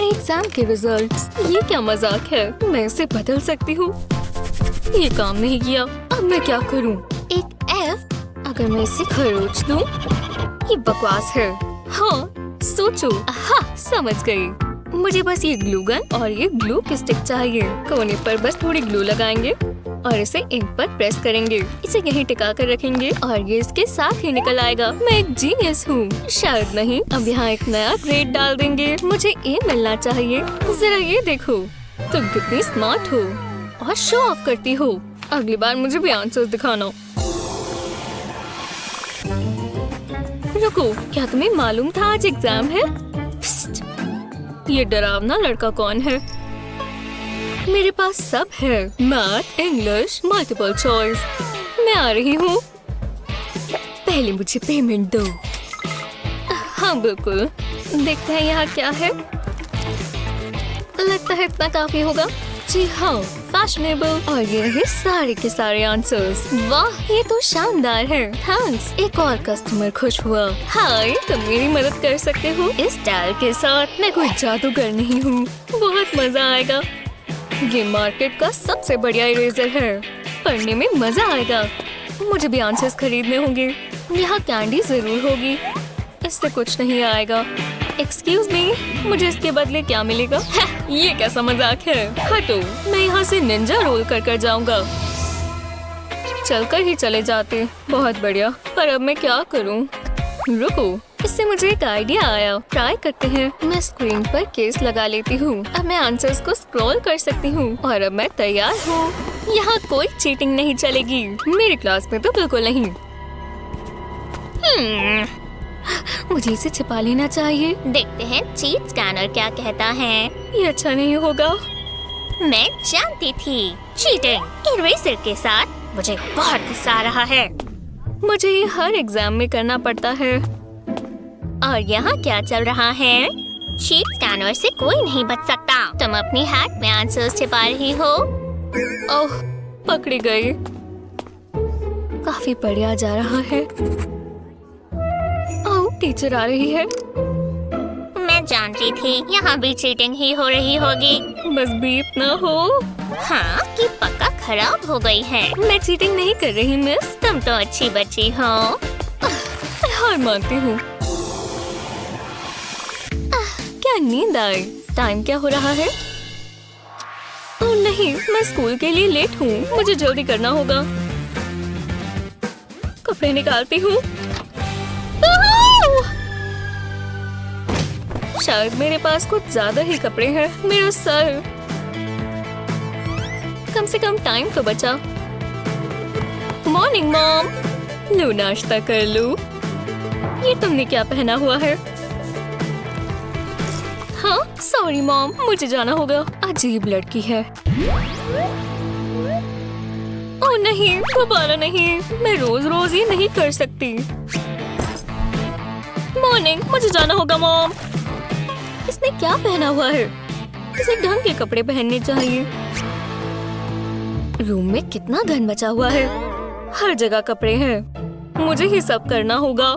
Exam के results. ये क्या मजाक है, मैं इसे बदल सकती हूँ। ये काम नहीं किया, अब मैं क्या करूँ? एक F, अगर मैं इसे खरोच दूँ? ये बकवास है। हाँ सोचो, हाँ समझ गई। मुझे बस ये ग्लू गन और ये ग्लू की स्टिक चाहिए। कोने पर बस थोड़ी ग्लू लगाएंगे और इसे इंक पर प्रेस करेंगे। इसे यहीं टिका कर रखेंगे और ये इसके साथ ही निकल आएगा। मैं एक जीनियस हूँ। शायद नहीं। अब यहाँ एक नया ग्रेड डाल देंगे। मुझे ए मिलना चाहिए। जरा ये देखो, तुम कितनी स्मार्ट हो और शो ऑफ करती हो। अगली बार मुझे भी आंसर्स दिखाना। रुको, क्या तुम्हें मालूम था आज एग्जाम है? ये डरावना लड़का कौन है? मेरे पास सब है, मैथ, इंग्लिश, मल्टीपल चॉइस। मैं आ रही हूँ। पहले मुझे पेमेंट दो। हाँ बिल्कुल। देखते हैं यहाँ क्या है। लगता है इतना काफी होगा। जी हाँ, फैशनेबल। और ये है सारे के सारे आंसर्स। वाह, ये तो शानदार है। थैंक्स। एक और कस्टमर खुश हुआ। हाय, तुम मेरी मदद कर सकते हो इस स्टाइल के साथ। मैं कोई जादूगर नहीं हूँ। बहुत मजा आएगा। ये मार्केट का सबसे बढ़िया इरेजर है। पढ़ने में मजा आएगा। मुझे भी आंसर्स खरीदने होंगे। यहाँ कैंडी जरूर होगी। इससे कुछ नहीं आएगा। एक्सक्यूज मी, मुझे इसके बदले क्या मिलेगा? ये कैसा मजाक है? हटो, मैं यहाँ से निंजा रोल कर जाऊंगा। चलकर ही चले जाते। बहुत बढ़िया, पर अब मैं क्या करूँ? रुको, इससे मुझे एक आइडिया आया। ट्राई करते हैं। मैं स्क्रीन पर केस लगा लेती हूँ। अब मैं आंसर्स को स्क्रॉल कर सकती हूँ और अब मैं तैयार हूँ। यहाँ कोई चीटिंग नहीं चलेगी। मेरी क्लास में तो बिल्कुल नहीं। मुझे इसे छिपा लेना चाहिए। देखते हैं चीट स्कैनर क्या कहता है। ये अच्छा नहीं होगा। मैं जानती थी, चीटिंग इरेजर के साथ मुझे बहुत गुस्सा आ रहा है। मुझे ये हर एग्जाम में करना पड़ता है। और यहाँ क्या चल रहा है? चीट स्कैनर से कोई नहीं बच सकता। तुम अपनी हैट में आंसर्स छिपा रही हो। ओह, पकड़ी गई। काफी बढ़िया जा रहा है। ओह, टीचर आ रही है। मैं जानती थी यहाँ भी चीटिंग ही हो रही होगी। बस बीप ना हो। हाँ, कि पक्का खराब हो गई है। मैं चीटिंग नहीं कर रही मिस। तुम तो अच्छी बच्ची हो। मैं हार मानती हूँ। क्या नींद आई? टाइम क्या हो रहा है? ओह नहीं, मैं स्कूल के लिए लेट हूँ। मुझे जल्दी करना होगा। कपड़े निकालती हूँ। शायद मेरे पास कुछ ज्यादा ही कपड़े हैं। मेरा सर। कम से कम टाइम तो बचा। Morning mom. लो नाश्ता कर लो। ये तुमने क्या पहना हुआ है? हाँ सॉरी मॉम, मुझे जाना होगा। अजीब लड़की है। ओह नहीं, दोबारा नहीं। मैं रोज रोज ये नहीं कर सकती। मॉर्निंग, मुझे जाना होगा मॉम। इसने क्या पहना हुआ है? इसे ढंग के कपड़े पहनने चाहिए। रूम में कितना गंद मचा हुआ है। हर जगह कपड़े हैं। मुझे ही सब करना होगा।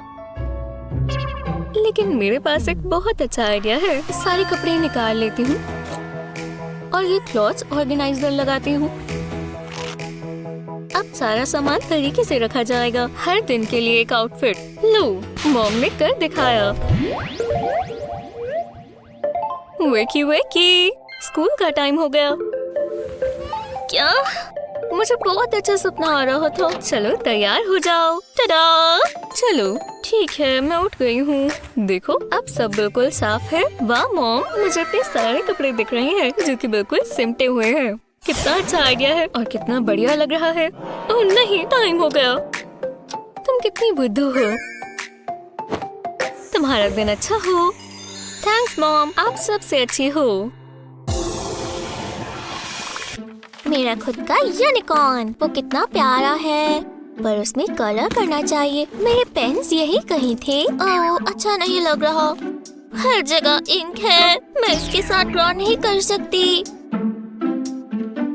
लेकिन मेरे पास एक बहुत अच्छा आइडिया है। सारे कपड़े निकाल लेती हूँ और ये क्लॉथ्स ऑर्गेनाइजर लगाती हूँ। अब सारा सामान तरीके से रखा जाएगा। हर दिन के लिए एक आउटफिट। लो, मॉम ने कर दिखाया। वेकी वेकी, स्कूल का टाइम हो गया। क्या? मुझे बहुत अच्छा सपना आ रहा था। चलो तैयार हो जाओ। टडा! चलो ठीक है, मैं उठ गई हूँ। देखो, अब सब बिल्कुल साफ है। वाह मॉम, मुझे इतने सारे कपड़े दिख रहे हैं जो कि बिल्कुल सिमटे हुए हैं। कितना अच्छा आइडिया है और कितना बढ़िया लग रहा है। ओह नहीं, टाइम हो गया। तुम कितनी बुद्धू हो। तुम्हारा दिन अच्छा हो। थैंक्स मॉम, आप सबसे अच्छी हो। मेरा खुद का यूनिकॉर्न, वो कितना प्यारा है, पर उसमें कलर करना चाहिए। मेरे पेन्स यही कहीं थे। ओह, अच्छा नहीं लग रहा। हर जगह इंक है। मैं इसके साथ ड्रॉ नहीं कर सकती।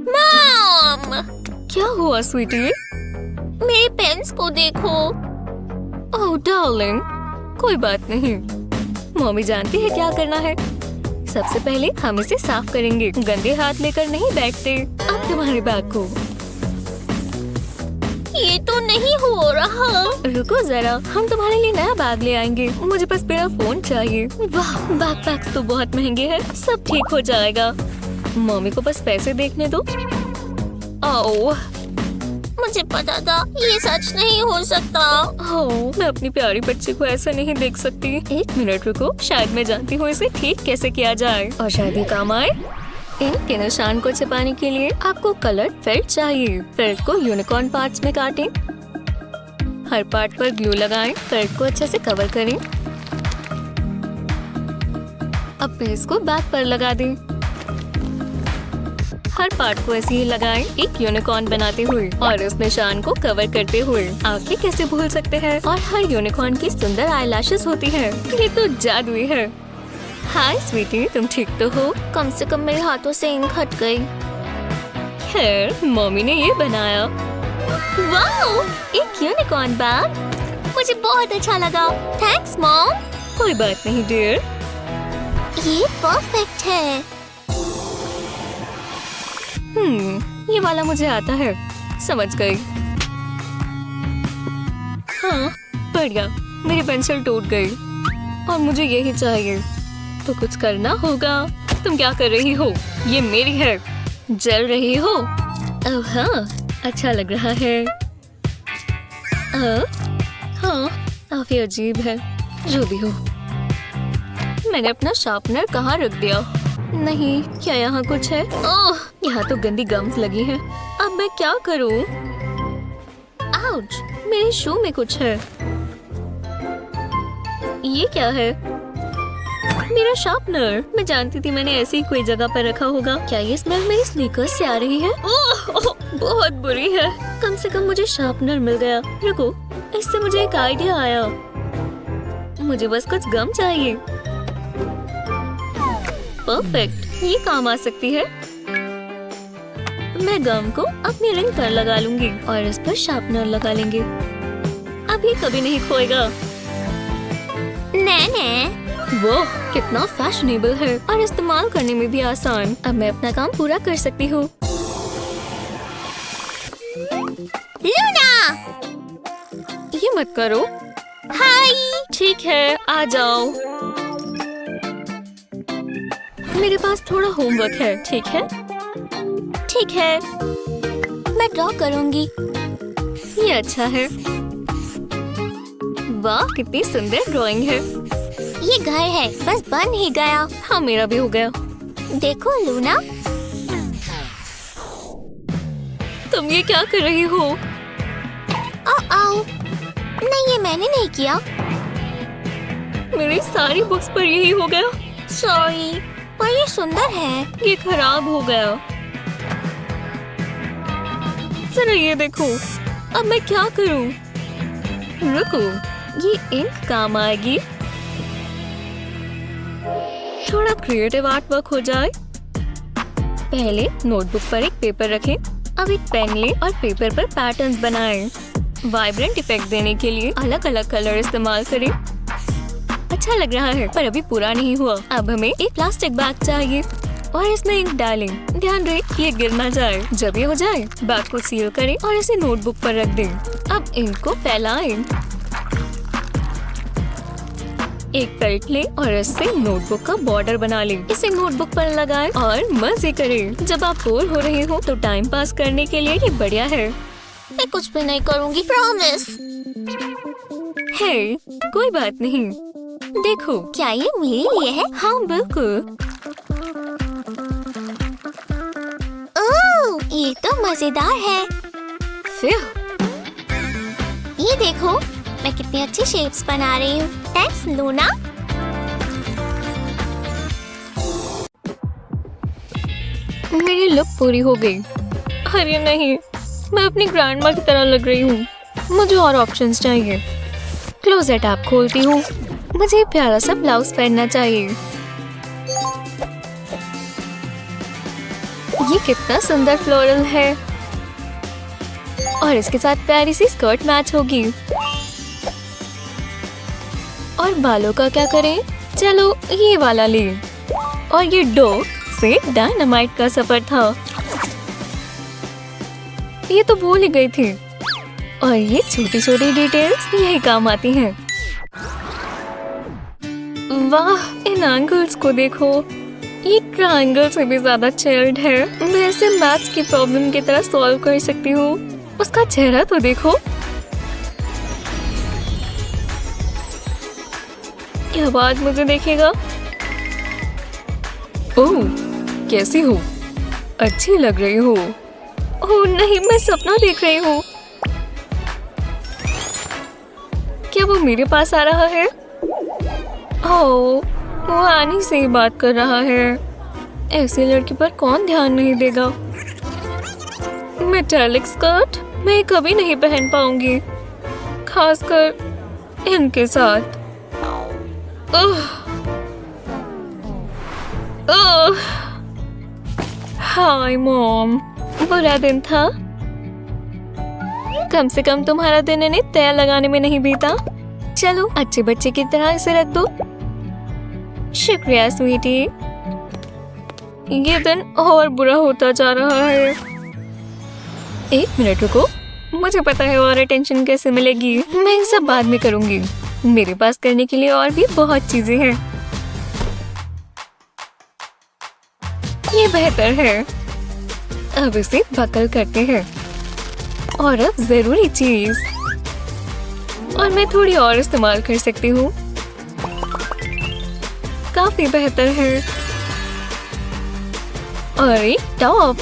मॉम! क्या हुआ स्वीटी? मेरे पेन्स को देखो। ओह डार्लिंग, कोई बात नहीं। मम्मी जानती है क्या करना है। सबसे पहले हम इसे साफ करेंगे। गंदे हाथ लेकर नहीं बैठते। अब तुम्हारे बैग को। ये तो नहीं हो रहा। रुको जरा, हम तुम्हारे लिए नया बैग ले आएंगे। मुझे बस मेरा फोन चाहिए। वाह, बैकपैक्स तो बहुत महंगे हैं। सब ठीक हो जाएगा। मम्मी को बस पैसे देखने दो। ओह, मुझे पता था ये सच नहीं हो सकता। ओह, मैं अपनी प्यारी बच्ची को ऐसा नहीं देख सकती। एक मिनट रुको, शायद मैं जानती हूँ इसे ठीक कैसे किया जाए और शायद ये काम आए। इंक के निशान को छिपाने के लिए आपको कलर फेल्ट चाहिए। फेल्ट को यूनिकॉर्न पार्ट्स में काटें। हर पार्ट पर ग्लू लगाएं। फेल्ट को अच्छे से कवर करें। अब पेस्ट को बैक पर लगा दें। हर पार्ट को ऐसे ही लगाएं, एक यूनिकॉर्न बनाते हुए और उस निशान को कवर करते हुए। आंखें कैसे भूल सकते हैं। और हर यूनिकॉर्न की सुंदर आईलैशेस होती है। ये तो जादुई है। हाय स्वीटी, तुम ठीक तो हो? कम से कम मेरे हाथों से इंक हट गई। खैर, मम्मी ने ये बनाया। वाओ, एक यूनिकॉर्न बैग। मुझे बहुत अच्छा लगा। Thanks mom. कोई बात नहीं डियर। ये परफेक्ट है। ये वाला मुझे आता है। समझ गई। हाँ, बढ़िया। मेरी पेंसिल टूट गई और मुझे यही चाहिए। तो कुछ करना होगा। तुम क्या कर रही हो? ये मेरी है। जल रही हो? ओह हाँ, अच्छा लग रहा है। हाँ, काफी अजीब है। जो भी हो। मैंने अपना शार्पनर कहाँ रख दिया? नहीं, क्या यहाँ कुछ है? ओह, यहाँ तो गंदी गम्स लगी हैं। अब मैं क्या करूँ? आउच, मेरे शू में कुछ है। ये क्या है? मेरा शार्पनर। मैं जानती थी मैंने ऐसी ही कोई जगह पर रखा होगा। क्या ये स्मेल मेरी स्नीकर्स से आ रही है? ओह, बहुत बुरी है। कम से कम मुझे शार्पनर मिल गया। रुको, इससे मुझे एक आइडिया आया। मुझे बस कुछ गम चाहिए। परफेक्ट, ये काम आ सकती है। मैं गम को अपनी रिंग पर लगा लूंगी और इस पर शार्पनर लगा लेंगे। अब ये कभी नहीं खोएगा। नैने, वो कितना फैशनेबल है और इस्तेमाल करने में भी आसान। अब मैं अपना काम पूरा कर सकती हूँ। लूना, ये मत करो। हाय। ठीक है, आ जाओ। मेरे पास थोड़ा होमवर्क है। ठीक है? ठीक है, मैं ड्रॉ करूंगी। ये अच्छा है। वाह, कितनी सुंदर ड्राइंग है। ये घर है, बस बन ही गया। हाँ, मेरा भी हो गया। देखो लूना। तुम ये क्या कर रही हो? आओ, नहीं ये मैंने नहीं किया। मेरी सारी बुक्स पर यही हो गया। सॉरी, पर ये सुंदर है। ये खराब हो गया। जरा ये देखो। अब मैं क्या करूं? रुको, ये इंक काम आएगी। थोड़ा क्रिएटिव आर्ट वर्क हो जाए। पहले नोटबुक पर एक पेपर रखें। अब एक पेन लें और पेपर पर पैटर्न्स बनाएं। वाइब्रेंट इफेक्ट देने के लिए अलग अलग कलर इस्तेमाल करें। अच्छा लग रहा है, पर अभी पूरा नहीं हुआ। अब हमें एक प्लास्टिक बैग चाहिए और इसमें इंक डालें। ध्यान रहे ये गिर ना जाए। जब ये हो जाए, बैग को सील करें और इसे नोटबुक पर रख दें। अब इंक को फैलाएं। एक पेल्ट लें और इससे नोटबुक का बॉर्डर बना लें। इसे नोटबुक पर लगाएं और मजे करें। जब आप बोर हो रहे हो तो टाइम पास करने के लिए ये बढ़िया है। मैं कुछ भी नहीं करूंगी, प्रॉमिस। हे, कोई बात नहीं। देखो, क्या ये मेरे लिए है? हाँ बिल्कुल। ओह, ये तो मजेदार है। फिर ये देखो, मैं कितनी अच्छी शेप्स बना रही हूँ। Thanks Luna. मेरी लुक पूरी हो गई। अरे नहीं, मैं अपनी ग्रैंडमा की तरह लग रही हूँ। मुझे और ऑप्शंस चाहिए। क्लोजेट ऐप खोलती हूँ। मुझे प्यारा सा ब्लाउज पहनना चाहिए। ये कितना सुंदर फ्लोरल है और इसके साथ प्यारी सी स्कर्ट मैच होगी। और बालों का क्या करें? चलो ये वाला ले। और ये डो से डायनामाइट का सफर था। ये तो भूल ही गई थी। और ये छोटी छोटी डिटेल्स यही काम आती हैं। वाह, इन एंगल्स को देखो, ये ट्रायंगल से भी ज्यादा चिल्ड है। मैं इसे मैथ्स की प्रॉब्लम की तरह सॉल्व कर सकती हूँ। उसका चेहरा तो देखो। क्या बात मुझे देखेगा? ओह, कैसी हो? अच्छी लग रही हो। ओह नहीं, मैं सपना देख रही हूँ। क्या वो मेरे पास आ रहा है? ओह, वो आनी से ही बात कर रहा है। ऐसी लड़की पर कौन ध्यान नहीं देगा? मेटालिक स्कर्ट मैं कभी नहीं पहन पाऊंगी, खासकर इनके साथ। हाय मॉम, बुरा दिन था। कम से कम तुम्हारा दिन इन्हें तेल लगाने में नहीं बीता। चलो अच्छे बच्चे की तरह इसे रख दो। शुक्रिया स्वीटी। ये दिन और बुरा होता जा रहा है। एक मिनट रुको, मुझे पता है और अटेंशन कैसे मिलेगी। मैं ये सब बाद में करूंगी। मेरे पास करने के लिए और भी बहुत चीजें हैं। ये बेहतर है। अब इसे बकल करते हैं। और अब जरूरी चीज, और मैं थोड़ी और इस्तेमाल कर सकती हूँ। काफी बेहतर है। अरे टॉप,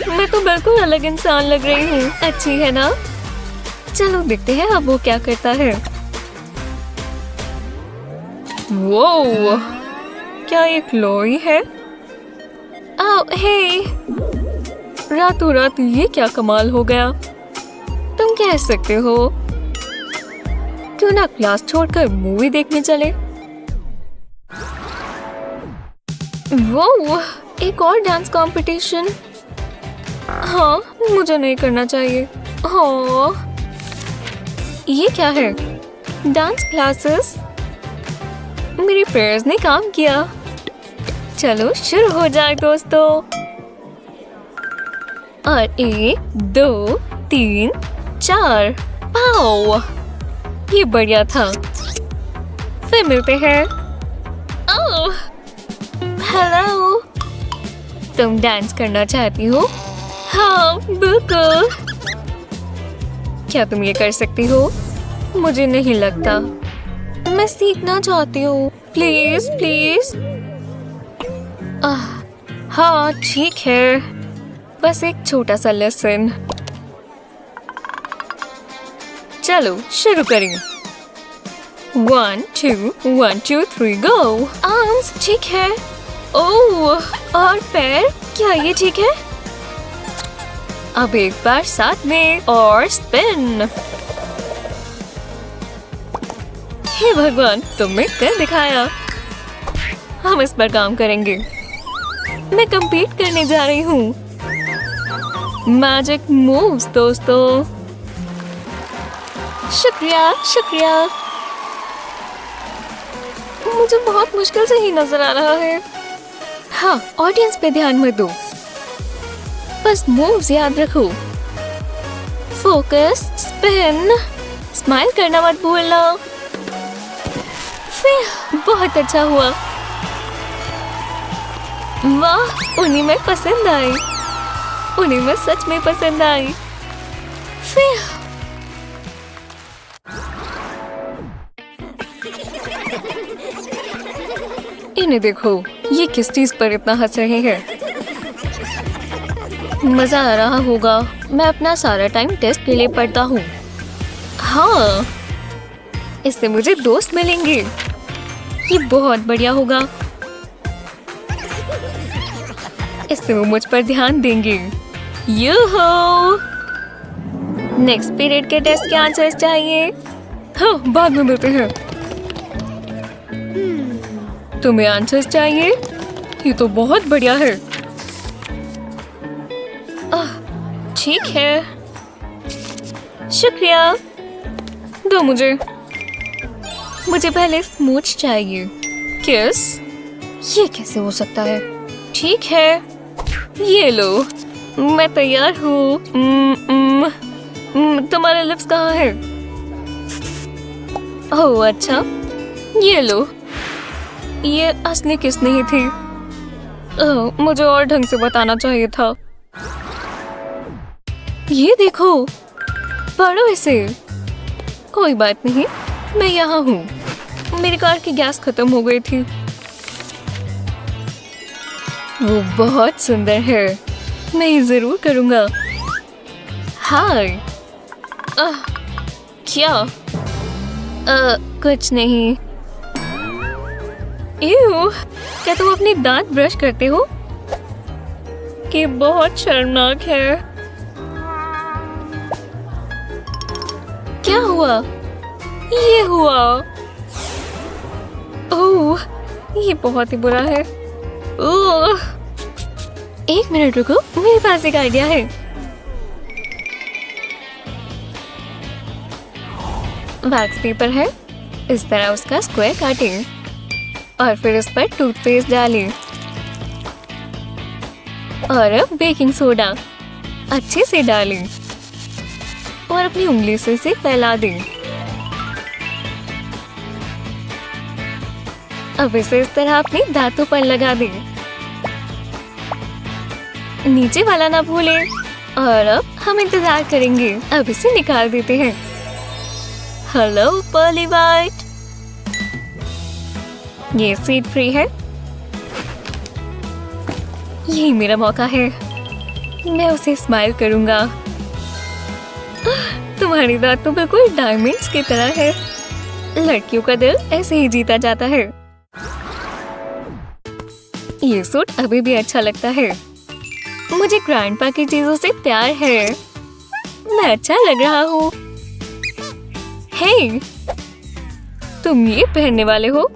मैं तो बिल्कुल अलग इंसान लग रही हूँ। अच्छी है ना? चलो देखते हैं अब वो क्या करता है। वो क्या ये क्लोई है? ओह हे, रातों रात ये क्या कमाल हो गया। तुम कह सकते हो। क्यों ना क्लास छोड़कर मूवी देखने चले? वो एक और डांस कंपटीशन। हाँ, मुझे नहीं करना चाहिए। हाँ, ये क्या है? Dance classes. मेरी प्रेयर्स ने काम किया। चलो शुरू हो जाए दोस्तों। और 1 2 3 4। पाओ, ये बढ़िया था। फिर मिलते हैं। ओह हेलो, तुम डांस करना चाहती हो? हाँ बिल्कुल। क्या तुम ये कर सकती हो? मुझे नहीं लगता। मैं सीखना चाहती हूँ। Please please. हाँ ठीक है, बस एक छोटा सा लेसन। चलो शुरू करें। 1 2 1 2 3 गो। आर्म्स ठीक है। ओह, और पैर, क्या ये ठीक है? अब एक बार साथ में और स्पिन। हे भगवान, तुमने कर दिखाया। हम इस पर काम करेंगे। मैं compete करने जा रही हूँ। मैजिक मूव्स दोस्तों। शुक्रिया शुक्रिया। मुझे बहुत मुश्किल से ही नजर आ रहा है। हाँ, ऑडियंस पे ध्यान मत दो, बस मूव्स याद रखो। फोकस, स्पिन, स्माइल करना मत भूलना। फिर बहुत अच्छा हुआ। वाह, उन्हें मैं पसंद आई। उन्हें मैं सच में पसंद आई। फिर इन्हें देखो, ये किस चीज पर इतना हंस रहे हैं। मजा आ रहा होगा। मैं अपना सारा टाइम टेस्ट के लिए पढ़ता हूँ। हाँ, इससे मुझे दोस्त मिलेंगे। ये बहुत बढ़िया होगा। इससे वो मुझ पर ध्यान देंगे। यूहो! नेक्स्ट पीरियड के टेस्ट के आंसर्स चाहिए। हाँ, बाद में मिलते हैं। तुम्हें आंसर्स चाहिए? ये तो बहुत बढ़िया है। ठीक है, शुक्रिया। दो मुझे पहले स्मूच चाहिए। किस? ये कैसे हो सकता है? ठीक है, ये लो, मैं तैयार हूँ। तुम्हारे लिप्स कहाँ है? ओह अच्छा, ये लो। ये असली किस नहीं थी? ओह, मुझे और ढंग से बताना चाहिए था। ये देखो, पढ़ो इसे। कोई बात नहीं, मैं यहाँ हूँ। मेरी कार की गैस खत्म हो गई थी। वो बहुत सुंदर है, मैं ये जरूर करूँगा। हाय, क्या? कुछ नहीं। एव, क्या तुम अपनी दांत ब्रश करते हो? कि बहुत शर्मनाक है। क्या हुआ? ये हुआ। ओह, ये बहुत ही बुरा है। ओह, एक मिनट रुको, मेरे पास एक आइडिया है। वैक्स पेपर है, इस तरह उसका स्क्वायर काटें और फिर इस पर टूथपेस्ट डालें और अब बेकिंग सोडा अच्छे से डालें और अपनी उंगली से इसे फैला दें। अब इसे इस तरह अपने दांतों पर लगा दें। नीचे वाला ना भूलें और अब हम इंतजार करेंगे। अब इसे निकाल देते हैं। हेलो पर्ली वाइट, ये सीट फ्री है। यही मेरा मौका है, मैं उसे स्माइल करूंगा। तुम्हारी दांत तो बिल्कुल डायमंड्स की तरह है। लड़कियों का दिल ऐसे ही जीता जाता है। ये सूट अभी भी अच्छा लगता है। मुझे ग्रैंडपा की चीजों से प्यार है। मैं अच्छा लग रहा हूँ। हे, तुम ये पहनने वाले हो?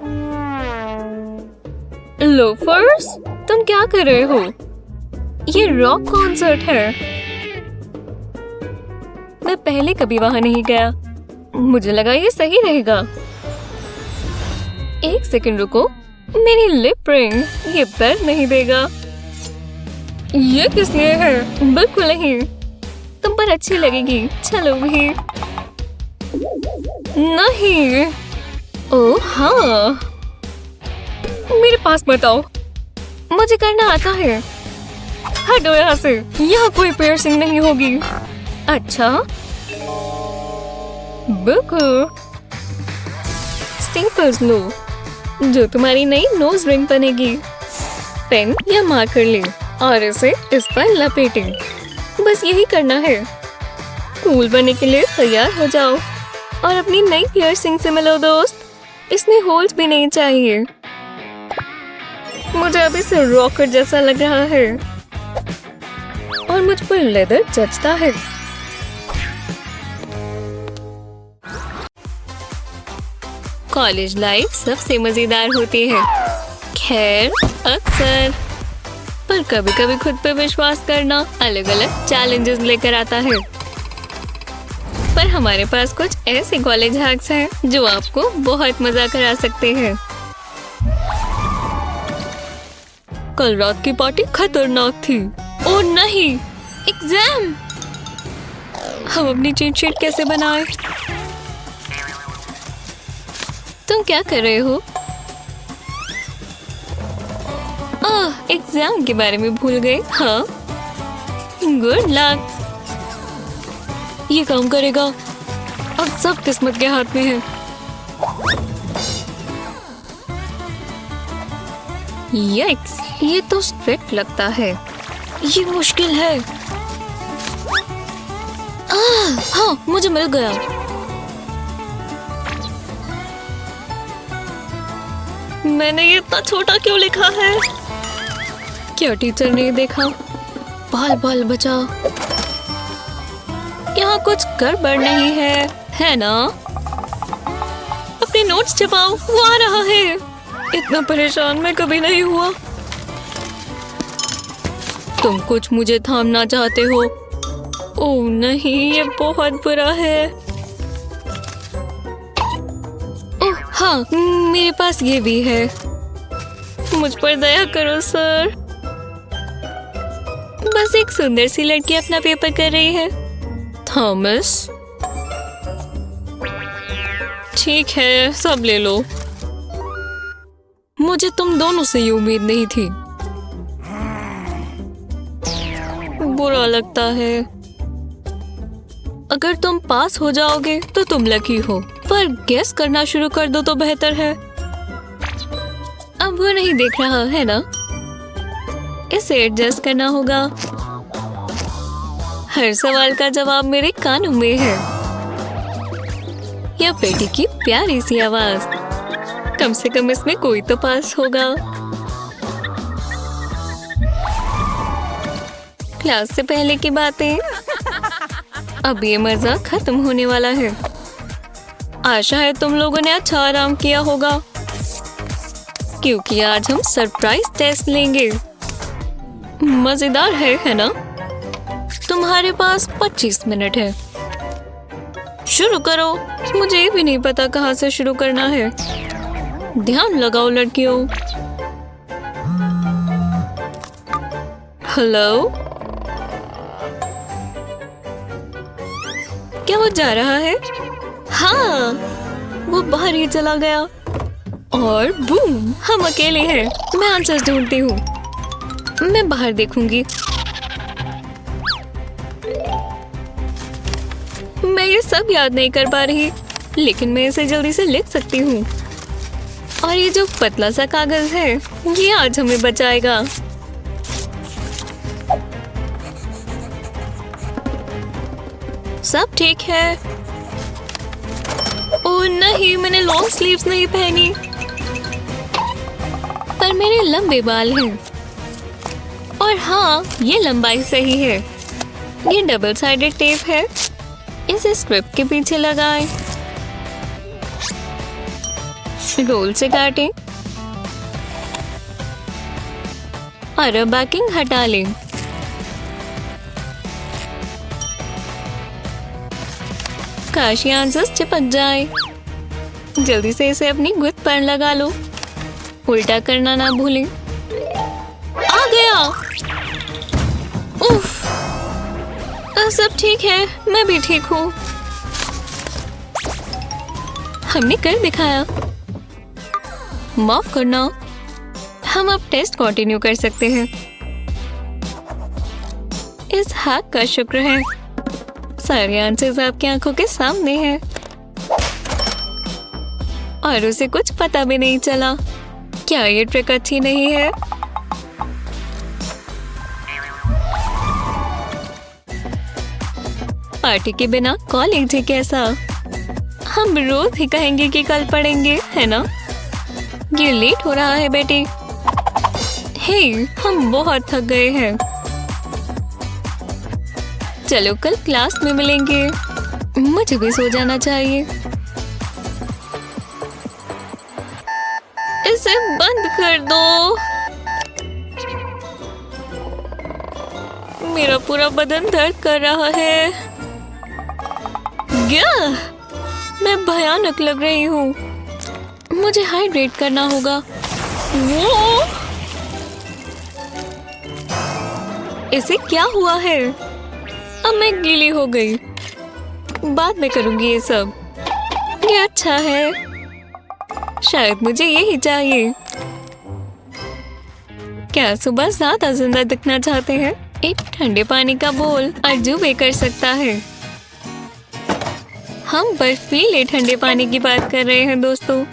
लोफर्स? तुम क्या कर रहे हो? ये रॉक कॉन्सर्ट है। मैं पहले कभी वहां नहीं गया। मुझे लगा ये सही रहेगा। एक सेकंड रुको, मेरी लिप रिंग ये दर्द नहीं देगा। ये किस लिए है? बिल्कुल नहीं, तुम पर अच्छी लगेगी। चलो भी। नहीं। ओह हाँ, मेरे पास बताओ, मुझे करना आता है। हटो यहाँ से, यहाँ कोई पियर्सिंग नहीं होगी। अच्छा, बिल्कुल। स्टेपल्स लो, जो तुम्हारी नई नोज रिंग बनेगी। पेन या मार्कर ले और इसे इस पर लपेटें। बस यही करना है। कूल बनने के लिए तैयार हो जाओ और अपनी नई पियर्सिंग से मिलो दोस्त। इसमें होल्स भी नहीं चाहिए। मुझे अभी से रॉकेट जैसा लग रहा है और मुझ पर लेदर जचता है। कॉलेज लाइफ सबसे मजेदार होती है। खैर, अक्सर, पर कभी कभी खुद पे विश्वास करना अलग अलग चैलेंजेस लेकर आता है। पर हमारे पास कुछ ऐसे कॉलेज हैक्स हैं जो आपको बहुत मजा करा सकते हैं। कल रात की पार्टी खतरनाक थी। ओह नहीं, एग्जाम। हम अपनी चीट शीट कैसे बनाएं? तुम क्या कर रहे हो? एग्जाम के बारे में भूल गए। हाँ, गुड लक। ये काम करेगा। अब सब किस्मत के हाथ में है। यक्स, ये तो स्ट्रिक्ट लगता है। ये मुश्किल है। हाँ, मुझे मिल गया। मैंने ये इतना छोटा क्यों लिखा है? क्या टीचर ने देखा? बाल बाल बचा। यहाँ कुछ गड़बड़ नहीं है ना? अपने नोट्स छपाओ, वो आ रहा है। इतना परेशान मैं कभी नहीं हुआ। तुम कुछ मुझे थामना चाहते हो? ओह नहीं, ये बहुत बुरा है। ओह हाँ, मेरे पास ये भी है। मुझ पर दया करो सर। बस एक सुंदर सी लड़की अपना पेपर कर रही है। थॉमस, ठीक है, सब ले लो। मुझे तुम दोनों से ये उम्मीद नहीं थी। बुरा लगता है। अगर तुम पास हो जाओगे तो तुम लकी हो, पर गेस करना शुरू कर दो तो बेहतर है। अब वो नहीं देख रहा है ना, इसे एडजस्ट करना होगा। हर सवाल का जवाब मेरे कानों में है। यह बेटी की प्यारी सी आवाज, कम से कम इसमें कोई तो पास होगा। क्लास से पहले की बातें। अब ये मजा खत्म होने वाला है। आशा है तुम लोगों ने अच्छा आराम किया होगा, क्योंकि आज हम सरप्राइज टेस्ट लेंगे। मजेदार है ना? तुम्हारे पास 25 मिनट है। शुरू करो। मुझे भी नहीं पता कहाँ से शुरू करना है। ध्यान लगाओ लड़कियों। हेलो, क्या वो जा रहा है? हाँ, वो बाहर ही चला गया। और बूम, हम अकेले हैं। मैं आंसर ढूंढती हूँ। मैं बाहर देखूंगी। मैं ये सब याद नहीं कर पा रही, लेकिन मैं इसे जल्दी से लिख सकती हूँ। और ये जो पतला सा कागज है, ये आज हमें बचाएगा। सब ठीक है। ओह नहीं, मैंने लॉन्ग स्लीव्स नहीं पहनी। पर मेरे लंबे बाल हैं। और हाँ, ये लंबाई सही है। ये डबल साइडेड टेप है। इसे स्क्रिप्ट के पीछे लगाएं। रोल से काटें और अब बैकिंग हटा लें। काश ये आंसर्स चिपक जाए। जल्दी से इसे अपनी गुद पर लगा लो। उल्टा करना ना भूलें। आ गया। उफ, सब ठीक है। मैं भी ठीक हूँ। हमने कर दिखाया। माफ करना। हम अब टेस्ट कंटिन्यू कर सकते हैं। इस हैक का शुक्र है, सारे आंसर्स आपकी आंखों के सामने हैं और उसे कुछ पता भी नहीं चला। क्या ये ट्रिक अच्छी नहीं है? पार्टी के बिना कॉलेज ही कैसा? हम रोज ही कहेंगे कि कल पढ़ेंगे, है ना? ये लेट हो रहा है बेटी। हे, हम बहुत थक गए हैं। चलो कल क्लास में मिलेंगे। मुझे भी सो जाना चाहिए। इसे बंद कर दो। मेरा पूरा बदन दर्द कर रहा है। क्या? मैं भयानक लग रही हूँ। मुझे हाइड्रेट करना होगा। वो इसे क्या हुआ है? अब मैं गीली हो गई। बाद में करूंगी ये सब। ये अच्छा है। शायद मुझे यही चाहिए। क्या सुबह ज्यादा जिंदा दिखना चाहते हैं? एक ठंडे पानी का बोल अजूबे कर सकता है। हम बर्फीले ठंडे पानी की बात कर रहे हैं दोस्तों।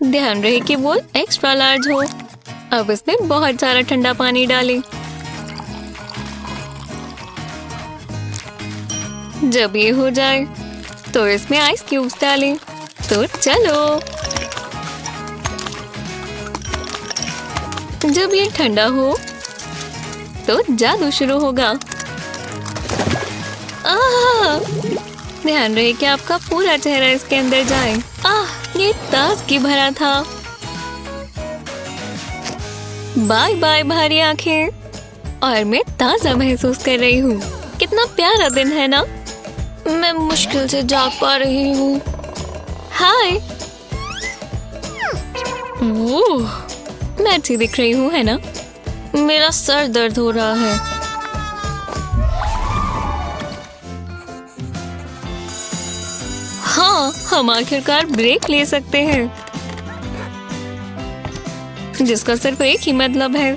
ध्यान रहे कि बोल एक्स्ट्रा लार्ज हो। अब इसमें बहुत सारा ठंडा पानी डालें। जब ये हो जाए तो इसमें आइस क्यूब्स डालें। तो चलो, जब ये ठंडा हो तो जादू शुरू होगा। ध्यान रहे कि आपका पूरा चेहरा इसके अंदर जाए। ये ताजगी भरा था। बाय बाय भारी आंखें। और मैं ताजा महसूस कर रही हूँ। कितना प्यारा दिन है ना? मैं मुश्किल से जाग पा रही हूँ। हाय। मैं अच्छी दिख रही हूँ, है ना? मेरा सर दर्द हो रहा है। हाँ, हम आखिरकार ब्रेक ले सकते हैं, जिसका सिर्फ एक ही मतलब है,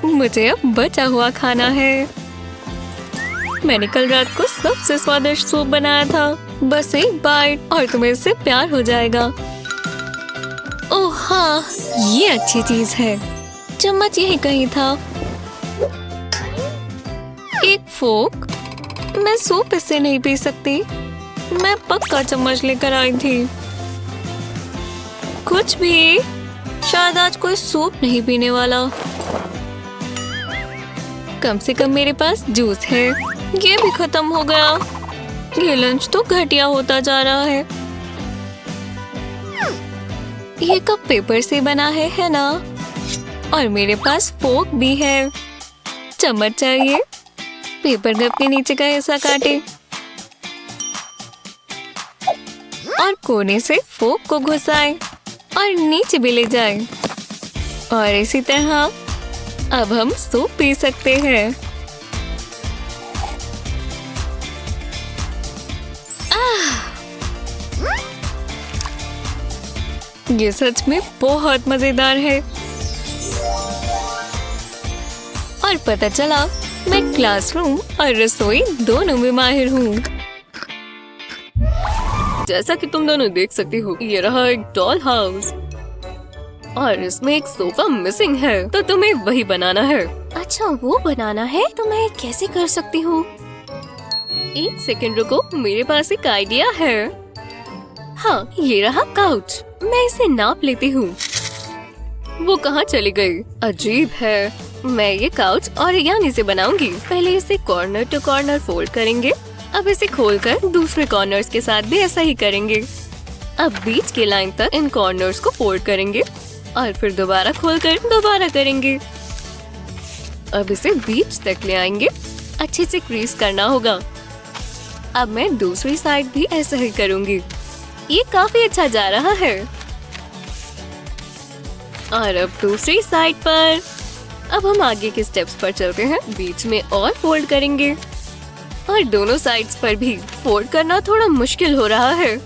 मुझे अब बचा हुआ खाना है। मैंने कल रात को सबसे स्वादिष्ट सूप बनाया था। बस एक बाइट और तुम्हें इससे प्यार हो जाएगा। ओह हाँ, ये अच्छी चीज है। चम्मच यही कहीं था। एक फोक। मैं सूप इससे नहीं पी सकती। मैं पक्का चम्मच लेकर आई थी। कुछ भी, शायद आज कोई सूप नहीं पीने वाला। कम से कम मेरे पास जूस है। ये भी खत्म हो गया। ये लंच तो घटिया होता जा रहा है। ये कप पेपर से बना है ना? और मेरे पास फोक भी है। चम्मच चाहिए। पेपर कप के नीचे का हिस्सा काटे और कोने से फोक को घुसाए और नीचे भी ले जाए। और इसी तरह अब हम सूप पी सकते हैं। ये सच में बहुत मजेदार है। और पता चला मैं क्लासरूम और रसोई दोनों में माहिर हूँ। जैसा कि तुम दोनों देख सकती हो, ये रहा एक डॉल हाउस और इसमें एक सोफा मिसिंग है, तो तुम्हें वही बनाना है। अच्छा, वो बनाना है तो मैं कैसे कर सकती हूँ? एक सेकंड रुको, मेरे पास एक आइडिया है। हाँ, ये रहा काउच। मैं इसे नाप लेती हूँ। वो कहाँ चली गई? अजीब है। मैं ये काउच ओरिगामी से बनाऊंगी। पहले इसे कॉर्नर टू कॉर्नर फोल्ड करेंगे। अब इसे खोलकर दूसरे कॉर्नर्स के साथ भी ऐसा ही करेंगे। अब बीच के लाइन तक इन कॉर्नर्स को फोल्ड करेंगे और फिर दोबारा खोलकर दोबारा करेंगे। अब इसे बीच तक ले आएंगे। अच्छे से क्रीज करना होगा। अब मैं दूसरी साइड भी ऐसा ही करूंगी। ये काफी अच्छा जा रहा है। और अब दूसरी साइड पर। अब हम आगे के स्टेप्स पर चलते हैं। बीच में और फोल्ड करेंगे और दोनों साइड्स पर भी फोल्ड करना थोड़ा मुश्किल हो रहा है।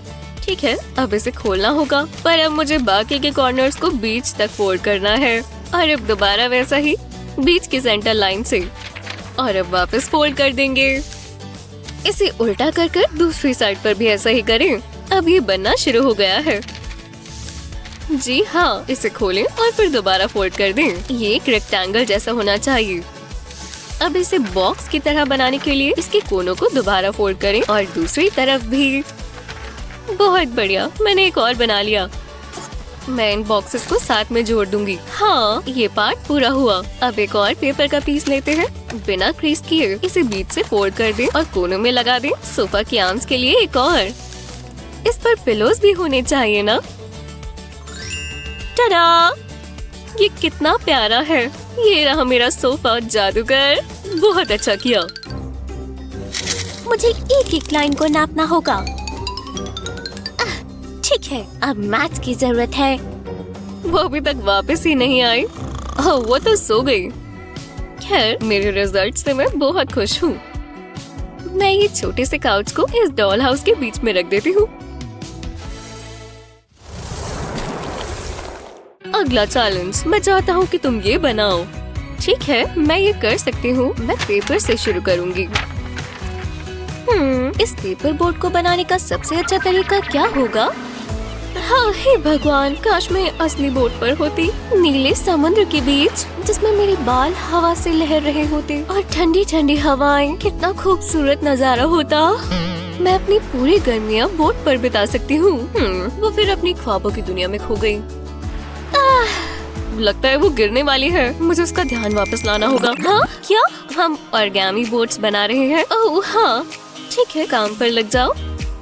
ठीक है, अब इसे खोलना होगा, पर अब मुझे बाकी के कॉर्नर्स को बीच तक फोल्ड करना है। और अब दोबारा वैसा ही बीच की सेंटर लाइन से। और अब वापस फोल्ड कर देंगे। इसे उल्टा कर दूसरी साइड पर भी ऐसा ही करें। अब ये बनना शुरू हो गया है। जी हाँ, इसे खोलें और फिर दोबारा फोल्ड कर दें। ये एक रेक्टेंगल जैसा होना चाहिए। अब इसे बॉक्स की तरह बनाने के लिए इसके कोनों को दोबारा फोल्ड करें और दूसरी तरफ भी। बहुत बढ़िया, मैंने एक और बना लिया। मैं इन बॉक्सेस को साथ में जोड़ दूंगी। हाँ, ये पार्ट पूरा हुआ। अब एक और पेपर का पीस लेते हैं। बिना क्रीज किए इसे बीच से फोल्ड कर दें और कोनों में लगा दें। सोफा की आर्म्स के लिए एक और। इस पर पिलोज भी होने चाहिए ना? टडा! ये कितना प्यारा है। ये रहा मेरा सोफा। जादूगर, बहुत अच्छा किया। मुझे एक एक लाइन को नापना होगा। ठीक है, अब मैच की जरूरत है। वो अभी तक वापस ही नहीं आई। ओह, वो तो सो गई। खैर, मेरे रिजल्ट से मैं बहुत खुश हूँ। मैं ये छोटे से काउच को इस डॉल हाउस के बीच में रख देती हूँ। अगला चैलेंज, मैं चाहता हूँ कि तुम ये बनाओ। ठीक है, मैं ये कर सकती हूँ। मैं पेपर से शुरू करूँगी। इस पेपर बोर्ड को बनाने का सबसे अच्छा तरीका क्या होगा? हाँ, हे भगवान, काश मैं असली बोट पर होती, नीले समुद्र के बीच, जिसमें मेरे बाल हवा से लहर रहे होते और ठंडी ठंडी हवाएं। कितना खूबसूरत नजारा होता। मैं अपनी पूरी गर्मियाँ बोट पर बिता सकती हूँ। वो फिर अपनी ख्वाबों की दुनिया में खो गई। लगता है वो गिरने वाली है। मुझे उसका ध्यान वापस लाना होगा। हाँ, क्या? हम ओरिगामी बोट्स बना रहे हैं। ओह हाँ, ठीक है, काम पर लग जाओ।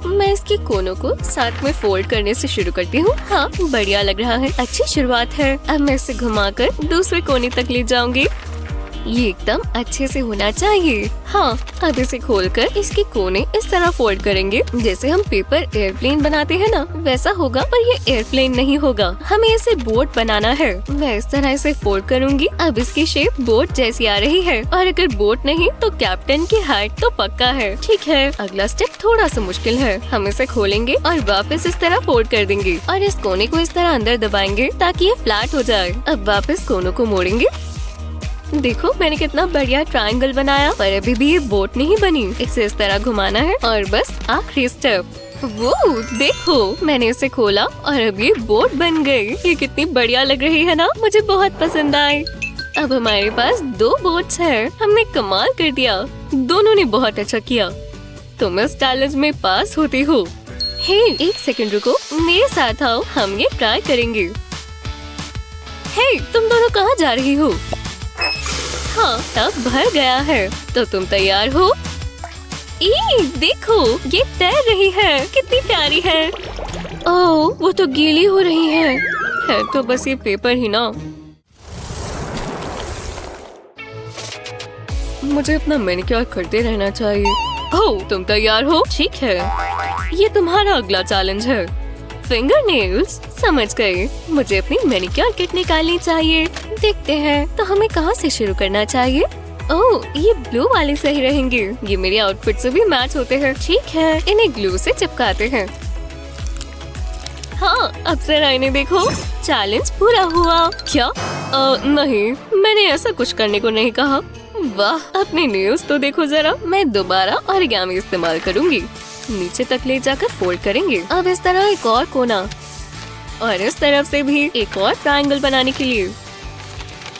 मैं इसके कोनों को साथ में फोल्ड करने से शुरू करती हूँ। हाँ, बढ़िया लग रहा है। अच्छी शुरुआत है। अब मैं इसे घुमाकर दूसरे कोने तक ले जाऊंगी। ये एकदम अच्छे से होना चाहिए। हाँ, अब इसे खोलकर इसके कोने इस तरह फोल्ड करेंगे जैसे हम पेपर एयरप्लेन बनाते हैं ना, वैसा होगा, पर ये एयरप्लेन नहीं होगा। हमें इसे बोट बनाना है। मैं इस तरह इसे फोल्ड करूँगी। अब इसकी शेप बोट जैसी आ रही है, और अगर बोट नहीं तो कैप्टन की हाइट तो पक्का है। ठीक है, अगला स्टेप थोड़ा सा मुश्किल है। हम इसे खोलेंगे और वापस इस तरह फोल्ड कर देंगे और इस कोने को इस तरह अंदर दबाएंगे ताकि ये फ्लैट हो जाए। अब वापस कोनों को मोड़ेंगे। देखो मैंने कितना बढ़िया ट्रायंगल बनाया, पर अभी भी ये बोट नहीं बनी। इसे इस तरह घुमाना है और बस आखिरी स्टेप। वो देखो, मैंने इसे खोला और अब ये बोट बन गई। ये कितनी बढ़िया लग रही है ना, मुझे बहुत पसंद आई। अब हमारे पास 2 बोट्स हैं। हमने कमाल कर दिया, दोनों ने बहुत अच्छा किया। तुम इस चैलेंज में पास होती हो। हे, एक सेकंड रुको, मेरे साथ आओ, हम ये ट्राई करेंगे। हे, तुम दोनों कहाँ जा रही हो? हाँ, टब भर गया है, तो तुम तैयार हो? देखो, ये तैर रही है, कितनी प्यारी है। ओह, वो तो गीली हो रही है तो बस ये पेपर ही ना। मुझे अपना मैनिक्योर करते रहना चाहिए। ओह, तुम तैयार हो? ठीक है, ये तुम्हारा अगला चैलेंज है। फिंगर नेल्स, समझ गए। मुझे अपनी मैनिक्योर किट निकालनी चाहिए। देखते हैं तो हमें कहाँ से शुरू करना चाहिए। ओह, ये ब्लू वाले सही रहेंगे। ये मेरी आउटफिट से भी मैच होते हैं। ठीक है, इन्हें ग्लू से चिपकाते हैं। हाँ, अब जरा इन्हें देखो, चैलेंज पूरा हुआ। क्या? नहीं, मैंने ऐसा कुछ करने को नहीं कहा। वाह, अपने नेल्स तो देखो जरा। मैं दोबारा ऑरिगेमी इस्तेमाल करूंगी। नीचे तक ले जाकर फोल्ड करेंगे। अब इस तरह एक और कोना, और इस तरफ से भी एक और ट्रायंगल बनाने के लिए,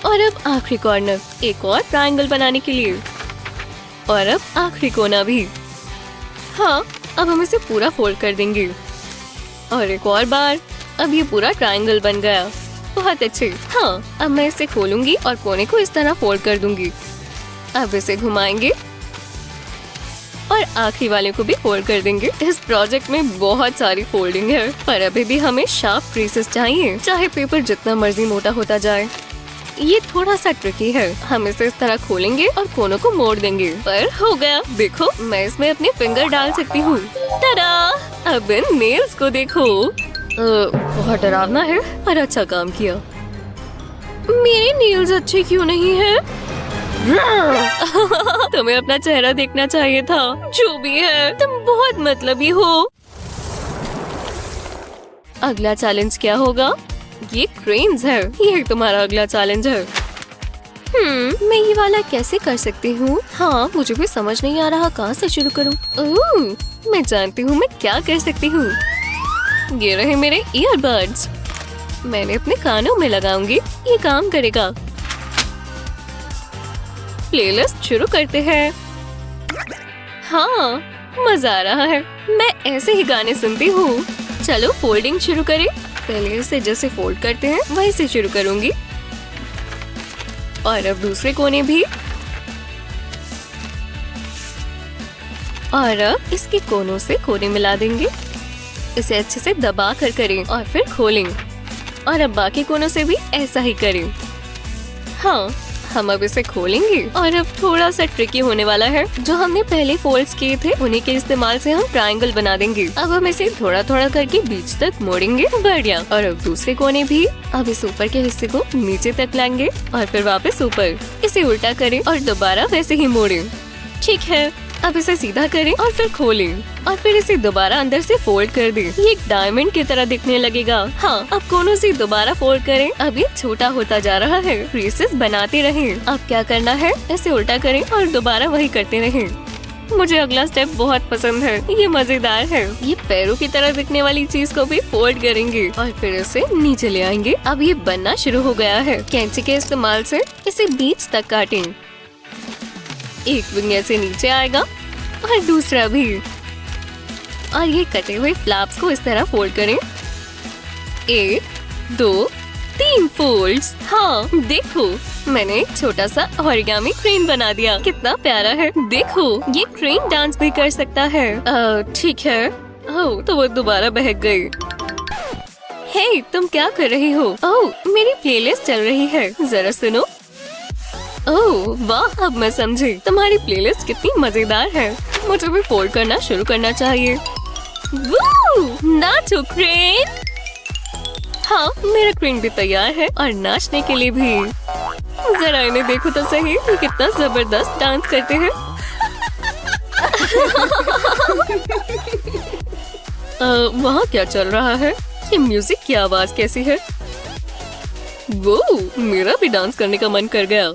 और अब आखिरी कॉर्नर एक और ट्रायंगल बनाने के लिए, और अब आखिरी कोना भी। हाँ, अब हम इसे पूरा फोल्ड कर देंगे और एक और बार। अब ये पूरा ट्रायंगल बन गया। बहुत अच्छे। हाँ, अब मैं इसे खोलूंगी और कोने को इस तरह फोल्ड कर दूंगी। अब इसे घुमाएंगे और आखिरी वाले को भी फोल्ड कर देंगे। इस प्रोजेक्ट में बहुत सारी फोल्डिंग है, पर अभी भी हमें शार्प क्रीसेस चाहिए, चाहे पेपर जितना मर्जी मोटा होता जाए। ये थोड़ा सा ट्रिकी है। हम इसे इस तरह खोलेंगे और कोनों को मोड़ देंगे। पर हो गया। देखो, मैं इसमें अपने फिंगर डाल सकती हूँ। टडा! अब इन नेल्स को देखो। बहुत डरावना है, पर अच्छा काम किया। मेरे नेल्स अच्छे क्यों नहीं है? तुम्हें अपना चेहरा देखना चाहिए था। जो भी है, तुम बहुत मतलबी हो। अगला चैलेंज क्या होगा? ये क्रेन्स है। ये तुम्हारा अगला चैलेंज है। मैं ये वाला कैसे कर सकती हूँ? हाँ, मुझे भी समझ नहीं आ रहा कहाँ से शुरू करूँ। मैं जानती हूँ मैं क्या कर सकती हूँ। ये रहे मेरे ईयरबड्स। मैंने अपने कानों में लगाऊंगी, ये काम करेगा। प्लेलिस्ट शुरू करते हैं। हाँ, मजा आ रहा है। मैं ऐसे ही गाने सुनती हूँ। चलो फोल्डिंग शुरू करें। पहले इसे जैसे फोल्ड करते हैं वहीं से शुरू करूंगी, और अब दूसरे कोने भी, और अब इसके कोनों से कोने मिला देंगे। इसे अच्छे से दबा कर करें और फिर खोलें, और अब बाकी कोनों से भी ऐसा ही करें। हाँ, हम अब इसे खोलेंगे, और अब थोड़ा सा ट्रिकी होने वाला है। जो हमने पहले फोल्ड्स किए थे उन्हीं के इस्तेमाल से हम ट्रायंगल बना देंगे। अब हम इसे थोड़ा थोड़ा करके बीच तक मोड़ेंगे। बढ़िया। और अब दूसरे कोने भी। अब इस ऊपर के हिस्से को नीचे तक लाएंगे और फिर वापस ऊपर। इसे उल्टा करें और दोबारा वैसे ही मोड़ें। ठीक है, अब इसे सीधा करें और फिर खोलें, और फिर इसे दोबारा अंदर से फोल्ड कर दें। ये एक डायमंड की तरह दिखने लगेगा। हाँ, अब कोनों से दोबारा फोल्ड करें। अब ये छोटा होता जा रहा है। क्रीसेस बनाते रहें। अब क्या करना है? इसे उल्टा करें और दोबारा वही करते रहें। मुझे अगला स्टेप बहुत पसंद है, ये मजेदार है। ये पैरों की तरह दिखने वाली चीज को भी फोल्ड करेंगे और फिर इसे नीचे ले आएंगे। अब ये बनना शुरू हो गया है। कैंची के इस्तेमाल से इसे बीच तक काटें। एक विंग ऐसे नीचे आएगा और दूसरा भी, और ये कटे हुए फ्लैप्स को इस तरह फोल्ड करें। 1, 2, 3 फोल्ड्स। हाँ, देखो, मैंने एक छोटा सा ऑरिगामी क्रेन बना दिया। कितना प्यारा है। देखो, ये क्रेन डांस भी कर सकता है। ठीक है। ओह, तो वो दोबारा बहक गई। हे, तुम क्या कर रही हो? ओह, मेरी प्लेलिस्ट चल रही है, जरा सुनो। ओह वाह, अब मैं समझी तुम्हारी प्लेलिस्ट कितनी मजेदार है। मुझे भी फोल्ड करना शुरू करना चाहिए। नाचो क्रेन। हाँ, मेरा क्रेन भी तैयार है और नाचने के लिए भी। जरा इन्हें देखो तो सही, ये कितना जबरदस्त डांस करते हैं। वहाँ क्या चल रहा है? ये म्यूजिक की आवाज कैसी है? वो मेरा भी डांस करने का मन कर गया।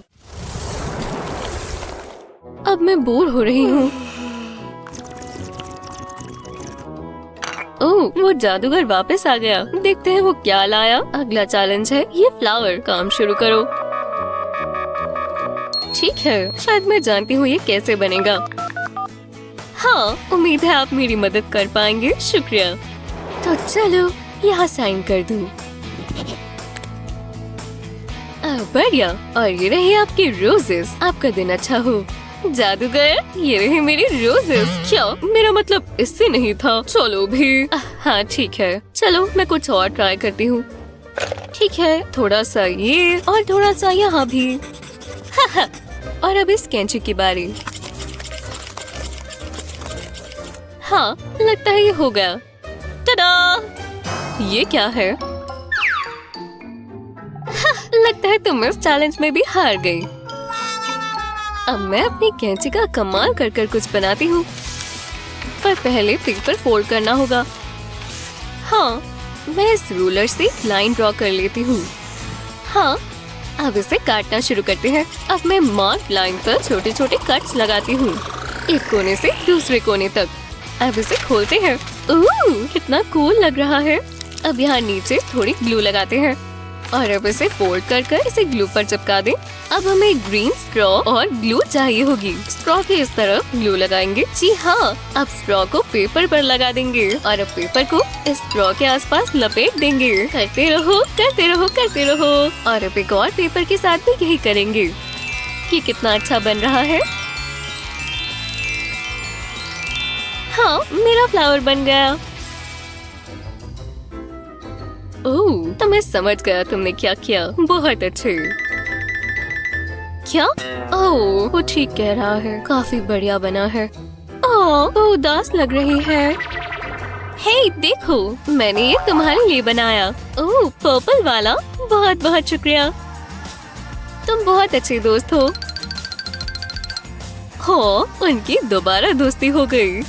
अब मैं बोर हो रही हूँ। ओह, वो जादूगर वापस आ गया। देखते हैं वो क्या लाया। अगला चैलेंज है ये फ्लावर। काम शुरू करो। ठीक है, शायद मैं जानती हूँ ये कैसे बनेगा। हाँ, उम्मीद है आप मेरी मदद कर पाएंगे। शुक्रिया। तो चलो यहाँ साइन कर दूँ। बढ़िया। और ये रहे आपके रोजेस। आपका दिन अच्छा हो। जादूगर, ये रहे मेरी रोजेस। क्या? मेरा मतलब इससे नहीं था। चलो भी। हाँ ठीक है, चलो मैं कुछ और ट्राई करती हूँ। ठीक है, थोड़ा सा ये और थोड़ा सा यहाँ भी। और अब इस कैंची की बारी। हाँ, लगता है ये हो गया। टडा! ये क्या है? लगता है तुम इस चैलेंज में भी हार गई। अब मैं अपनी कैंची का कमाल कर कर कुछ बनाती हूँ, पर पहले पेपर फोल्ड करना होगा। हाँ, मैं इस रूलर से लाइन ड्रॉ कर लेती हूँ। हाँ, अब इसे काटना शुरू करते हैं। अब मैं मार्क लाइन पर छोटे छोटे कट्स लगाती हूँ, एक कोने से दूसरे कोने तक। अब इसे खोलते हैं। कितना कूल लग रहा है। अब यहाँ नीचे थोड़ी ग्लू लगाते हैं और अब इसे फोल्ड कर कर इसे ग्लू पर चिपका दें। अब हमें ग्रीन स्ट्रॉ और ग्लू चाहिए होगी। स्ट्रॉ के इस तरफ ग्लू लगाएंगे। जी हाँ, अब स्ट्रॉ को पेपर पर लगा देंगे और अब पेपर को इस स्ट्रॉ के आसपास लपेट देंगे। करते रहो, करते रहो, करते रहो। और अब एक और पेपर के साथ भी यही करेंगे। ये कितना अच्छा बन रहा है। हाँ, मेरा फ्लावर बन गया। ओह, तो मैं समझ गया तुमने क्या किया। बहुत अच्छे। क्या? ओह, वो ठीक कह रहा है। काफी बढ़िया बना है। ओह, वो उदास लग रही है। हे, देखो, मैंने ये तुम्हारे लिए बनाया। ओह, पर्पल वाला। बहुत बहुत शुक्रिया। तुम बहुत अच्छे दोस्त हो। हाँ, उनकी दोबारा दोस्ती हो गई।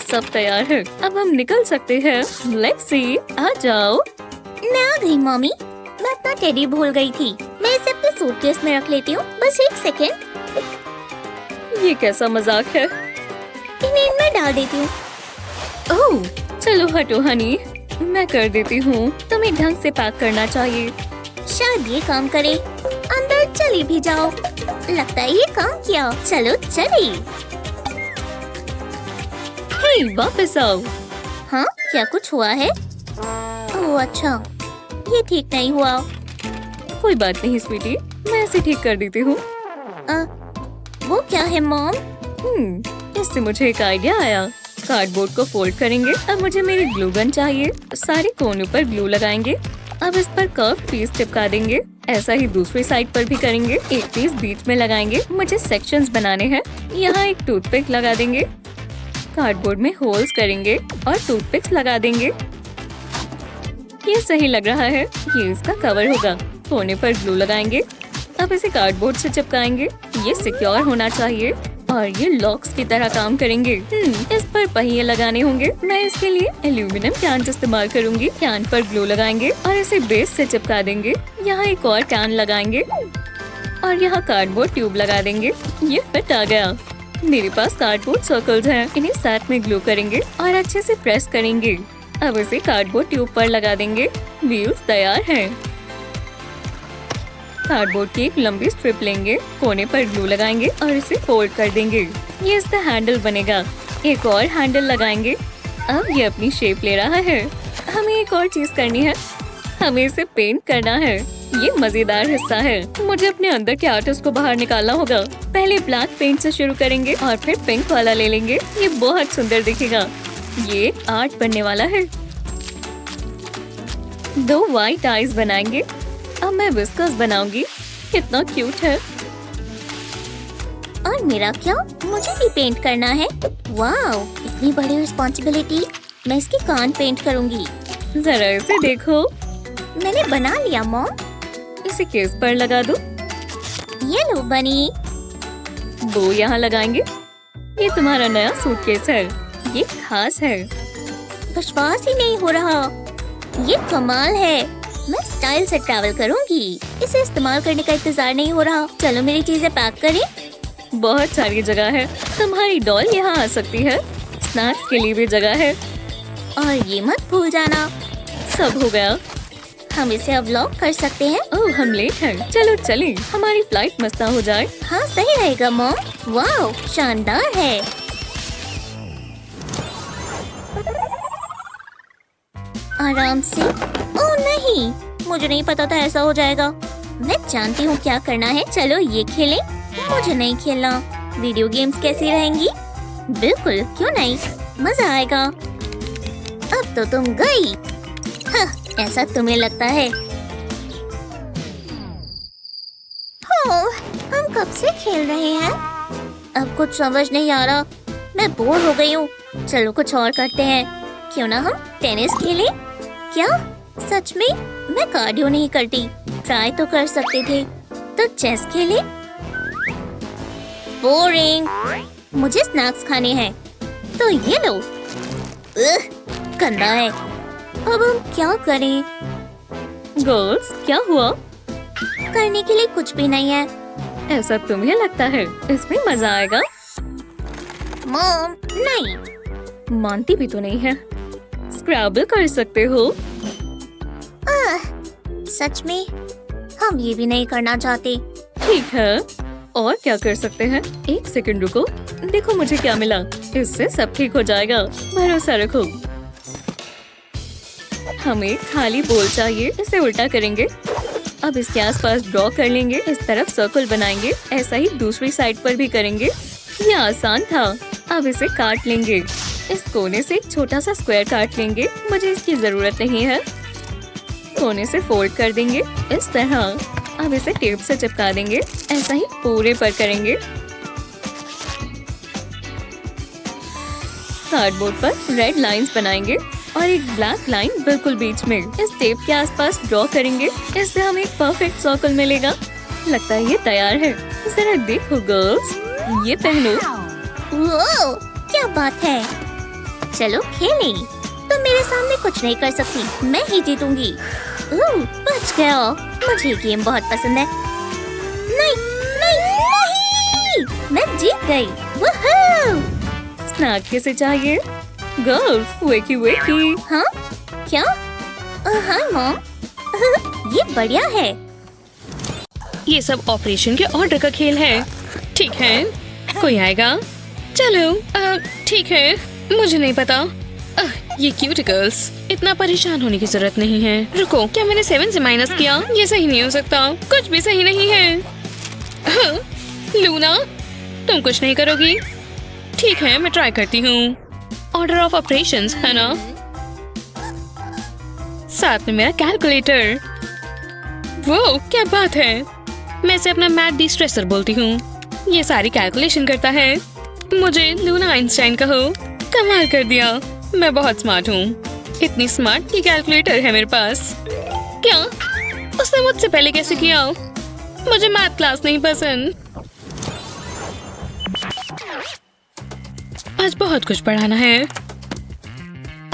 सब तैयार है, अब हम निकल सकते हैं। लेट्स सी, आ जाओ। मैं आ गई मम्मी। मैं अपना टेडी भूल गई थी। मैं इसे अपने सूटकेस में रख लेती हूँ। बस एक सेकेंड। ये कैसा मजाक है? इन्हें इनमें डाल देती हूँ। ओह, चलो हटो हनी, मैं कर देती हूँ। तुम्हें ढंग से पैक करना चाहिए। शायद ये काम करे। अंदर चली भी जाओ। लगता है ये काम किया। चलो चली। हे, वापस आओ। हाँ, क्या कुछ हुआ है? ओह अच्छा, ये ठीक नहीं हुआ। कोई बात नहीं स्वीटी, मैं इसे ठीक कर देती हूँ। वो क्या है मॉम? इससे मुझे एक आइडिया आया। कार्डबोर्ड को फोल्ड करेंगे। अब मुझे मेरी ग्लू गन चाहिए। सारे कोनों पर ग्लू लगाएंगे। अब इस पर कर्व पीस चिपका देंगे। ऐसा ही दूसरी साइड पर भी करेंगे। एक पीस बीच में लगाएंगे। मुझे सेक्शंस बनाने हैं। यहाँ एक टूथपिक लगा देंगे। कार्डबोर्ड में होल्स करेंगे और टूथपिक्स लगा देंगे। ये सही लग रहा है। ये इसका कवर होगा। कोने पर ग्लू लगाएंगे। अब इसे कार्डबोर्ड से चिपकाएंगे। ये सिक्योर होना चाहिए और ये लॉक्स की तरह काम करेंगे। इस पर पहिए लगाने होंगे। मैं इसके लिए एल्यूमिनियम कैन इस्तेमाल करूंगी। कैन पर ग्लू लगाएंगे और इसे बेस से चिपका देंगे। यहाँ एक और कैन लगाएंगे और यहाँ कार्डबोर्ड ट्यूब लगा देंगे। ये फिट आ गया। मेरे पास कार्डबोर्ड सर्कल्स हैं। इन्हें साथ में ग्लू करेंगे और अच्छे से प्रेस करेंगे। अब इसे कार्डबोर्ड ट्यूब पर लगा देंगे। व्हील्स तैयार हैं। कार्डबोर्ड की एक लंबी स्ट्रिप लेंगे। कोने पर ग्लू लगाएंगे और इसे फोल्ड कर देंगे। ये इसका हैंडल बनेगा। एक और हैंडल लगाएंगे। अब ये अपनी शेप ले रहा है। हमें एक और चीज करनी है। हमें इसे पेंट करना है। ये मजेदार हिस्सा है। मुझे अपने अंदर के आर्टिस्ट को बाहर निकालना होगा। पहले ब्लैक पेंट से शुरू करेंगे और फिर पिंक वाला ले लेंगे। ये बहुत सुंदर दिखेगा। ये आर्ट बनने वाला है। 2 व्हाइट आईज बनाएंगे। अब मैं विस्कर्स बनाऊंगी। कितना क्यूट है। और मेरा क्या? मुझे भी पेंट करना है। वाओ, इतनी बड़ी रिस्पॉन्सिबिलिटी। मैं इसके कान पेंट करूंगी। जरा इसे देखो। मैंने बना लिया मॉम। इसे केस पर लगा दो। ये लो बनी। वो यहाँ लगाएंगे। ये तुम्हारा नया सूटकेस है। ये खास है। विश्वास ही नहीं हो रहा। ये कमाल है। मैं स्टाइल से ट्रैवल करूंगी। इसे इस्तेमाल करने का इंतजार नहीं हो रहा। चलो मेरी चीजें पैक करें। बहुत सारी जगह है। तुम्हारी डॉल यहाँ आ सकती है। स्नैक्स के लिए भी जगह है। और ये मत भूल जाना। सब हो गया। हम इसे अब लॉक कर सकते हैं। ओह, हम लेट हैं। चलो चलें। हमारी फ्लाइट मस्त ना हो जाए। हाँ सही रहेगा मॉम। वाओ, शानदार है। आराम से। ओह नहीं, मुझे नहीं पता था ऐसा हो जाएगा। मैं जानती हूँ क्या करना है। चलो ये खेलें। मुझे नहीं खेलना। वीडियो गेम्स कैसी रहेंगी? बिल्कुल, क्यों नहीं, मजा आएगा। अब तो तुम गई। हाँ, ऐसा तुम्हें लगता है। ओह, हम कब से खेल रहे हैं? अब कुछ समझ नहीं आ रहा। मैं बोर हो गई हूँ। चलो कुछ और करते हैं। क्यों ना हम टेनिस खेलें? क्या सच में? मैं कार्डियो नहीं करती। ट्राई तो कर सकते थे। तो चेस खेलें? बोरिंग। मुझे स्नैक्स खाने हैं। तो ये लो। गंदा है। अब हम क्या करें? गर्ल्स, क्या हुआ? करने के लिए कुछ भी नहीं है। ऐसा तुम्हें लगता है? इसमें मजा आएगा। मॉम नहीं। मानती भी तो नहीं है। स्क्रैबल कर सकते हो। सच में हम ये भी नहीं करना चाहते। ठीक है, और क्या कर सकते हैं? एक सेकंड रुको। देखो मुझे क्या मिला। इससे सब ठीक हो जाएगा। भरोसा रखो। हमें खाली बोल चाहिए। इसे उल्टा करेंगे। अब इसके आसपास ड्रॉ कर लेंगे। इस तरफ सर्कल बनाएंगे। ऐसा ही दूसरी साइड पर भी करेंगे। ये आसान था। अब इसे काट लेंगे। इस कोने से एक छोटा सा स्क्वायर काट लेंगे। मुझे इसकी जरूरत नहीं है। कोने से फोल्ड कर देंगे इस तरह। अब इसे टेप से चिपका देंगे। ऐसा ही पूरे पर करेंगे। कार्डबोर्ड पर रेड लाइंस बनाएंगे और एक ब्लैक लाइन बिल्कुल बीच में। इस टेप के आसपास ड्रॉ करेंगे। इससे हमें एक परफेक्ट सर्कल मिलेगा। लगता है ये तैयार है। जरा देखो गर्ल्स, ये पहनो। वो क्या बात है। चलो खेलें। तुम मेरे सामने कुछ नहीं कर सकती। मैं ही जीतूंगी। बच गया। मुझे गेम बहुत पसंद है। नहीं नहीं नहीं, मैं जीत गई। वूहू! स्नैक किसे चाहिए? गर्ल्स, वेकी वेकी। हाँ क्या? Hi mom. ये बढ़िया है। ये सब ऑपरेशन के ऑर्डर का खेल है। ठीक है, कोई आएगा? चलो ठीक है। मुझे नहीं पता। ये क्यूट गर्ल्स, इतना परेशान होने की जरूरत नहीं है। रुको, क्या मैंने 7 से माइनस किया? ये सही नहीं हो सकता। कुछ भी सही नहीं है। लूना, तुम कुछ नहीं करोगी? ठीक है, मैं ट्राई करती हूँ। ऑर्डर ऑफ ऑपरेशंस है ना? साथ में मेरा कैलकुलेटर। वो क्या बात है। मैं इसे अपना मैथ डिस्ट्रेसर बोलती हूँ। ये सारी कैलकुलेशन करता है। मुझे लूना आइंस्टाइन कहो। कमाल कर दिया। मैं बहुत स्मार्ट हूँ। इतनी स्मार्ट की कैलकुलेटर है मेरे पास। क्या? उसने मुझसे पहले कैसे किया? मुझे मैथ क्लास नहीं पसंद। आज बहुत कुछ पढ़ाना है।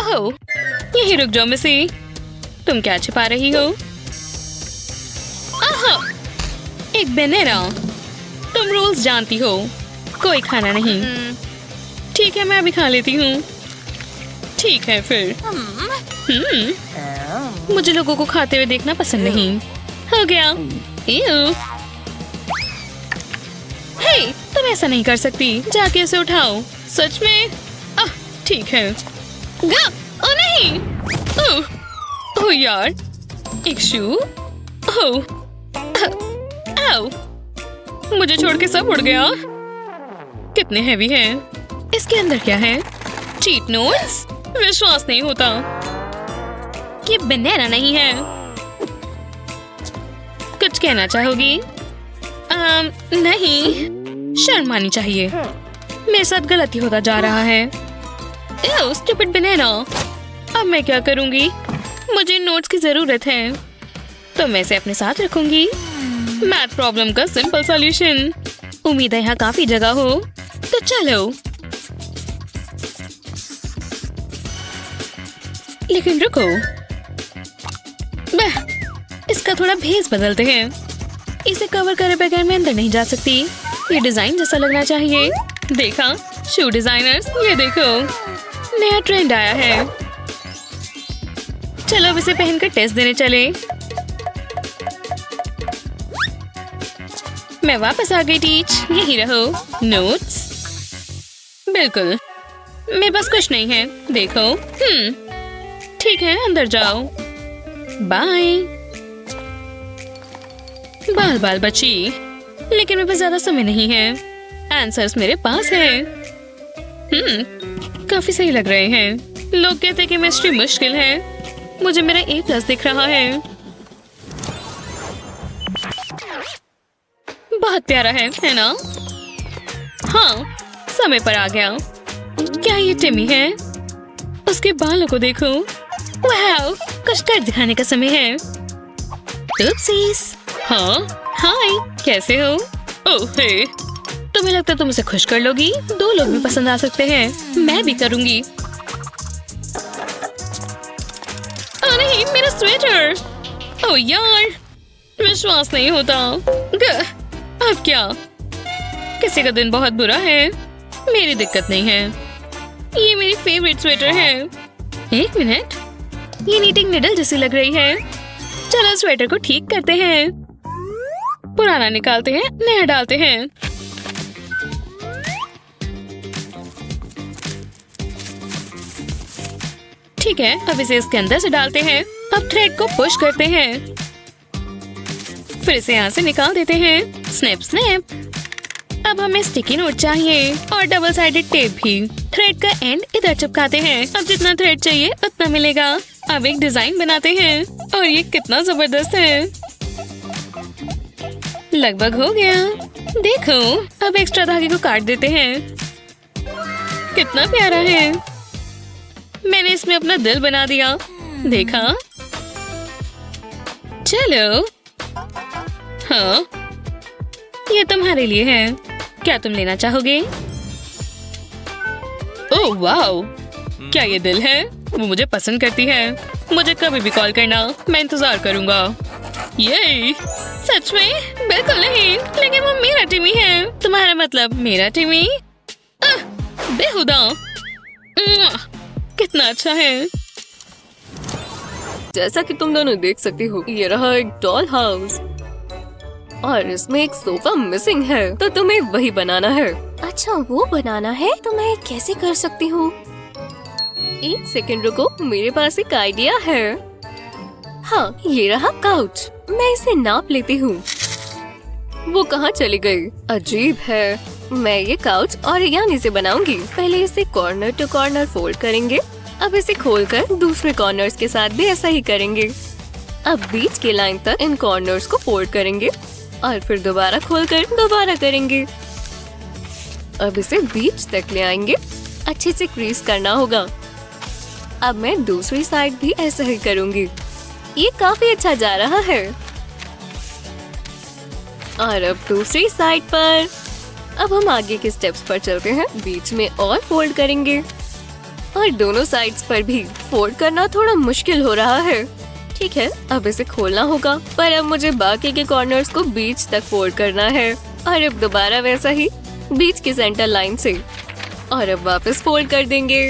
ओह, यहीं रुक जाओ मिसी। तुम क्या छिपा रही हो? आहा, एक बनाना। तुम रूल्स जानती हो। कोई खाना नहीं। ठीक है, मैं अभी खा लेती हूँ। ठीक है फिर। मुझे लोगों को खाते हुए देखना पसंद नहीं। हो गया। हे, तुम ऐसा नहीं कर सकती। जाके इसे उठाओ। सच में? ठीक है। ओ नहीं। ओह यार, एक शू। आओ, मुझे छोड़ के सब उड़ गया। कितने हैवी हैं। इसके अंदर क्या है? Cheat notes? विश्वास नहीं होता। ये बनाना नहीं है। कुछ कहना चाहोगी? नहीं, शर्म आनी चाहिए। मेरे साथ गलती होता जा रहा है। एह, स्टूपिड बनाना। अब मैं क्या करूंगी? मुझे नोट्स की जरूरत है, तो मैं इसे अपने साथ रखूंगी। मैथ प्रॉब्लम का सिंपल सॉल्यूशन। उम्मीद है यहाँ काफी जगह हो, तो चलो। लेकिन रुको, इसका थोड़ा भेस बदलते हैं। इसे कवर करे बगैर मैं अंदर नहीं जा सकती। ये डिजाइन जैसा लगना चाहिए। देखा, शू डिजाइनर्स, ये देखो, नया ट्रेंड आया है। चलो अब इसे पहनकर टेस्ट देने चले। मैं वापस आ गई टीच। यही रहो नोट्स। बिल्कुल, मेरे पास कुछ नहीं है। देखो। ठीक है, अंदर जाओ। बाय। बाल बाल बची, लेकिन मेरे पास ज्यादा समय नहीं है। आंसर्स मेरे पास है। काफी सही लग रहे हैं। लोग कहते हैं कि केमिस्ट्री मुश्किल है। मुझे मेरा A+ दिख रहा है। बहुत प्यारा है ना? हाँ, समय पर आ गया। क्या ये टिमी है? उसके बालों को देखो। वाओ, कुछ कर दिखाने का समय है। Oopsies। हाँ, हाय, कैसे हो? ओह हे, तुम्हें लगता है तुम उसे खुश कर लोगी? 2 लोग भी पसंद आ सकते हैं। मैं भी करूंगी। ओह नहीं, मेरा स्वेटर। ओह यार, विश्वास नहीं होता। अब क्या? किसी का दिन बहुत बुरा है। मेरी दिक्कत नहीं है। ये मेरी फेवरेट स्वेटर है। एक मिनट, ये नीटिंग निडल जैसी लग रही है। चलो स्वेटर को ठीक करते हैं। पुराना निकालते हैं, नया डालते हैं। ठीक है, अब इसे इसके अंदर से डालते हैं। अब थ्रेड को पुश करते हैं, फिर इसे यहाँ से निकाल देते हैं। Snap snap. अब हमें स्टिकी नोट चाहिए और डबल साइडेड टेप भी। थ्रेड का एंड इधर चिपकाते हैं। अब जितना थ्रेड चाहिए उतना मिलेगा। अब एक डिजाइन बनाते हैं और ये कितना जबरदस्त है। लगभग हो गया। देखो, अब एक्स्ट्रा धागे को काट देते हैं। कितना प्यारा है। मैंने इसमें अपना दिल बना दिया। देखा? चलो। हाँ, ये तुम्हारे लिए है। क्या तुम लेना चाहोगे? ओह वाओ, क्या ये दिल है? वो मुझे पसंद करती है। मुझे कभी भी कॉल करना, मैं इंतजार करूंगा। ये सच में? बिल्कुल नहीं, लेकिन वो मेरा टिमी है। तुम्हारा मतलब मेरा टिमी? बेहुदा। कितना अच्छा है। जैसा कि तुम दोनों देख सकती हो, ये रहा एक डॉल हाउस और इसमें एक सोफा मिसिंग है, तो तुम्हें वही बनाना है। अच्छा, वो बनाना है? तो मैं कैसे कर सकती हूँ? एक सेकंड रुको, मेरे पास एक आइडिया है। हाँ, ये रहा काउच। मैं इसे नाप लेती हूँ। वो कहाँ चली गई? अजीब है। मैं ये काउच ऑरिगामी से बनाऊंगी। पहले इसे कॉर्नर टू कॉर्नर फोल्ड करेंगे। अब इसे खोलकर दूसरे कॉर्नर्स के साथ भी ऐसा ही करेंगे। अब बीच के लाइन तक इन कॉर्नर्स को फोल्ड करेंगे और फिर दोबारा खोलकर दोबारा करेंगे। अब इसे बीच तक ले आएंगे। अच्छे से क्रीज करना होगा। अब मैं दूसरी साइड भी ऐसा ही करूंगी। ये काफी अच्छा जा रहा है। और अब दूसरी साइड पर। अब हम आगे के स्टेप्स पर चलते हैं। बीच में और फोल्ड करेंगे और दोनों साइड्स पर भी फोल्ड करना थोड़ा मुश्किल हो रहा है। ठीक है, अब इसे खोलना होगा, पर अब मुझे बाकी के कॉर्नर्स को बीच तक फोल्ड करना है और अब दोबारा वैसा ही बीच की सेंटर लाइन से और अब वापस फोल्ड कर देंगे।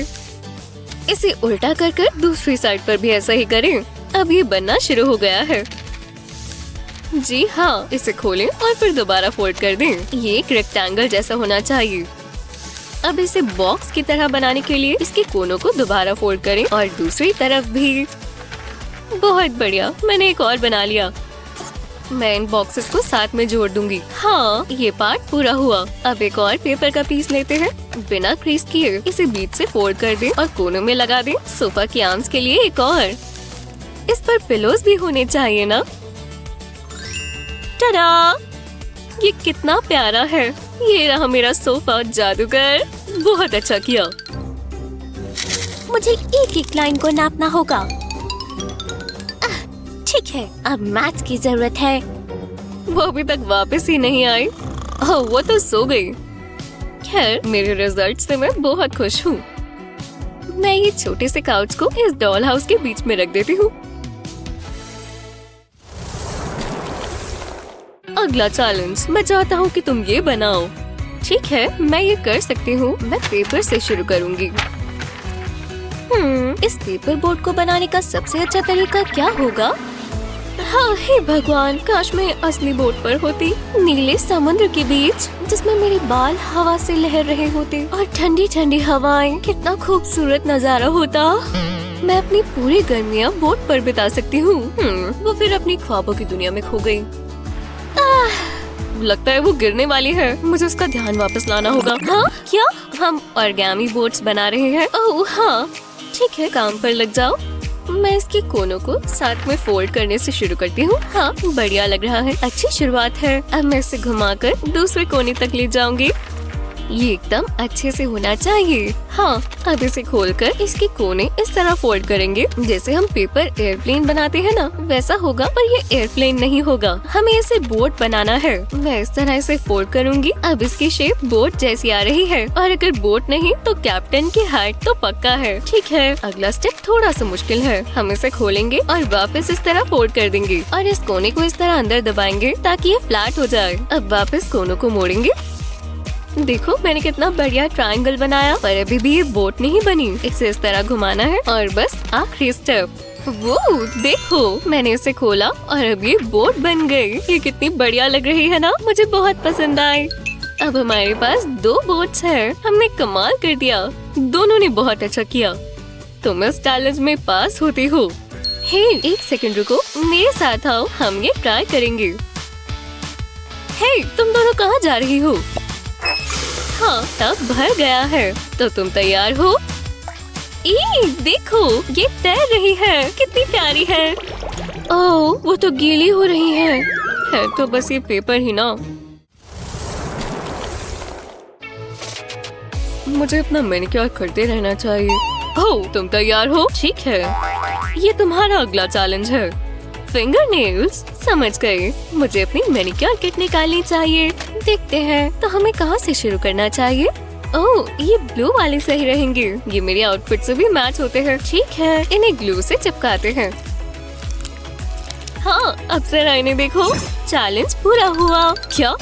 इसे उल्टा कर दूसरी साइड पर भी ऐसा ही करें। अब ये बनना शुरू हो गया है। जी हाँ, इसे खोलें और फिर दोबारा फोल्ड कर दें। ये एक रेक्टेंगल जैसा होना चाहिए। अब इसे बॉक्स की तरह बनाने के लिए इसके कोनों को दोबारा फोल्ड करें और दूसरी तरफ भी। बहुत बढ़िया, मैंने एक और बना लिया। मैं इन बॉक्सेस को साथ में जोड़ दूंगी। हाँ, ये पार्ट पूरा हुआ। अब एक और पेपर का पीस लेते हैं। बिना क्रीज किए इसे बीच से फोल्ड कर दें और कोनों में लगा दें। सोफा के आर्म्स के लिए एक और। इस पर पिलोज भी होने चाहिए ना? टाडा! ये कितना प्यारा है। ये रहा मेरा सोफा जादूगर। बहुत अच्छा किया। मुझे एक एक लाइन को नापना होगा। ठीक है, अब मैथ की जरूरत है। वो अभी तक वापस ही नहीं आई। ओह, वो तो सो गई। खैर, मेरे रिजल्ट से मैं बहुत खुश हूँ। मैं ये छोटे से काउच को इस डॉल हाउस के बीच में रख देती हूँ। अगला चैलेंज, मैं चाहता हूँ कि तुम ये बनाओ। ठीक है, मैं ये कर सकती हूँ। मैं पेपर से शुरू करूँगी। इस पेपर बोर्ड को बनाने का सबसे अच्छा तरीका क्या होगा? हाँ, हे भगवान, काश मैं असली बोट पर होती, नीले समुद्र के बीच, जिसमें मेरे बाल हवा से लहर रहे होते और ठंडी ठंडी हवाएं। कितना खूबसूरत नजारा होता। मैं अपनी पूरी गर्मियाँ बोट पर बिता सकती हूँ। वो फिर अपनी ख्वाबों की दुनिया में खो गई। लगता है वो गिरने वाली है। मुझे उसका ध्यान वापस लाना होगा। हाँ, क्या? हम ऑर्गेमी बोट्स बना रहे हैं। ओह हाँ, ठीक है, काम पर लग जाओ। मैं इसके कोनों को साथ में फोल्ड करने से शुरू करती हूँ। हाँ, बढ़िया लग रहा है। अच्छी शुरुआत है। अब मैं इसे घुमाकर दूसरे कोने तक ले जाऊंगी। ये एकदम अच्छे से होना चाहिए। हाँ, अब इसे खोलकर इसके कोने इस तरह फोल्ड करेंगे जैसे हम पेपर एयरप्लेन बनाते हैं ना, वैसा होगा। पर ये एयरप्लेन नहीं होगा, हमें इसे बोट बनाना है। मैं इस तरह इसे फोल्ड करूंगी। अब इसकी शेप बोट जैसी आ रही है, और अगर बोट नहीं तो कैप्टन की हाइट तो पक्का है। ठीक है, अगला स्टेप थोड़ा सा मुश्किल है। हम इसे खोलेंगे और वापस इस तरह फोल्ड कर देंगे और इस कोने को इस तरह अंदर दबाएंगे ताकि ये फ्लैट हो जाए। अब वापस कोनों को मोड़ेंगे। देखो, मैंने कितना बढ़िया ट्रायंगल बनाया। पर अभी भी ये बोट नहीं बनी। इसे इस तरह घुमाना है और बस आखिरी स्टेप। वो देखो, मैंने इसे खोला और अब ये बोट बन गई। ये कितनी बढ़िया लग रही है ना, मुझे बहुत पसंद आई। अब हमारे पास 2 बोट्स हैं। हमने कमाल कर दिया। दोनों ने बहुत अच्छा किया। तुम इस चैलेंज में पास होती हो। हे, एक सेकंड रुको, मेरे साथ आओ, हम ये ट्राई करेंगे। हे, तुम दोनों कहाँ जा रही हो? हाँ, टब भर गया है, तो तुम तैयार हो? देखो, ये तैर रही है। कितनी प्यारी है। ओह, वो तो गीली हो रही है तो बस ये पेपर ही ना। मुझे अपना मैनिक्योर करते रहना चाहिए। ओह, तुम तैयार हो? ठीक है, ये तुम्हारा अगला चैलेंज है। Finger nails. समझ गए। मुझे अपनी मैनिक्योर किट निकालनी चाहिए। देखते हैं, तो हमें कहाँ से शुरू करना चाहिए? ओह, ये ब्लू वाले सही रहेंगे। ये मेरी आउटफिट से भी मैच होते हैं। ठीक है, इन्हें ग्लू से चिपकाते हैं। हाँ, अब जरा इन्हें देखो। चैलेंज पूरा हुआ। क्या?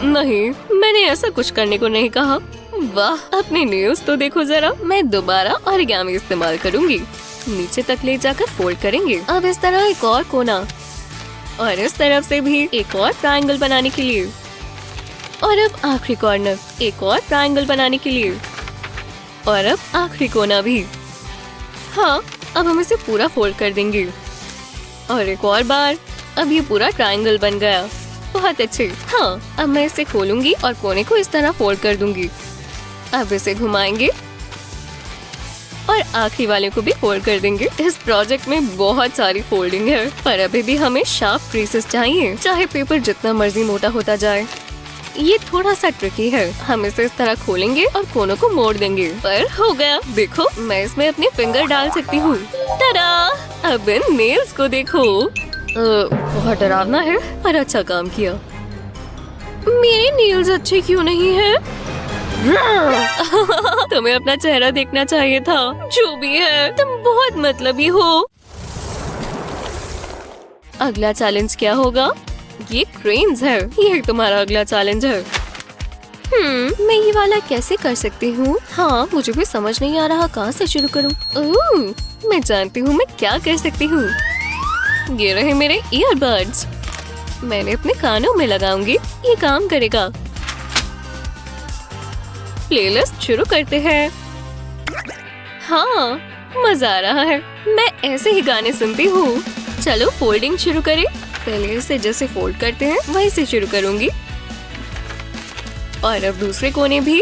नहीं, मैंने ऐसा कुछ करने को नहीं कहा। वाह, अपने नेल्स तो देखो जरा। मैं दोबारा ऑरिगेमी इस्तेमाल करूंगी। नीचे तक ले जाकर फोल्ड करेंगे। अब इस तरह एक और कोना, और इस तरफ से भी एक और ट्रायंगल बनाने के लिए, और अब आखिरी कॉर्नर एक और ट्रायंगल बनाने के लिए, और अब आखिरी कोना भी। हाँ, अब हम इसे पूरा फोल्ड कर देंगे और एक और बार। अब ये पूरा ट्रायंगल बन गया। बहुत अच्छे। हाँ, अब मैं इसे खोलूंगी और कोने को इस तरह फोल्ड कर दूंगी। अब इसे घुमाएंगे और आखिरी वाले को भी फोल्ड कर देंगे। इस प्रोजेक्ट में बहुत सारी फोल्डिंग है, पर अभी भी हमें शार्प क्रीसेस चाहिए, चाहे पेपर जितना मर्जी मोटा होता जाए। ये थोड़ा सा ट्रिकी है। हम इसे इस तरह खोलेंगे और कोनों को मोड़ देंगे। पर हो गया। देखो, मैं इसमें अपने फिंगर डाल सकती हूँ। टाडा! अब इन नेल्स को देखो। बहुत डरावना है, पर अच्छा काम किया। मेरे नेल्स अच्छे क्यों नहीं है? तुम्हें अपना चेहरा देखना चाहिए था। जो भी है, तुम बहुत मतलबी हो। अगला चैलेंज क्या होगा? ये क्रेन्स है। ये तुम्हारा अगला चैलेंज है। मैं ये वाला कैसे कर सकती हूँ? हाँ, मुझे भी समझ नहीं आ रहा कहाँ से शुरू करूँ। मैं जानती हूँ मैं क्या कर सकती हूँ। ये रहे मेरे ईयरबड्स। मैंने अपने कानों में लगाऊंगी। ये काम करेगा। प्लेलिस्ट शुरू करते हैं। हाँ, मजा आ रहा है। मैं ऐसे ही गाने सुनती हूँ। चलो फोल्डिंग शुरू करें। पहले इसे जैसे फोल्ड करते हैं वहीं से शुरू करूंगी, और अब दूसरे कोने भी,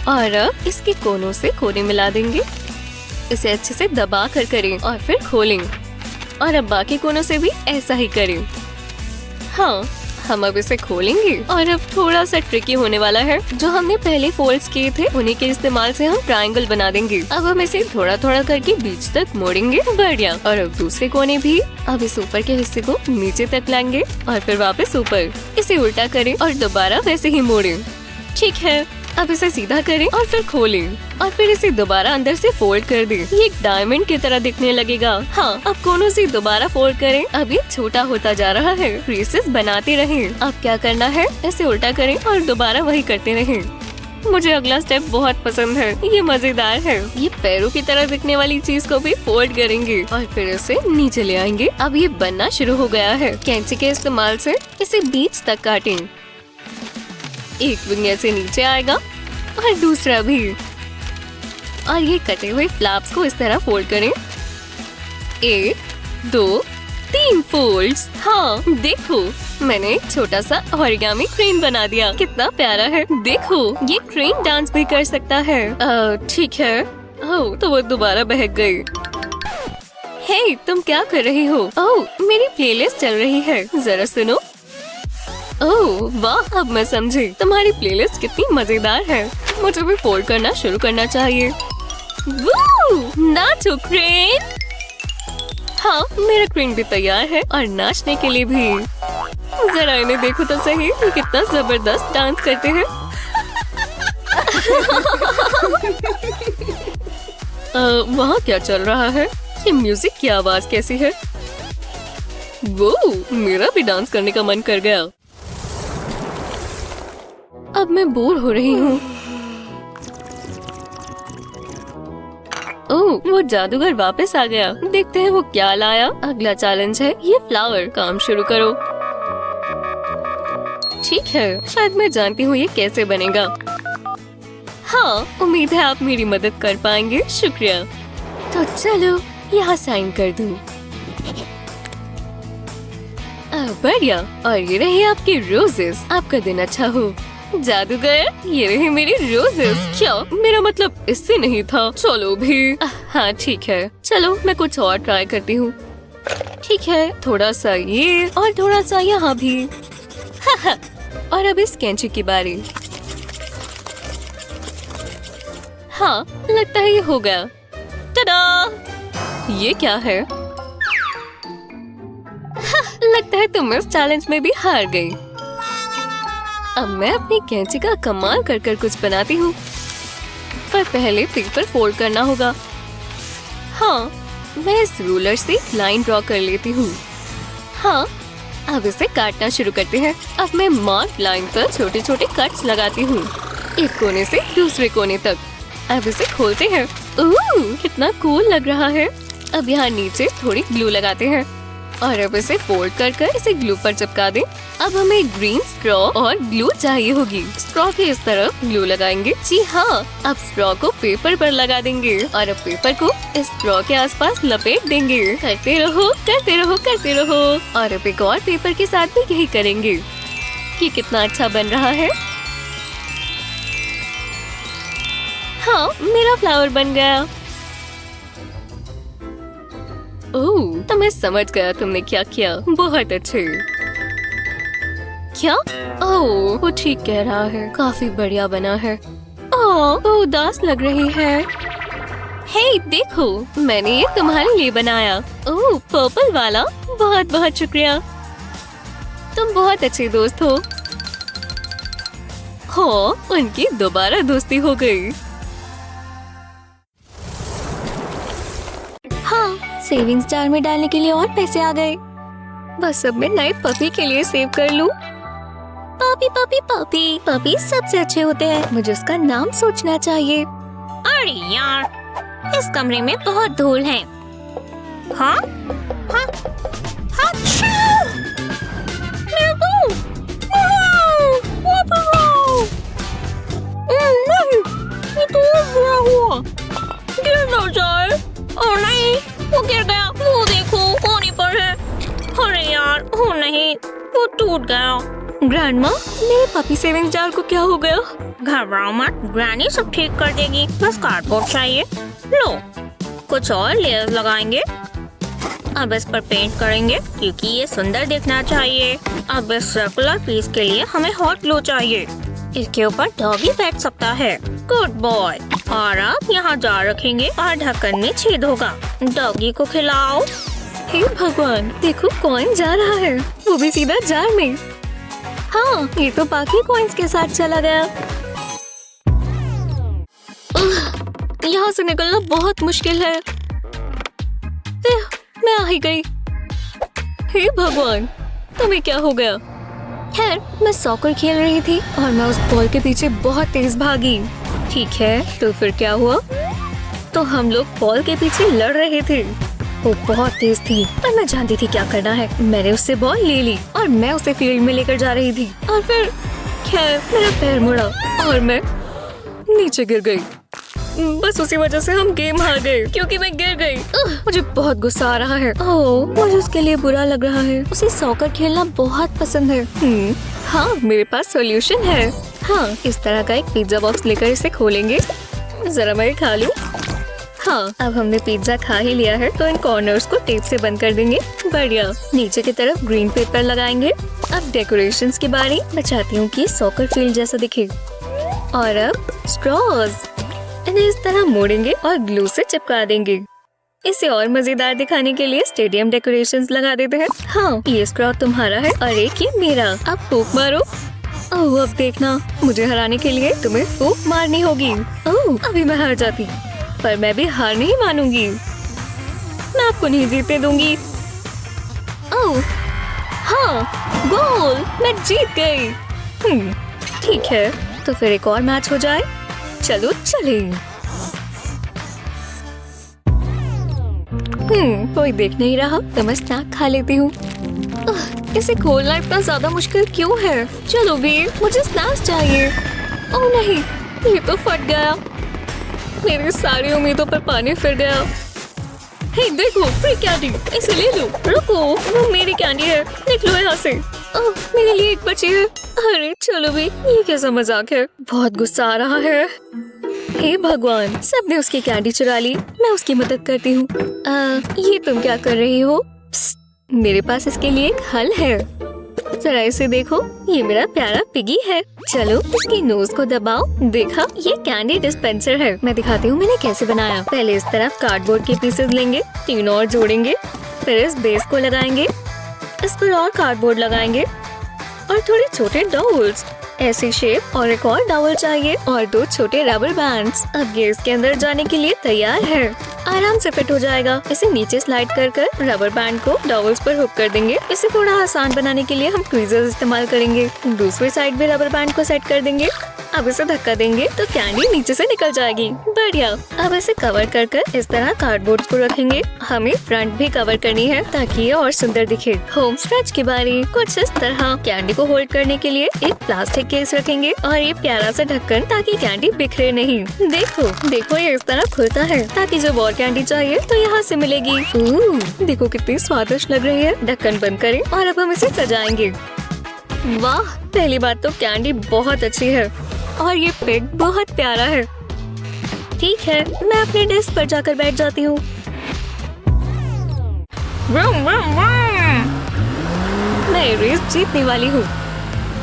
और अब इसके कोनों से कोने मिला देंगे। इसे अच्छे से दबा कर करें और फिर खोलें। और अब बाकी कोनों से भी ऐसा ही करें। हाँ, हम अब इसे खोलेंगे और अब थोड़ा सा ट्रिकी होने वाला है। जो हमने पहले फोल्ड्स किए थे उन्हीं के इस्तेमाल से हम ट्रायंगल बना देंगे। अब हम इसे थोड़ा थोड़ा करके बीच तक मोड़ेंगे। बढ़िया। और अब दूसरे कोने भी। अब इस ऊपर के हिस्से को नीचे तक लाएंगे और फिर वापस ऊपर। इसे उल्टा करें और दोबारा वैसे ही मोड़ें। ठीक है, अब इसे सीधा करें और फिर खोलें और फिर इसे दोबारा अंदर से फोल्ड कर दें। ये एक डायमंड की तरह दिखने लगेगा। हाँ, अब कोनों से दोबारा फोल्ड करें। अब ये छोटा होता जा रहा है। क्रीसेस बनाते रहें। अब क्या करना है, इसे उल्टा करें और दोबारा वही करते रहें। मुझे अगला स्टेप बहुत पसंद है, ये मजेदार है। ये पैरों की तरह दिखने वाली चीज को भी फोल्ड करेंगे और फिर इसे नीचे ले आएंगे। अब ये बनना शुरू हो गया है। कैंची के इस्तेमाल से इसे बीच तक काटें। एक विंग ऐसे नीचे आएगा और दूसरा भी। और ये कटे हुए फ्लैप्स को इस तरह फोल्ड करें। 1, 2, 3 फोल्ड्स। हाँ, देखो मैंने एक छोटा सा ओरिगामी क्रेन बना दिया। कितना प्यारा है। देखो ये क्रेन डांस भी कर सकता है। ठीक है। ओह, तो वो दोबारा बहक गई। हे, तुम क्या कर रही हो? ओह, मेरी प्लेलिस्ट चल रही है, जरा सुनो। ओह वाह, अब मैं समझी। तुम्हारी प्लेलिस्ट कितनी मजेदार है। मुझे भी फोल्ड करना शुरू करना चाहिए। नाचो क्रेन। हाँ, मेरा क्रेन भी तैयार है और नाचने के लिए भी। जरा इन्हें देखो तो सही, ये कितना जबरदस्त डांस करते हैं। वहाँ क्या चल रहा है? ये म्यूजिक की आवाज कैसी है? वो मेरा भी डांस करने का मन कर गया। अब मैं बोर हो रही हूँ। ओह, वो जादूगर वापस आ गया। देखते हैं वो क्या लाया। अगला चैलेंज है ये फ्लावर। काम शुरू करो। ठीक है, शायद मैं जानती हूँ ये कैसे बनेगा। हाँ, उम्मीद है आप मेरी मदद कर पाएंगे। शुक्रिया। तो चलो यहाँ साइन कर दूँ। बढ़िया। और ये रहे आपके रोजेस। आपका दिन अच्छा हो। जादूगर, ये रहे मेरे रोजेस। क्या? मेरा मतलब इससे नहीं था। चलो भी। हाँ ठीक है, चलो मैं कुछ और ट्राई करती हूँ। ठीक है, थोड़ा सा ये और थोड़ा सा यहाँ भी। और अब इस कैंची की बारी। हाँ, लगता है ये हो गया। टडा! ये क्या है? लगता है तुम इस चैलेंज में भी हार गई। अब मैं अपनी कैंची का कमाल कर कर कुछ बनाती हूँ, पर पहले पेपर फोल्ड करना होगा। हाँ, मैं इस रूलर से लाइन ड्रॉ कर लेती हूँ। हाँ, अब इसे काटना शुरू करते हैं। अब मैं मार्क लाइन पर छोटे छोटे कट्स लगाती हूँ, एक कोने से दूसरे कोने तक। अब इसे खोलते हैं। ओह, कितना कूल लग रहा है। अब यहाँ नीचे थोड़ी ग्लू लगाते हैं और अब इसे फोल्ड कर कर इसे ग्लू पर चिपका दें। अब हमें ग्रीन स्ट्रॉ और ग्लू चाहिए होगी। स्ट्रॉ के इस तरफ ग्लू लगाएंगे। जी हाँ, अब स्ट्रॉ को पेपर पर लगा देंगे और अब पेपर को इस स्ट्रॉ के आसपास लपेट देंगे। करते रहो, करते रहो, करते रहो। और अब एक और पेपर के साथ भी यही करेंगे। ये कितना अच्छा बन रहा है। हाँ, मेरा फ्लावर बन गया। ओह, तो मैं समझ गया तुमने क्या किया। बहुत अच्छे। क्या? ओह, वो ठीक कह रहा है। काफी बढ़िया बना है। ओह, वो उदास लग रही है। हे, देखो, मैंने ये तुम्हारे लिए बनाया। ओह, पर्पल वाला। बहुत बहुत शुक्रिया। तुम बहुत अच्छे दोस्त हो। हाँ, उनकी दोबारा दोस्ती हो गई। हाँ, सेविंग्स जार में डालने के लिए और पैसे आ गए। बस अब मैं नए पपी के लिए सेव कर लूं। पपी पपी पपी पपी सबसे अच्छे होते हैं। मुझे उसका नाम सोचना चाहिए। अरे यार, इस कमरे में बहुत धूल है। हाँ? हाँ? हाच्छा! मेरा मुंह! नहीं, ये तो बुरा हुआ। गिर ना जाए। ओ नहीं, वो गिर गया। वो देखो, कोने पर है। अरे यार, हो नहीं, वो टूट गया। ग्रैंडमा, मेरे पपी सेविंग्स जार को क्या हो गया? घबराओ मत, ग्रैनी सब ठीक कर देगी। बस कार्डबोर्ड चाहिए। लो, कुछ और लेयर्स लगाएंगे। अब इस पर पेंट करेंगे क्योंकि ये सुंदर दिखना चाहिए। अब इस सर्कुलर पीस के लिए हमें हॉट ग्लू चाहिए। इसके ऊपर डॉगी बैठ सकता है। Good boy. और अब यहाँ जार रखेंगे और ढक्कन में छेद होगा। डॉगी को खिलाओ। हे भगवान, देखो कॉइन जा रहा है, वो भी सीधा जार में। हाँ, ये तो बाकी कॉइन्स के साथ चला गया। यहाँ से निकलना बहुत मुश्किल है। मैं आ ही गई। हे भगवान, तुम्हें क्या हो गया? खैर, मैं सॉकर खेल रही थी और मैं उस बॉल के पीछे बहुत तेज भागी। ठीक है, तो फिर क्या हुआ? तो हम लोग बॉल के पीछे लड़ रहे थे। वो बहुत तेज थी पर मैं जानती थी क्या करना है। मैंने उससे बॉल ले ली और मैं उसे फील्ड में लेकर जा रही थी और फिर खैर मेरा पैर मुड़ा और मैं नीचे गिर गई। बस उसी वजह से हम गेम हार गए क्योंकि मैं गिर गई। मुझे बहुत गुस्सा आ रहा है। ओह, मुझे उसके लिए बुरा लग रहा है। उसे सॉकर खेलना बहुत पसंद है। हाँ, मेरे पास सॉल्यूशन है। हाँ, इस तरह का एक पिज्जा बॉक्स लेकर इसे खोलेंगे। जरा मैं खा लूं। हाँ, अब हमने पिज्जा खा ही लिया है तो इन कॉर्नर्स को टेप से बंद कर देंगे। बढ़िया। नीचे की तरफ ग्रीन पेपर लगाएंगे। अब डेकोरेशंस की बारी। मैं चाहती हूँ कि सॉकर फील्ड जैसा दिखे। और अब स्ट्रॉज, इन्हें इस तरह मोड़ेंगे और ग्लू से चिपका देंगे। इसे और मजेदार दिखाने के लिए स्टेडियम डेकोरेशंस लगा देते हैं। हाँ, ये स्ट्रॉ तुम्हारा है और एक ये मेरा। अब फूंक मारो। ओह, अब देखना, मुझे हराने के लिए तुम्हें फूंक मारनी होगी। ओह, अभी मैं हार जाती पर मैं भी हार नहीं मानूंगी। मैं आपको नहीं जीतने दूंगी। ओह, हाँ, गोल, मैं जीत गई। ठीक है, तो फिर एक और मैच हो जाए। चलो चले। कोई देख नहीं रहा तो मैं स्नैक खा लेती हूँ। इसे खोलना इतना ज्यादा मुश्किल क्यों है? चलो भी, मुझे स्नैक्स चाहिए। ओह नहीं, ये तो फट गया। मेरी सारी उम्मीदों पर पानी फिर गया। हे देखो, फ्री कैंडी, इसे ले लो। रुको, वो मेरी कैंडी है, निकलो यहाँ से। ओह, मेरे लिए एक बची है। अरे चलो भी, ये कैसा मजाक है? बहुत गुस्सा आ रहा है। हे भगवान, सबने उसकी कैंडी चुरा ली। मैं उसकी मदद करती हूँ। ये तुम क्या कर रही हो? मेरे पास इसके लिए एक हल है। जरा इसे देखो, ये मेरा प्यारा पिगी है। चलो इसकी नोज को दबाओ। देखा, ये कैंडी डिस्पेंसर है। मैं दिखाती हूँ मैंने कैसे बनाया। पहले इस तरफ कार्डबोर्ड के पीसेस लेंगे, 3 और जोड़ेंगे, फिर इस बेस को लगाएंगे, इस पर और कार्डबोर्ड लगाएंगे और थोड़े छोटे डॉल्स, ऐसी शेप। और एक और डॉल चाहिए और 2 छोटे रबर बैंड्स। अब ये इसके अंदर जाने के लिए तैयार है। आराम से फिट हो जाएगा। इसे नीचे स्लाइड कर कर रबर बैंड को डॉल्स पर हुक कर देंगे। इसे थोड़ा आसान बनाने के लिए हम ट्वीजर्स इस्तेमाल करेंगे। दूसरी साइड भी रबर बैंड को सेट कर देंगे। अब इसे धक्का देंगे तो कैंडी नीचे से निकल जाएगी। बढ़िया। अब इसे कवर कर कर इस तरह कार्डबोर्ड को रखेंगे। हमें फ्रंट भी कवर करनी है ताकि ये और सुंदर दिखे। होम स्ट्रेच की बारी। कुछ इस तरह कैंडी को होल्ड करने के लिए एक प्लास्टिक केस रखेंगे और ये प्यारा सा ढक्कन ताकि कैंडी बिखरे नहीं। देखो देखो, ये इस तरह खुलता है ताकि जब और कैंडी चाहिए तो यहाँ से मिलेगी। देखो कितनी स्वादिष्ट लग रही है। ढक्कन बंद करें और अब हम इसे सजाएंगे। वाह, पहली बात तो कैंडी बहुत अच्छी है और ये पिग बहुत प्यारा है। ठीक है, मैं अपने डेस्क पर जाकर बैठ जाती हूँ। मैं रेस जीतने वाली हूँ।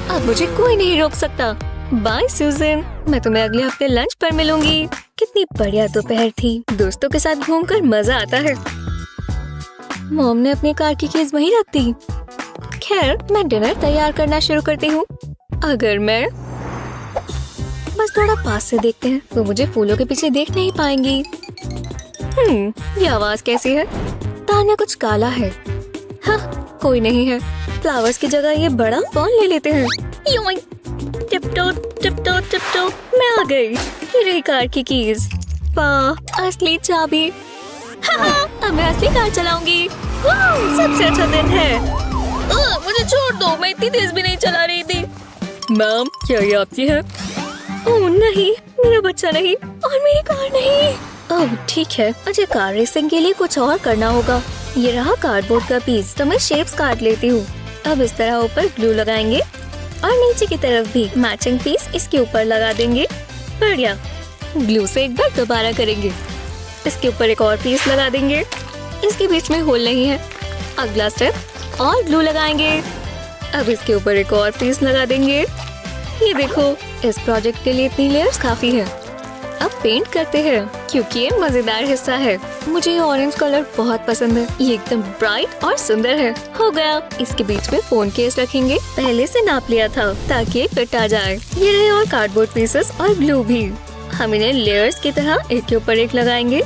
अब मुझे कोई नहीं रोक सकता। बाय सूजन, मैं तुम्हें अगले हफ्ते लंच पर मिलूंगी। कितनी बढ़िया दोपहर थी। दोस्तों के साथ घूमकर मजा आता है। मॉम ने अपनी कार की कीज वहीं रख दी। खैर, मैं डिनर तैयार करना शुरू करती हूँ। अगर मैं बस थोड़ा पास से देखते हैं तो मुझे फूलों के पीछे देख नहीं पाएंगी। ये आवाज कैसी है? तार में कुछ काला है। हाँ, कोई नहीं है। फ्लावर्स की जगह ये बड़ा फोन ले लेते हैं। टिपटो टिपटो टिपटो, मैं आ गई। ये रही कार की कीज। वाह, असली चाबी। अब मैं असली कार चलाऊंगी। सबसे अच्छा दिन है। मुझे छोड़ दो, मैं इतनी तेज भी नहीं चला रही थी। मैम, क्या ये आपकी है? ओह नहीं, मेरा बच्चा नहीं और मेरी कार नहीं। ओह ठीक है, मुझे कार रेसिंग के लिए कुछ और करना होगा। ये रहा कार्डबोर्ड का पीस, तो मैं शेप्स काट लेती हूँ। अब इस तरह ऊपर ग्लू लगाएंगे और नीचे की तरफ भी मैचिंग पीस इसके ऊपर लगा देंगे। बढ़िया। ग्लू से एक बार दोबारा करेंगे। इसके ऊपर एक और पीस लगा देंगे इसके बीच में होल नहीं है। अगला स्टेप और ग्लू लगाएंगे। अब इसके ऊपर एक और पीस लगा देंगे। ये देखो, इस प्रोजेक्ट के लिए इतनी लेयर्स काफी है। अब पेंट करते हैं क्योंकि ये मजेदार हिस्सा है। मुझे ये ऑरेंज कलर बहुत पसंद है। ये एकदम ब्राइट और सुंदर है। हो गया। इसके बीच में फोन केस रखेंगे। पहले से नाप लिया था ताकि फिट आ जाए। ये रहे और कार्डबोर्ड पीसेस और ग्लू भी। हम इन्हें लेयर्स की तरह एक के ऊपर एक लगाएंगे।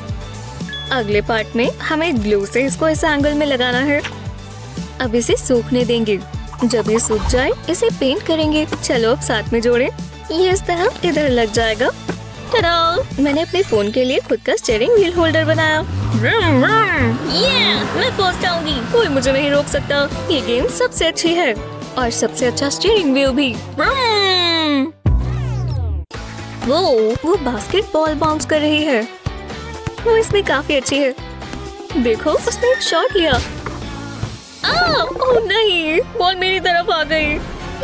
अगले पार्ट में हमें ग्लू से इसको इस एंगल में लगाना है। अब इसे सूखने देंगे। जब ये सूख जाए इसे पेंट करेंगे। चलो अब साथ में जोड़े। ये इस तरह इधर लग जाएगा। टडा! मैंने अपने फोन के लिए खुद का स्टीयरिंग व्हील होल्डर बनाया। मैं फर्स्ट जाऊंगी। कोई मुझे नहीं रोक सकता। ये गेम सबसे अच्छी है और सबसे अच्छा स्टीयरिंग व्हील भी। वो बास्केटबॉल बाउंस कर रही है। वो इसमें काफी अच्छी है। देखो, उसने एक शॉट लिया। ओह नहीं, बॉल मेरी तरफ आ गई।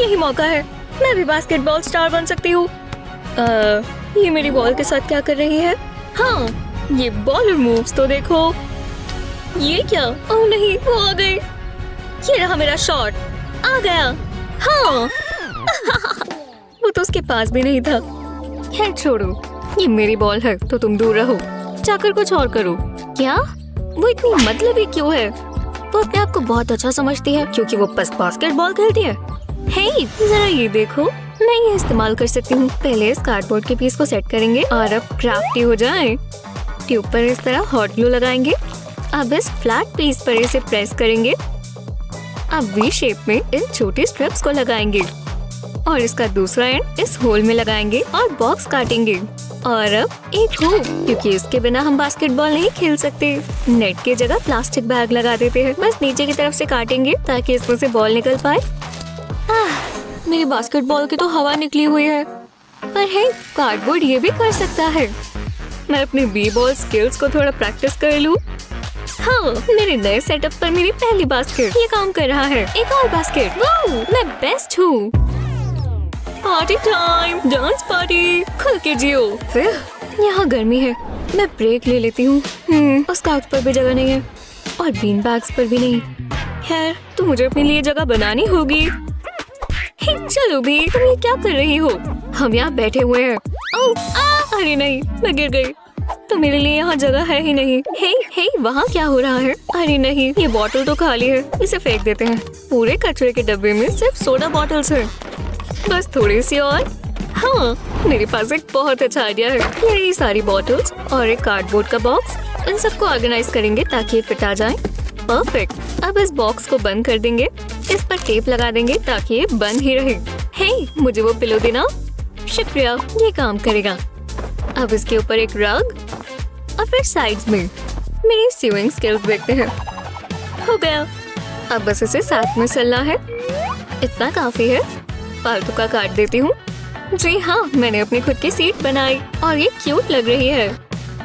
यही मौका है। मैं भी बास्केटबॉल स्टार बन सकती हूँ। ये मेरी बॉल के साथ क्या कर रही है? हाँ, ये बॉलर मूव्स तो देखो। ये क्या? ओह नहीं, वो आ गई। ये रहा मेरा शॉट। आ गया। हाँ। वो तो उसके पास भी नहीं था। खैर छोड़ो, ये मेरी बॉल है तो तुम दूर रहो। जाकर कुछ और करो। क्या? वो इतनी मतलबी क्यों है? वो अपने आप को बहुत अच्छा समझती है क्योंकि वो बस बास्केटबॉल खेलती है। हे, जरा ये देखो, मैं ये इस्तेमाल कर सकती हूँ। पहले इस कार्डबोर्ड के पीस को सेट करेंगे और अब क्राफ्टी हो जाए। ट्यूब पर इस तरह हॉट ग्लू लगाएंगे। अब इस फ्लैट पीस पर इसे प्रेस करेंगे। अब वी शेप में इन छोटे स्ट्रिप्स को लगाएंगे और इसका दूसरा एंड इस होल में लगाएंगे और बॉक्स काटेंगे। और अब एक हुक, क्योंकि इसके बिना हम बास्केटबॉल नहीं खेल सकते। नेट की जगह प्लास्टिक बैग लगा देते हैं। बस नीचे की तरफ से काटेंगे ताकि इसमें से बॉल निकल पाए। मेरी बास्केटबॉल की तो हवा निकली हुई है। पर है, कार्डबोर्ड ये भी कर सकता है। मैं अपने बी बॉल स्किल्स को थोड़ा प्रैक्टिस कर लूं। हाँ, मेरे नए सेटअप पर मेरी पहली बास्केट ये काम कर रहा है। एक और बास्केट। मैं बेस्ट हूँ। पार्टी टाइम, डांस पार्टी, खुल के जियो। यहाँ गर्मी है, मैं ब्रेक ले लेती हूँ। उस काउच पर भी जगह नहीं है और बीन बैग्स पर भी नहीं। खैर, तो मुझे अपने लिए जगह बनानी होगी। चलो भी, तुम ये क्या कर रही हो? हम यहाँ बैठे हुए हैं। अरे नहीं, मैं गिर गई। तो मेरे लिए यहाँ जगह है ही नहीं। हे, वहाँ क्या हो रहा है? अरे नहीं, ये बोतल तो खाली है। इसे फेंक देते हैं। पूरे कचरे के डब्बे में सिर्फ सोडा बॉटल्स हैं। बस थोड़ी सी और। हाँ, मेरे पास एक बहुत अच्छा आइडिया है। ये सारी बॉटल्स और एक कार्डबोर्ड का बॉक्स, इन सबको ऑर्गेनाइज करेंगे ताकि ये फिट आ जाए। परफेक्ट। अब इस बॉक्स को बंद कर देंगे। इस पर टेप लगा देंगे ताकि ये बंद ही रहे। हे, मुझे वो पिलो देना। शुक्रिया, ये काम करेगा। अब इसके ऊपर एक रग और फिर साइड्स में मेरी स्यूइंग स्किल्स देखते हैं। हो गया। अब बस इसे साथ में सिलना है। इतना काफी है। फालतू का काट देती हूँ। जी हाँ, मैंने अपनी खुद की सीट बनाई और ये क्यूट लग रही है।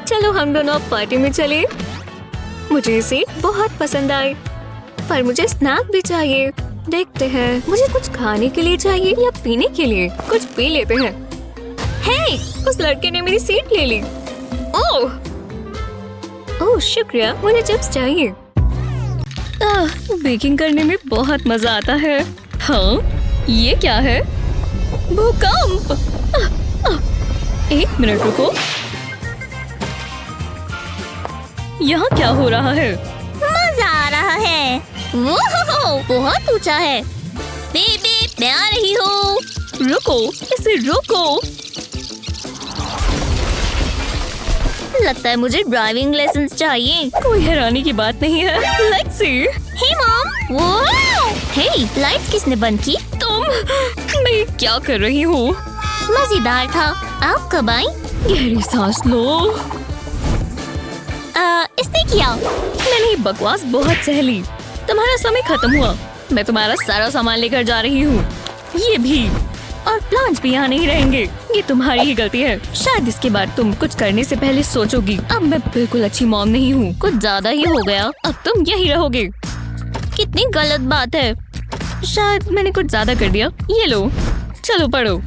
चलो हम दोनों अब पार्टी में चले। मुझे ये सीट बहुत पसंद आई, पर मुझे स्नैक भी चाहिए। देखते हैं, मुझे कुछ खाने के लिए चाहिए या पीने के लिए। कुछ पी लेते हैं। हे, उस लड़के ने मेरी सीट ले ली। ओह शुक्रिया, मुझे चिप्स चाहिए। बेकिंग करने में बहुत मजा आता है। हाँ, ये क्या है? भूकंप। एक मिनट रुको, यहाँ क्या हो रहा है? मजा आ रहा है। वो बहुत ऊंचा है। बेबी, मैं आ रही हूँ। रुको, इसे रोको। लगता है मुझे ड्राइविंग लेसन चाहिए। कोई हैरानी की बात नहीं है। Let's see. Hey mom, hey, lights किसने बंद की? तुम। मैं क्या कर रही हूँ? मजेदार था। आप कब आई? गहरी सांस लो। इसने किया। मैंने ये बकवास बहुत सह ली। तुम्हारा समय खत्म हुआ। मैं तुम्हारा सारा सामान लेकर जा रही हूँ। ये भी। और प्लांट्स भी यहाँ नहीं रहेंगे। ये तुम्हारी ही गलती है। शायद इसके बाद तुम कुछ करने से पहले सोचोगी। अब मैं बिल्कुल अच्छी मॉम नहीं हूँ। कुछ ज्यादा ही हो गया। अब तुम यही रहोगे। कितनी गलत बात है। शायद मैंने कुछ ज्यादा कर दिया। ये लो, चलो पढ़ो।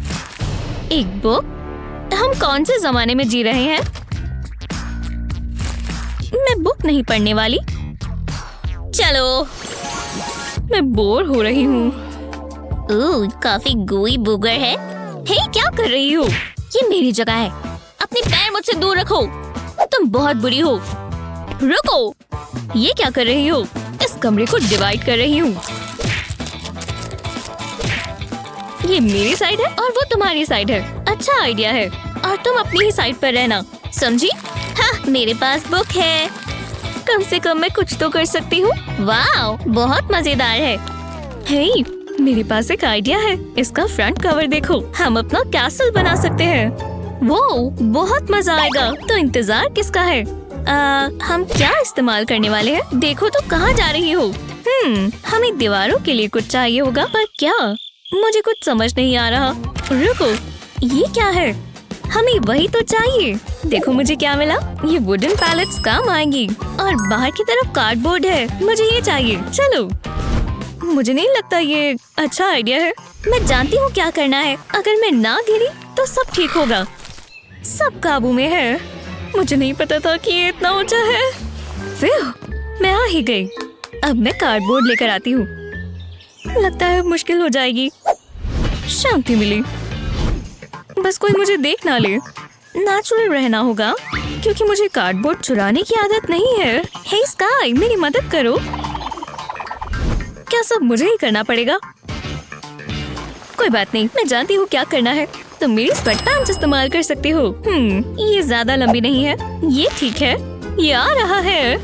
एक बुक। हम कौन से जमाने में जी रहे हैं? मैं बुक नहीं पढ़ने वाली। चलो। मैं बोर हो रही हूँ। काफी गोई बुगर है। हे, क्या कर रही हो? ये मेरी जगह है। अपने पैर मुझसे दूर रखो। तुम बहुत बुरी हो। रुको, ये क्या कर रही हो? इस कमरे को डिवाइड कर रही हूँ। ये मेरी साइड है और वो तुम्हारी साइड है। अच्छा आइडिया है, और तुम अपनी ही साइड पर रहना, समझी? हाँ, मेरे पास बुक है। कम से कम मैं कुछ तो कर सकती हूँ। वाह, बहुत मजेदार है। हे, मेरे पास एक आइडिया है। इसका फ्रंट कवर देखो। हम अपना कैसल बना सकते हैं। वो बहुत मजा आएगा। तो इंतजार किसका है? हम क्या इस्तेमाल करने वाले हैं? देखो तो कहाँ जा रही हो? हमें दीवारों के लिए कुछ चाहिए होगा, पर क्या? मुझे कुछ समझ नहीं आ रहा। रुको, ये क्या है? हमें वही तो चाहिए। देखो मुझे क्या मिला। ये वुडन पैलेट्स काम आएंगी, और बाहर की तरफ कार्डबोर्ड है। मुझे ये चाहिए। चलो। मुझे नहीं लगता ये अच्छा आइडिया है। मैं जानती हूँ क्या करना है। अगर मैं ना गिरी तो सब ठीक होगा। सब काबू में है। मुझे नहीं पता था कि ये इतना ऊंचा है। फिर मैं आ ही गई। अब मैं कार्डबोर्ड लेकर आती हूँ। लगता है मुश्किल हो जाएगी। शांति मिली। बस कोई मुझे देख ना ले। नेचुरल रहना होगा, क्योंकि मुझे कार्डबोर्ड चुराने की आदत नहीं है। हे स्काई, मेरी मदद करो। क्या सब मुझे ही करना पड़ेगा? कोई बात नहीं, मैं जानती हूँ क्या करना है। तुम मेरी स्वेट पैंट्स इस्तेमाल कर सकती हो। ये ज्यादा लंबी नहीं है। ये ठीक है। ये आ रहा है।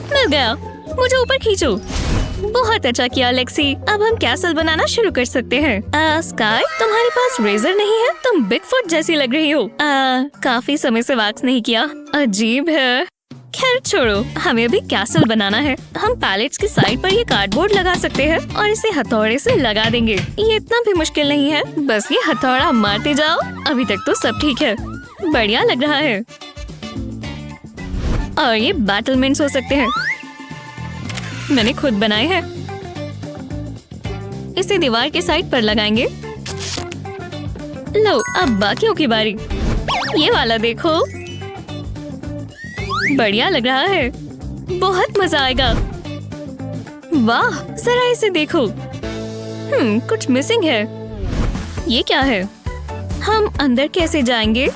मिल गया। मुझे ऊपर खींचो। बहुत अच्छा किया लेक्सी। अब हम कैसल बनाना शुरू कर सकते हैं। स्काई, तुम्हारे पास रेजर नहीं है? तुम बिगफुट जैसी लग रही हो। काफी समय से वैक्स नहीं किया। अजीब है। खैर छोड़ो, हमें अभी कैसल बनाना है। हम पैलेट्स की साइड पर ये कार्डबोर्ड लगा सकते हैं और इसे हथौड़े से लगा देंगे। ये इतना भी मुश्किल नहीं है। बस ये हथौड़ा मारते जाओ। अभी तक तो सब ठीक है। बढ़िया लग रहा है। और ये बैटलमेंट्स हो सकते हैं। मैंने खुद बनाए हैं। इसे दीवार के साइड पर लगाएंगे। लो, अब बाकियों की बारी। ये वाला देखो, बढ़िया लग रहा है। बहुत मजा आएगा। वाह, जरा इसे देखो। कुछ मिसिंग है। ये क्या है? हम अंदर कैसे जाएंगे?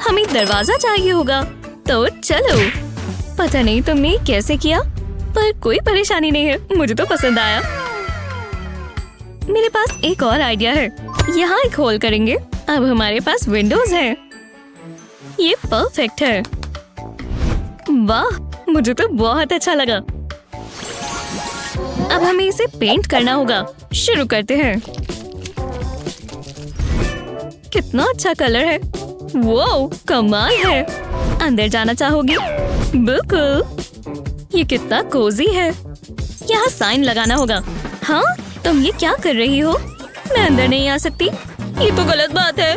हमें दरवाजा चाहिए होगा। तो चलो। पता नहीं तुमने कैसे किया, पर कोई परेशानी नहीं है। मुझे तो पसंद आया। मेरे पास एक और आइडिया है। यहाँ एक होल करेंगे। अब हमारे पास विंडोज हैं। ये परफेक्ट है। वाह, मुझे तो बहुत अच्छा लगा। अब हमें इसे पेंट करना होगा। शुरू करते हैं। कितना अच्छा कलर है। वो कमाल है। अंदर जाना चाहोगी? बिल्कुल। ये कितना कोजी है। यहाँ साइन लगाना होगा। हाँ, तुम ये क्या कर रही हो? मैं अंदर नहीं आ सकती। ये तो गलत बात है।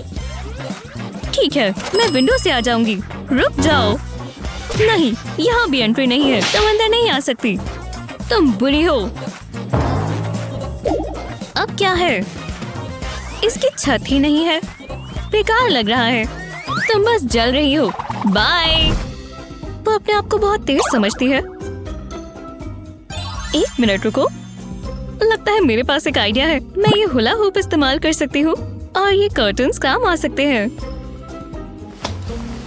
ठीक है, मैं विंडो से आ जाऊंगी। रुक जाओ। नहीं, यहाँ भी एंट्री नहीं है। तुम अंदर नहीं आ सकती। तुम बुरी हो। अब क्या है? इसकी छत ही नहीं है। बेकार लग रहा है। तुम बस जल रही हो। बाय। वो अपने आप को बहुत तेज समझती है। एक मिनट रुको। लगता है मेरे पास एक आइडिया है। मैं ये हुला हुप इस्तेमाल कर सकती हूँ और ये कर्टन्स काम आ सकते हैं।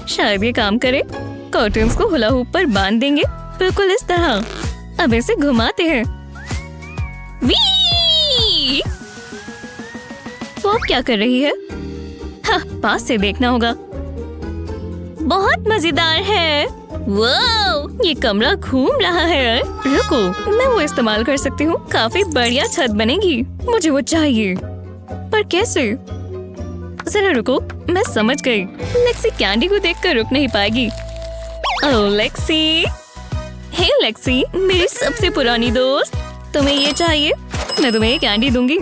शायद ये काम करे। कर्टन्स को हुला हुप पर बांध देंगे, बिल्कुल इस तरह। अब इसे घुमाते हैं। वी! वो अब क्या कर रही है? हाँ, पास से देखना होगा। बहुत मजेदार है। वाह, ये कमरा घूम रहा है। रुको, मैं वो इस्तेमाल कर सकती हूँ। काफी बढ़िया छत बनेगी। मुझे वो चाहिए, पर कैसे? जरा रुको, मैं समझ गई। लेक्सी कैंडी को देखकर रुक नहीं पाएगी। ओह लेक्सी। हे लेक्सी, मेरी सबसे पुरानी दोस्त। तुम्हें ये चाहिए? मैं तुम्हें ये कैंडी दूंगी।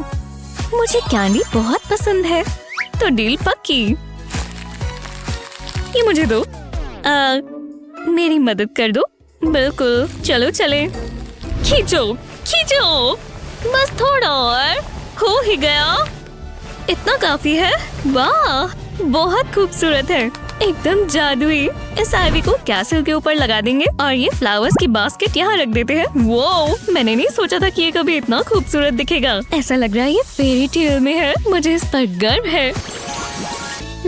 मुझे कैंडी बहुत पसंद है। तो डील पक्की। ये मुझे दो। मेरी मदद कर दो। बिल्कुल, चलो चले। खींचो खींचो, बस थोड़ा और। हो ही गया। इतना काफी है। वाह, बहुत खूबसूरत है। एकदम जादुई। इस आईवी को कैसल के ऊपर लगा देंगे और ये फ्लावर्स की बास्केट यहाँ रख देते हैं। वो मैंने नहीं सोचा था कि ये कभी इतना खूबसूरत दिखेगा। ऐसा लग रहा है ये फेरी टेल में है। मुझे इस पर गर्व है।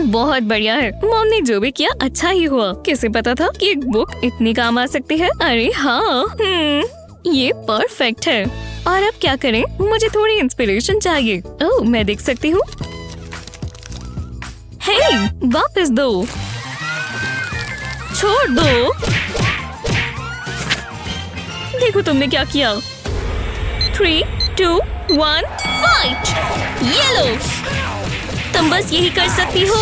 बहुत बढ़िया है। मॉम ने जो भी किया अच्छा ही हुआ। किसे पता था कि एक बुक इतनी काम आ सकती है। अरे हाँ, ये परफेक्ट है। और अब क्या करें? मुझे थोड़ी इंस्पिरेशन चाहिए। ओह, मैं देख सकती हूँ। हे, वापस दो, छोड़ दो। देखो तुमने क्या किया। 3, 2, 1, फाइट। ये लो, तुम बस यही कर सकती हो।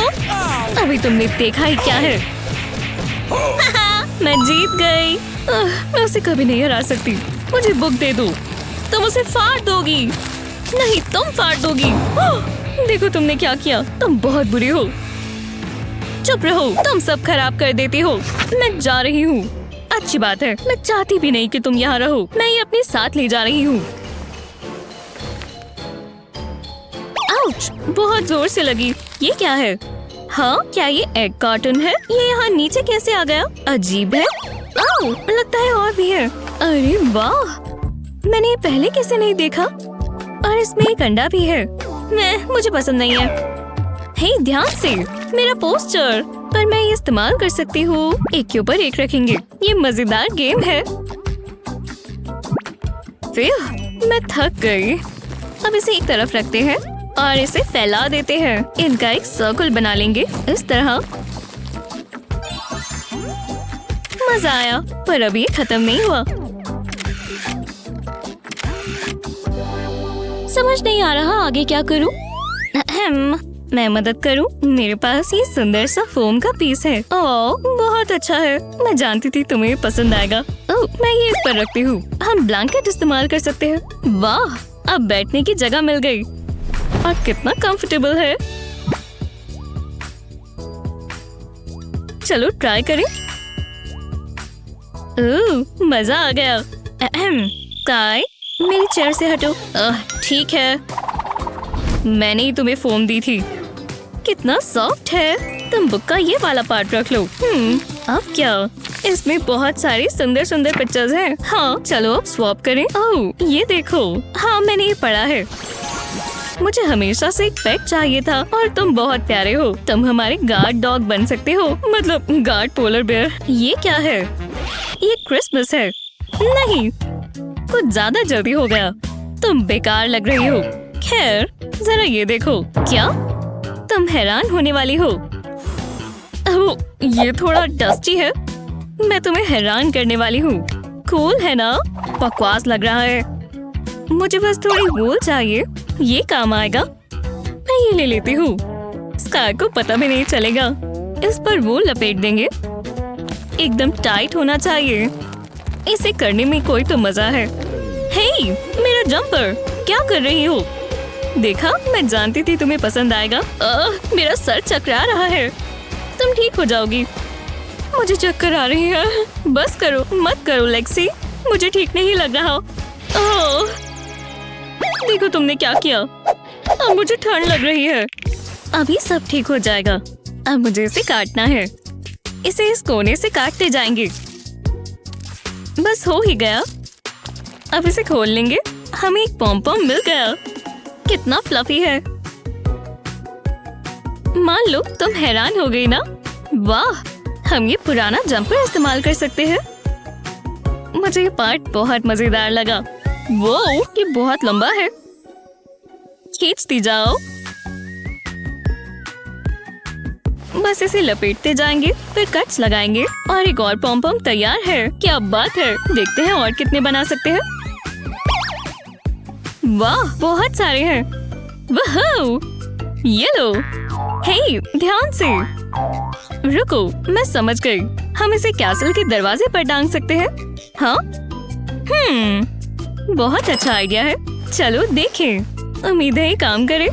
अभी तुमने देखा ही क्या है। मैं जीत गई। मैं उसे कभी नहीं हरा सकती। मुझे बुक दे दो। तुम उसे फाड़ दोगी। नहीं, तुम फाड़ दोगी। देखो तुमने क्या किया। तुम बहुत बुरी हो। चुप रहो, तुम सब खराब कर देती हो। मैं जा रही हूँ। अच्छी बात है। मैं चाहती भी नहीं कि तुम यहाँ रहो। मैं ये अपने साथ ले जा रही हूँ। आउच! बहुत जोर से लगी। ये क्या है? हाँ, क्या ये एग कार्टन है? ये यहाँ नीचे कैसे आ गया? अजीब है। आओ, लगता है और भी है। अरे वाह, मैंने ये पहले कैसे नहीं देखा? और इसमें एक अंडा भी है। मुझे पसंद नहीं है। हे, ध्यान से, मेरा पोस्टर। पर मैं ये इस्तेमाल कर सकती हूँ। एक के ऊपर एक रखेंगे। ये मजेदार गेम है। फिर मैं थक गई। अब इसे एक तरफ रखते हैं और इसे फैला देते हैं। इनका एक सर्कल बना लेंगे इस तरह। मजा आया, पर अभी खत्म नहीं हुआ। समझ नहीं आ रहा आगे क्या करूं। मैं मदद करूं। मेरे पास ये सुंदर सा फोम का पीस है। ओह, बहुत अच्छा है। मैं जानती थी तुम्हें पसंद आएगा। ओह, मैं ये इस पर रखती हूँ। हम ब्लैंकेट इस्तेमाल कर सकते हैं। वाह, अब बैठने की जगह मिल गई। और कितना कंफर्टेबल है। चलो ट्राई करें। ओह, मजा आ गया। काय, मेरी चेयर से हटो। ठीक है, मैंने ही तुम्हें फोम दी थी। कितना सॉफ्ट है। तुम बुक का ये वाला पार्ट रख लो। अब क्या? इसमें बहुत सारी सुंदर सुंदर पिक्चर्स हैं। हाँ, चलो अब स्वैप करें। ओह, ये देखो। हाँ, मैंने ये पढ़ा है। मुझे हमेशा से एक पेट चाहिए था और तुम बहुत प्यारे हो। तुम हमारे गार्ड डॉग बन सकते हो। मतलब गार्ड पोलर बेयर। ये क्या है? ये क्रिसमस है। नहीं, कुछ ज्यादा जल्दी हो गया। तुम बेकार लग रही हो। खैर, जरा ये देखो। क्या? तुम हैरान होने वाली हो। ओह, ये थोड़ा डस्टी है। मैं तुम्हें हैरान करने वाली हूँ। कूल है ना? बकवास लग रहा है। मुझे बस थोड़ी वूल चाहिए। ये काम आएगा। मैं ये ले लेती हूँ। स्काई को पता भी नहीं चलेगा। इस पर वूल लपेट देंगे। एकदम टाइट होना चाहिए। इसे करने में कोई तो मजा है। हे, मेरा जंपर, क्या कर रही हो? देखा, मैं जानती थी तुम्हें पसंद आएगा। मेरा सर चकरा रहा है। तुम ठीक हो जाओगी। मुझे चक्कर आ रही है। बस करो, मत करो लेक्सी। मुझे ठीक नहीं लग रहा। ओह, देखो तुमने क्या किया। अब मुझे ठंड लग रही है। अभी सब ठीक हो जाएगा। अब मुझे इसे काटना है। इसे इस कोने से काटते जाएंगे। बस हो ही गया। अब इसे खोल लेंगे। हमें एक पॉम-पॉम मिल गया। कितना फ्लफी है। मान लो तुम हैरान हो गई ना। वाह, हम ये पुराना जंपर इस्तेमाल कर सकते हैं। मुझे ये पार्ट बहुत मजेदार लगा। वो ये बहुत लंबा है। खींचती जाओ। बस इसे लपेटते जाएंगे, फिर कट्स लगाएंगे और एक और पॉम-पॉम तैयार है। क्या बात है। देखते हैं और कितने बना सकते हैं। वाह, बहुत सारे हैं। वाह, ये लो। हे, ध्यान से। रुको, मैं समझ गई। हम इसे कैसल के दरवाजे पर टांग सकते हैं। हाँ, बहुत अच्छा आइडिया है। चलो देखें। उम्मीद है ये काम करे।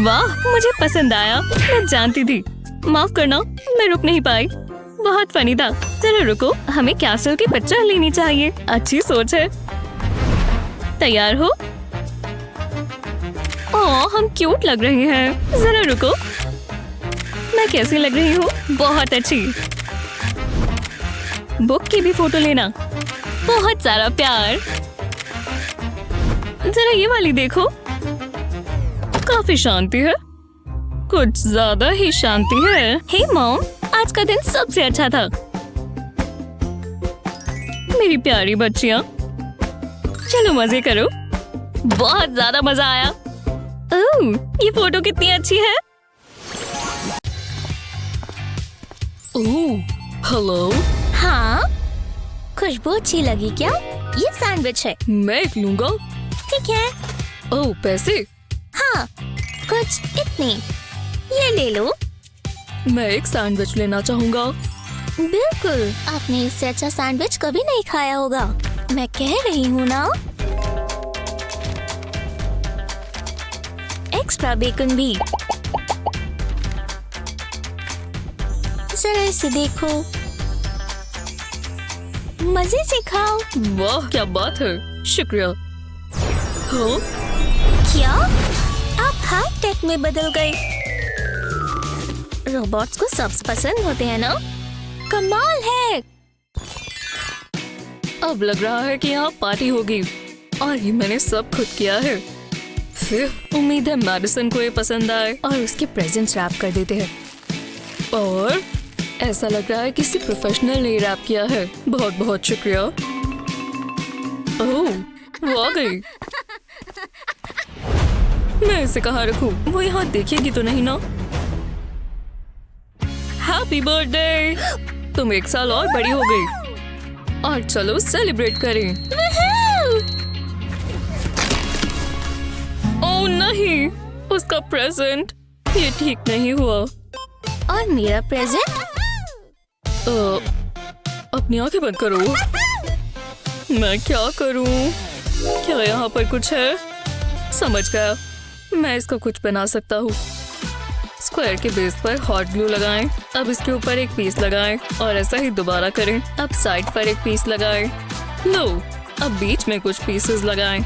वाह, मुझे पसंद आया। मैं जानती थी। माफ करना, मैं रुक नहीं पाई। बहुत फनी था। जरा रुको, हमें कैसल की पिक्चर लेनी चाहिए। अच्छी सोच है। तैयार हो? ओह, हम क्यूट लग रहे हैं। जरा रुको, मैं कैसी लग रही हूँ? बहुत अच्छी। बुक की भी फोटो लेना। बहुत सारा प्यार। जरा ये वाली देखो, काफी शांति है, कुछ ज्यादा ही शांति है। हे मॉम, आज का दिन सबसे अच्छा था। मेरी प्यारी बच्चियाँ, चलो मजे करो। बहुत ज्यादा मजा आया। ओह, ये फोटो कितनी अच्छी है। ओह, हेलो। हाँ, खुशबू अच्छी लगी क्या? ये सैंडविच है। मैं एक लूंगा। ठीक है। ओह, पैसे? हाँ, कुछ इतनी। ये ले लो। मैं एक सैंडविच लेना चाहूँगा। बिल्कुल, आपने इससे अच्छा सैंडविच कभी नहीं खाया होगा। मैं कह रही हूँ ना। एक्स्ट्रा बेकन भी। जरा इसे देखो, मजे से खाओ। वाह, क्या बात है, शुक्रिया। हाँ, क्या आप हाई टेक में बदल गए? रोबोट्स को सब पसंद होते हैं ना? कमाल है। अब लग रहा है कि यहाँ पार्टी होगी और ये मैंने सब खुद किया है। फिर उम्मीद है मैडिसन को ये पसंद आए और उसके प्रेजेंट्स रैप कर देते हैं। और ऐसा लग रहा है किसी प्रोफेशनल ने रैप किया है। बहुत बहुत शुक्रिया। ओह, वो आ गई। मैं इसे कहाँ रखूं? वो यहाँ देखेगी तो नहीं ना? हैप्पी बर्थडे, तुम 1 साल और बड़ी हो गई और चलो सेलिब्रेट करें। ओह नहीं, उसका प्रेजेंट, ये ठीक नहीं हुआ। और मेरा प्रेजेंट? अपनी आंखें बंद करो। मैं क्या करूं? क्या यहाँ पर कुछ है? समझ गया, मैं इसको कुछ बना सकता हूँ। स्क्वायर के बेस पर हॉट ग्लू लगाएं। अब इसके ऊपर एक पीस लगाएं और ऐसा ही दोबारा करें। अब साइड पर एक पीस लगाएं। लो, अब बीच में कुछ पीसेस लगाएं।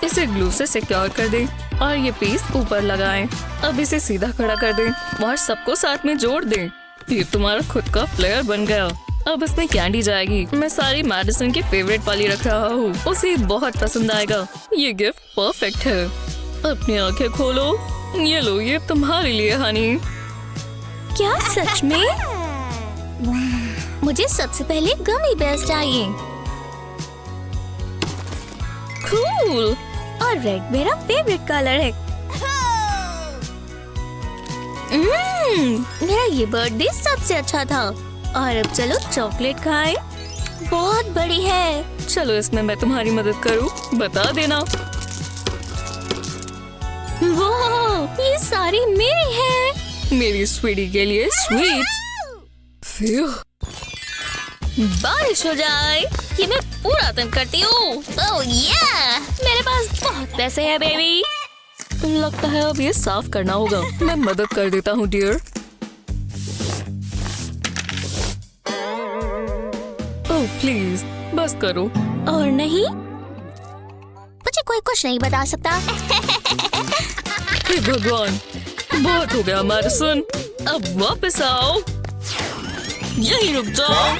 इसे ग्लू से सिक्योर कर दें और ये पीस ऊपर लगाएं। अब इसे सीधा खड़ा कर दें और सबको साथ में जोड़ दें। ये तुम्हारा खुद का फ्लेयर बन गया। अब इसमें कैंडी जाएगी। मैं सारी मैडिसन की फेवरेट वाली रख रहा हूँ, उसे बहुत पसंद आएगा। ये गिफ्ट परफेक्ट है। अपनी आंखें खोलो, ये लो, ये तुम्हारे लिए हनी। क्या सच में? मुझे सबसे पहले गमी बेयर्स चाहिए। कूल। और रेड मेरा फेवरेट कलर है। मेरा ये बर्थडे सबसे अच्छा था। और अब चलो चॉकलेट खाएं। बहुत बड़ी है। चलो इसमें मैं तुम्हारी मदद करूँ, बता देना। वाह, ये सारी मेरी है। मेरी स्वीटी के लिए स्वीट्स। बारिश हो जाए, ये मैं पूरा दिन करती हूँ। ओह या, मेरे पास बहुत पैसे हैं बेबी। लगता है अब ये साफ करना होगा। मैं मदद कर देता हूँ डियर। ओह प्लीज, बस करो। और नहीं, मुझे कोई कुछ नहीं बता सकता। हे भगवान, बहुत हो गया मैडिसन। अब वापस आओ। यहीं रुक जाओ,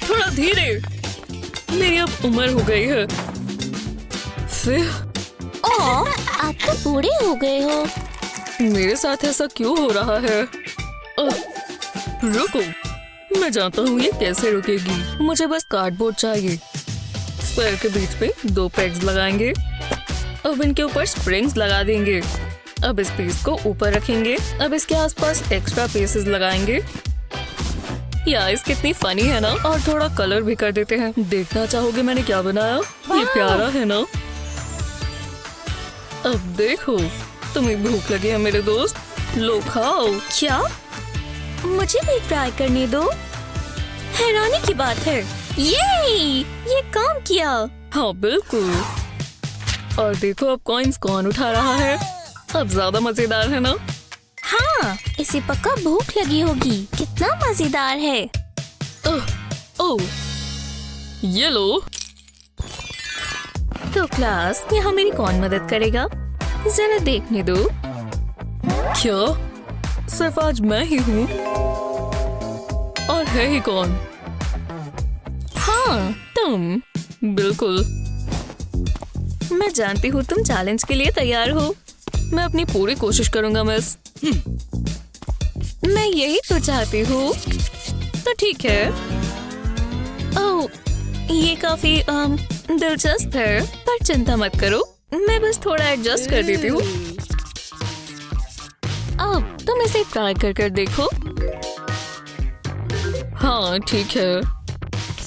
थोड़ा धीरे। मेरी अब उम्र हो गई है। फिर आप तो बूढ़े हो गए हो। मेरे साथ ऐसा क्यों हो रहा है? रुको, मैं जानता हूँ ये कैसे रुकेगी। मुझे बस कार्डबोर्ड चाहिए। स्क्वायर के बीच पे 2 पेग्स लगाएंगे। अब इनके ऊपर स्प्रिंग्स लगा देंगे। अब इस पीस को ऊपर रखेंगे। अब इसके आसपास एक्स्ट्रा पीसेस लगाएंगे। यार कितनी फनी है ना। और थोड़ा कलर भी कर देते हैं। देखना चाहोगे मैंने क्या बनाया? ये प्यारा है ना। अब देखो, तुम्हें भूख लगी है मेरे दोस्त, लो खाओ। क्या? मुझे भी ट्राई करने दो। हैरानी की बात है, ये काम किया। हाँ बिल्कुल। और देखो अब कॉइन्स कौन उठा रहा है। अब ज्यादा मजेदार है ना। हाँ, इसे पक्का भूख लगी होगी। कितना मजेदार है। ओह, ये लो। तो क्लास, यहाँ मेरी कौन मदद करेगा? जरा देखने दो। क्या सिर्फ आज मैं ही हूँ? और है ही कौन? हाँ, तुम। बिल्कुल, मैं जानती हूँ तुम चैलेंज के लिए तैयार हो। मैं अपनी पूरी कोशिश करूंगा मिस। मैं यही तो चाहती हूँ। तो ठीक है। ओह, ये काफी दिलचस्प है, पर चिंता मत करो, मैं बस थोड़ा एडजस्ट कर देती हूँ। अब तुम इसे ट्राई कर देखो। हाँ ठीक है,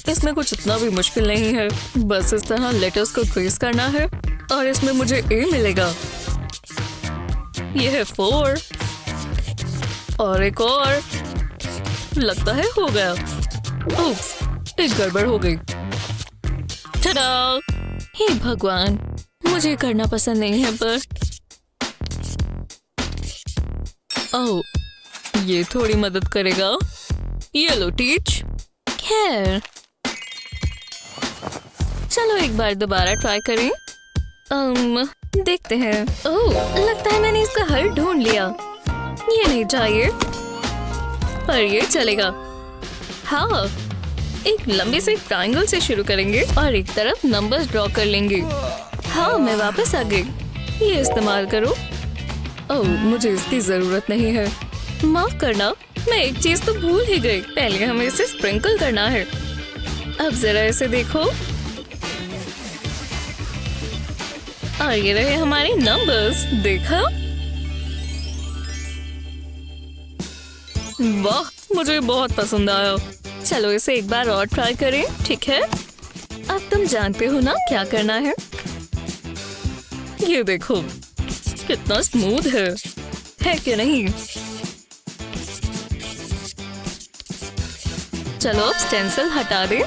इसमें कुछ इतना भी मुश्किल नहीं है। बस इस तरह लेटर्स को ट्रेस करना है और इसमें मुझे ए मिलेगा। ये है 4 और एक और। लगता है हो गया। उप्स, एक गड़बड़ हो गई। टडा! हे भगवान, मुझे करना पसंद नहीं है पर। ओह, ये थोड़ी मदद करेगा। ये लो टीच। खैर, चलो एक बार दोबारा ट्राई करें। देखते हैं। ओह, लगता है मैंने इसका हल ढूंढ लिया। ये नहीं चाहिए, पर ये चलेगा। हाँ, एक लंबे से ट्रायंगल से शुरू करेंगे और एक तरफ नंबर्स ड्रॉ कर लेंगे। हाँ, मैं वापस आ गई। ये इस्तेमाल करो। ओह, मुझे इसकी जरूरत नहीं है। माफ करना, मैं एक चीज तो भूल ही गई। पहले हमें इसे स्प्रिंकल करना है। अब जरा इसे देखो। और ये रहे हमारे नंबर्स। देखा? वाह, मुझे बहुत पसंद आया। चलो इसे एक बार और ट्राई करें, ठीक है? अब तुम जानते हो ना क्या करना है। ये देखो, कितना स्मूथ है कि नहीं? चलो अब स्टेंसिल हटा दें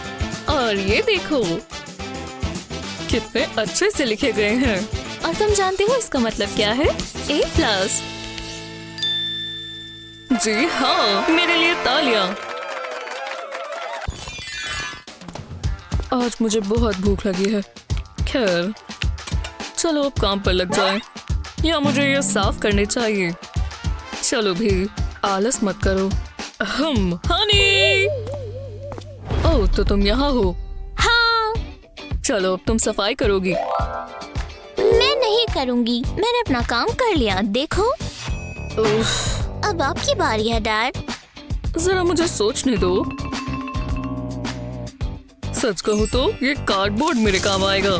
और ये देखो, कितने अच्छे से लिखे गए हैं। और तुम जानते हो इसका मतलब क्या है? A+। जी हाँ, मेरे लिए तालियां। आज मुझे बहुत भूख लगी है। खैर, चलो अब काम पर लग जाएं। या मुझे ये साफ करने चाहिए। चलो भी, आलस मत करो। हनी! ओह, तो तुम यहाँ हो। हाँ, चलो अब तुम सफाई करोगी। मैं नहीं करूँगी, मैंने अपना काम कर लिया। देखो, उफ, अब आपकी बारी है डैड। जरा मुझे सोचने दो। सच कहूँ तो ये कार्डबोर्ड मेरे काम आएगा।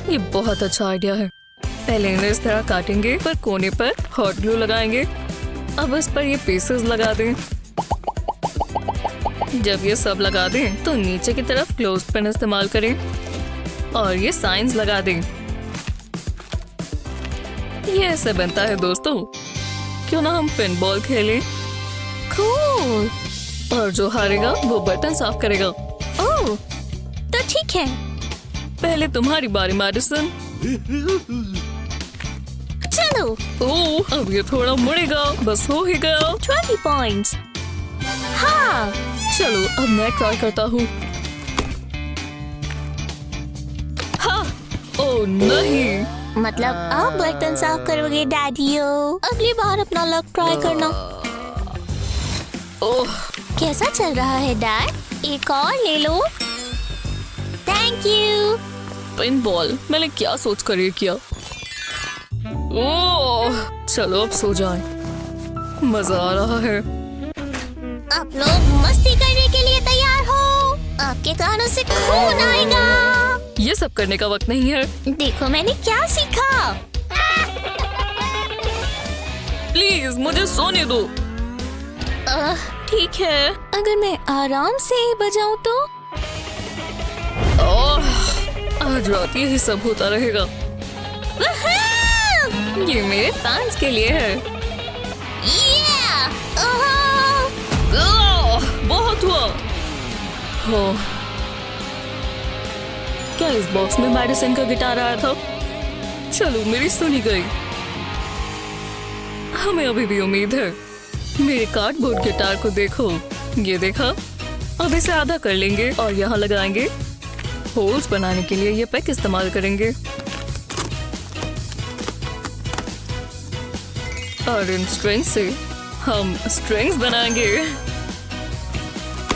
ये बहुत अच्छा आइडिया है। पहले इन्हें इस तरह काटेंगे, पर कोने पर हॉट ग्लू लगाएंगे। अब इस पर ये पीसेस लगा दें। जब ये सब लगा दें तो नीचे की तरफ क्लोज पेन इस्तेमाल करें और ये साइंस लगा दें। ये ऐसे बनता है दोस्तों। क्यों ना हम पिन बॉल खेलें? कूल। और जो हारेगा वो बर्तन साफ करेगा। ओह, तो ठीक है। पहले तुम्हारी बारी मैडिसन। चलो, ओह, अब ये थोड़ा मुड़ेगा। बस हो ही गया। 20 पॉइंट्स। हाँ, चलो अब मैं ट्राई करता हूँ। हाँ, ओह नहीं। मतलब आप बर्तन साफ करोगे डैडियो। अगली बार अपना लक ट्राई करना। ओह, कैसा चल रहा है डैड? एक और ले लो। Thank you. पिन बॉल, मैंने क्या सोच कर ये किया। ओह, चलो अब सो जाएं। मजा आ रहा है। आप लोग मस्ती करने के लिए तैयार हो? आपके कानों से खून आएगा। ये सब करने का वक्त नहीं है। देखो मैंने क्या सीखा। प्लीज मुझे सोने दो। ठीक है, अगर मैं आराम से बजाऊं तो? ओह, आज रात यही सब होता रहेगा। ये मेरे फैंस के लिए है। ओह, बहुत हुआ। हो, क्या इस बॉक्स में मैडिसन का गिटार आया था? चलो मेरी सुनी गई। हमें अभी भी उम्मीद है। मेरे कार्डबोर्ड गिटार को देखो। ये देखा? अब इसे आधा कर लेंगे और यहाँ लगाएंगे। होल्स बनाने के लिए ये पैक इस्तेमाल करेंगे। और इन स्ट्रिंग्स से हम स्ट्रिंग्स बनाएंगे।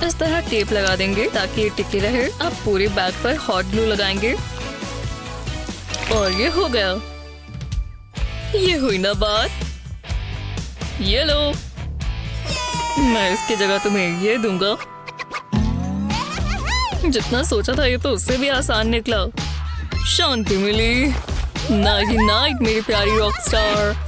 इस तरह टेप लगा देंगे ताकि ये टिके रहे। अब पूरे बैग पर हॉट ग्लू लगाएंगे और ये हो गया। ये हुई ना बात। ये लो, मैं इसकी जगह तुम्हें ये दूंगा। जितना सोचा था ये तो उससे भी आसान निकला। शांति मिली। नाइट नाइट मेरी प्यारी रॉक स्टार।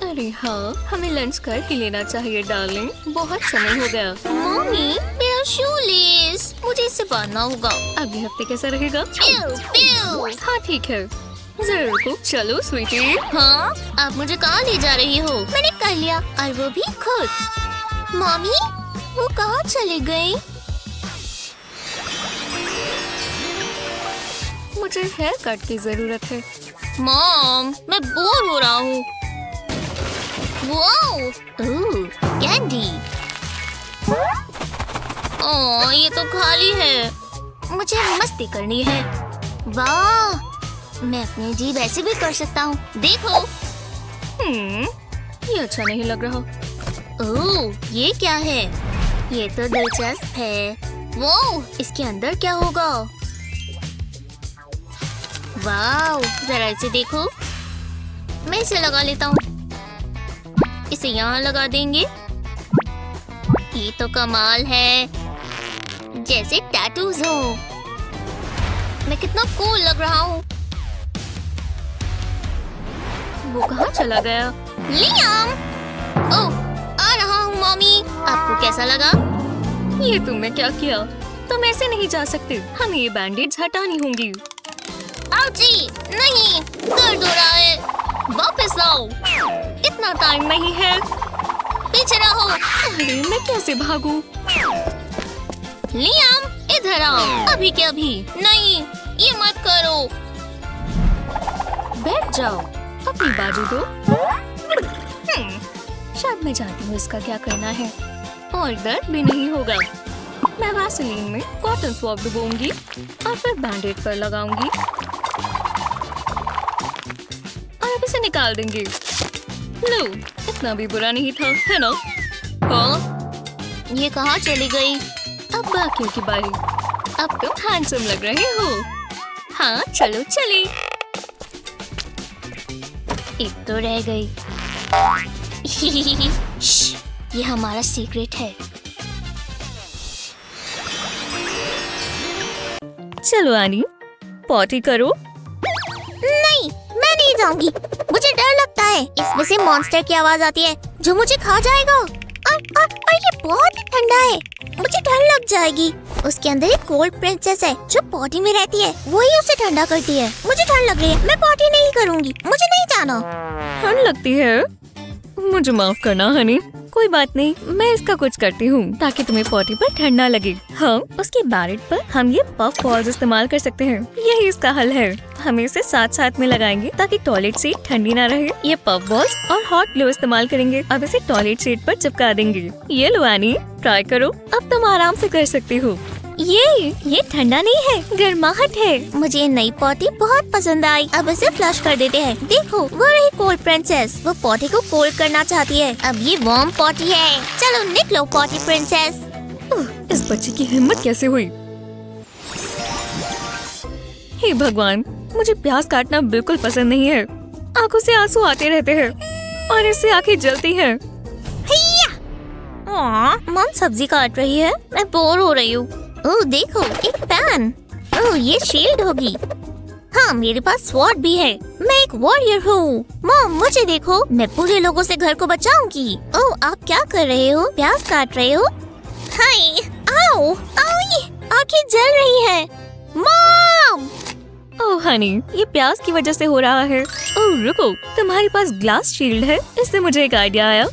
अरे हाँ, हमें लंच कर ही लेना चाहिए डार्लिंग, बहुत समय हो गया। मम्मी, मेरा शू लेस, मुझे इसे बांधना होगा। अगले हफ्ते कैसा रहेगा? प्यू, प्यू। हाँ ठीक है, जरूर को। चलो स्वीटी। हाँ, आप मुझे कहाँ ले जा रही हो? मैंने कर लिया, और वो भी खुद। मम्मी, वो कहाँ चली गई? मुझे हेयर कट की जरूरत है। मॉम, मैं बोर हो रहा हूँ। Wow, candy. ओह, ये तो खाली है। मुझे मस्ती करनी है। वाह, मैं अपनी जीभ ऐसे भी कर सकता हूँ। देखो। ये अच्छा नहीं लग रहा। ओह, ये क्या है? ये तो दिलचस्प है। वो, इसके अंदर क्या होगा? वाओ, जरा इसे देखो। मैं इसे लगा लेता हूँ। इसे यहाँ लगा देंगे। ये तो कमाल है, जैसे टैटूज हो। मैं कितना कूल लग रहा हूँ। वो कहाँ चला गया? लियाम! ओह, आ रहा हूँ मम्मी। आपको कैसा लगा? ये तुमने क्या किया? तुम ऐसे नहीं जा सकते, हमें ये बैंडेज हटानी होंगी। आउची! नहीं, दर्द हो रहा है। वापस आओ। इतना टाइम नहीं है। पीछे रहो। अरे मैं कैसे भागूं? लियाम, इधर आओ। अभी के अभी। नहीं, ये मत करो। बैठ जाओ, अपनी बाजू दो। शायद मैं जानती हूँ इसका क्या करना है, और दर्द भी नहीं होगा। मैं वैसलीन में कॉटन स्वॉब डुबोऊंगी और फिर बैंडेज पर लगाऊंगी और अब इसे निकाल देंगे। लो, इतना भी बुरा नहीं था, है ना? हाँ, ये कहाँ चली गई? अब बाकियों की बारी। अब तुम हैंडसम लग रहे हो। हाँ, चलो चले। एक तो रह गई। श्श, ये हमारा सीक्रेट है। चलो आनी, पॉटी करो। नहीं, मैं नहीं जाऊंगी। मुझे डर लगता है। इसमें से मॉन्स्टर की आवाज आती है जो मुझे खा जाएगा। और ये बहुत ही ठंडा है, मुझे डर लग जाएगी। उसके अंदर एक कोल्ड प्रिंसेस है जो पॉटी में रहती है, वही उसे ठंडा करती है। मुझे ठंड लग रही है, मैं पॉटी नहीं करूंगी। मुझे नहीं जाना। ठंड लगती है? मुझे माफ करना हनी, कोई बात नहीं, मैं इसका कुछ करती हूँ ताकि तुम्हें पॉटी पर ठंड ना लगे। हम उसके बैरेट पर हम ये पफ बॉल्स इस्तेमाल कर सकते हैं। यही इसका हल है। हम इसे साथ साथ में लगाएंगे ताकि टॉयलेट सीट ठंडी ना रहे। ये पफ बॉल्स और हॉट ग्लू इस्तेमाल करेंगे। अब इसे टॉयलेट सीट पर चिपका देंगे। ये लो एनी, ट्राई करो। अब तुम आराम से कर सकती हो। ये ठंडा नहीं है, गर्माहट है। मुझे नई पॉटी बहुत पसंद आई। अब इसे फ्लश कर देते हैं। देखो, वो रही कोल्ड प्रिंसेस। वो पॉटी को कोल्ड करना चाहती है। अब ये वार्म पॉटी है। चलो निकलो पॉटी प्रिंसेस। इस बच्चे की हिम्मत कैसे हुई? हे भगवान, मुझे प्याज काटना बिल्कुल पसंद नहीं है। आंखों से आंसू आते रहते हैं और इससे आंखें जलती हैं। मॉम सब्जी काट रही है, मैं बोर हो रही हूँ। ओह देखो, एक पैन। ओह, ये शील्ड होगी। हाँ, मेरे पास स्वॉर्ड भी है। मैं एक वॉरियर हूँ। मॉम मुझे देखो, मैं पूरे लोगों से घर को बचाऊंगी। ओह, आप क्या कर रहे हो? प्याज काट रहे हो? हाय, आओ, ये आंखें जल रही है। मॉम! ओह हनी, ये प्याज की वजह से हो रहा है। ओह रुको, तुम्हारे पास ग्लास शील्ड है। इससे मुझे एक आइडिया आया।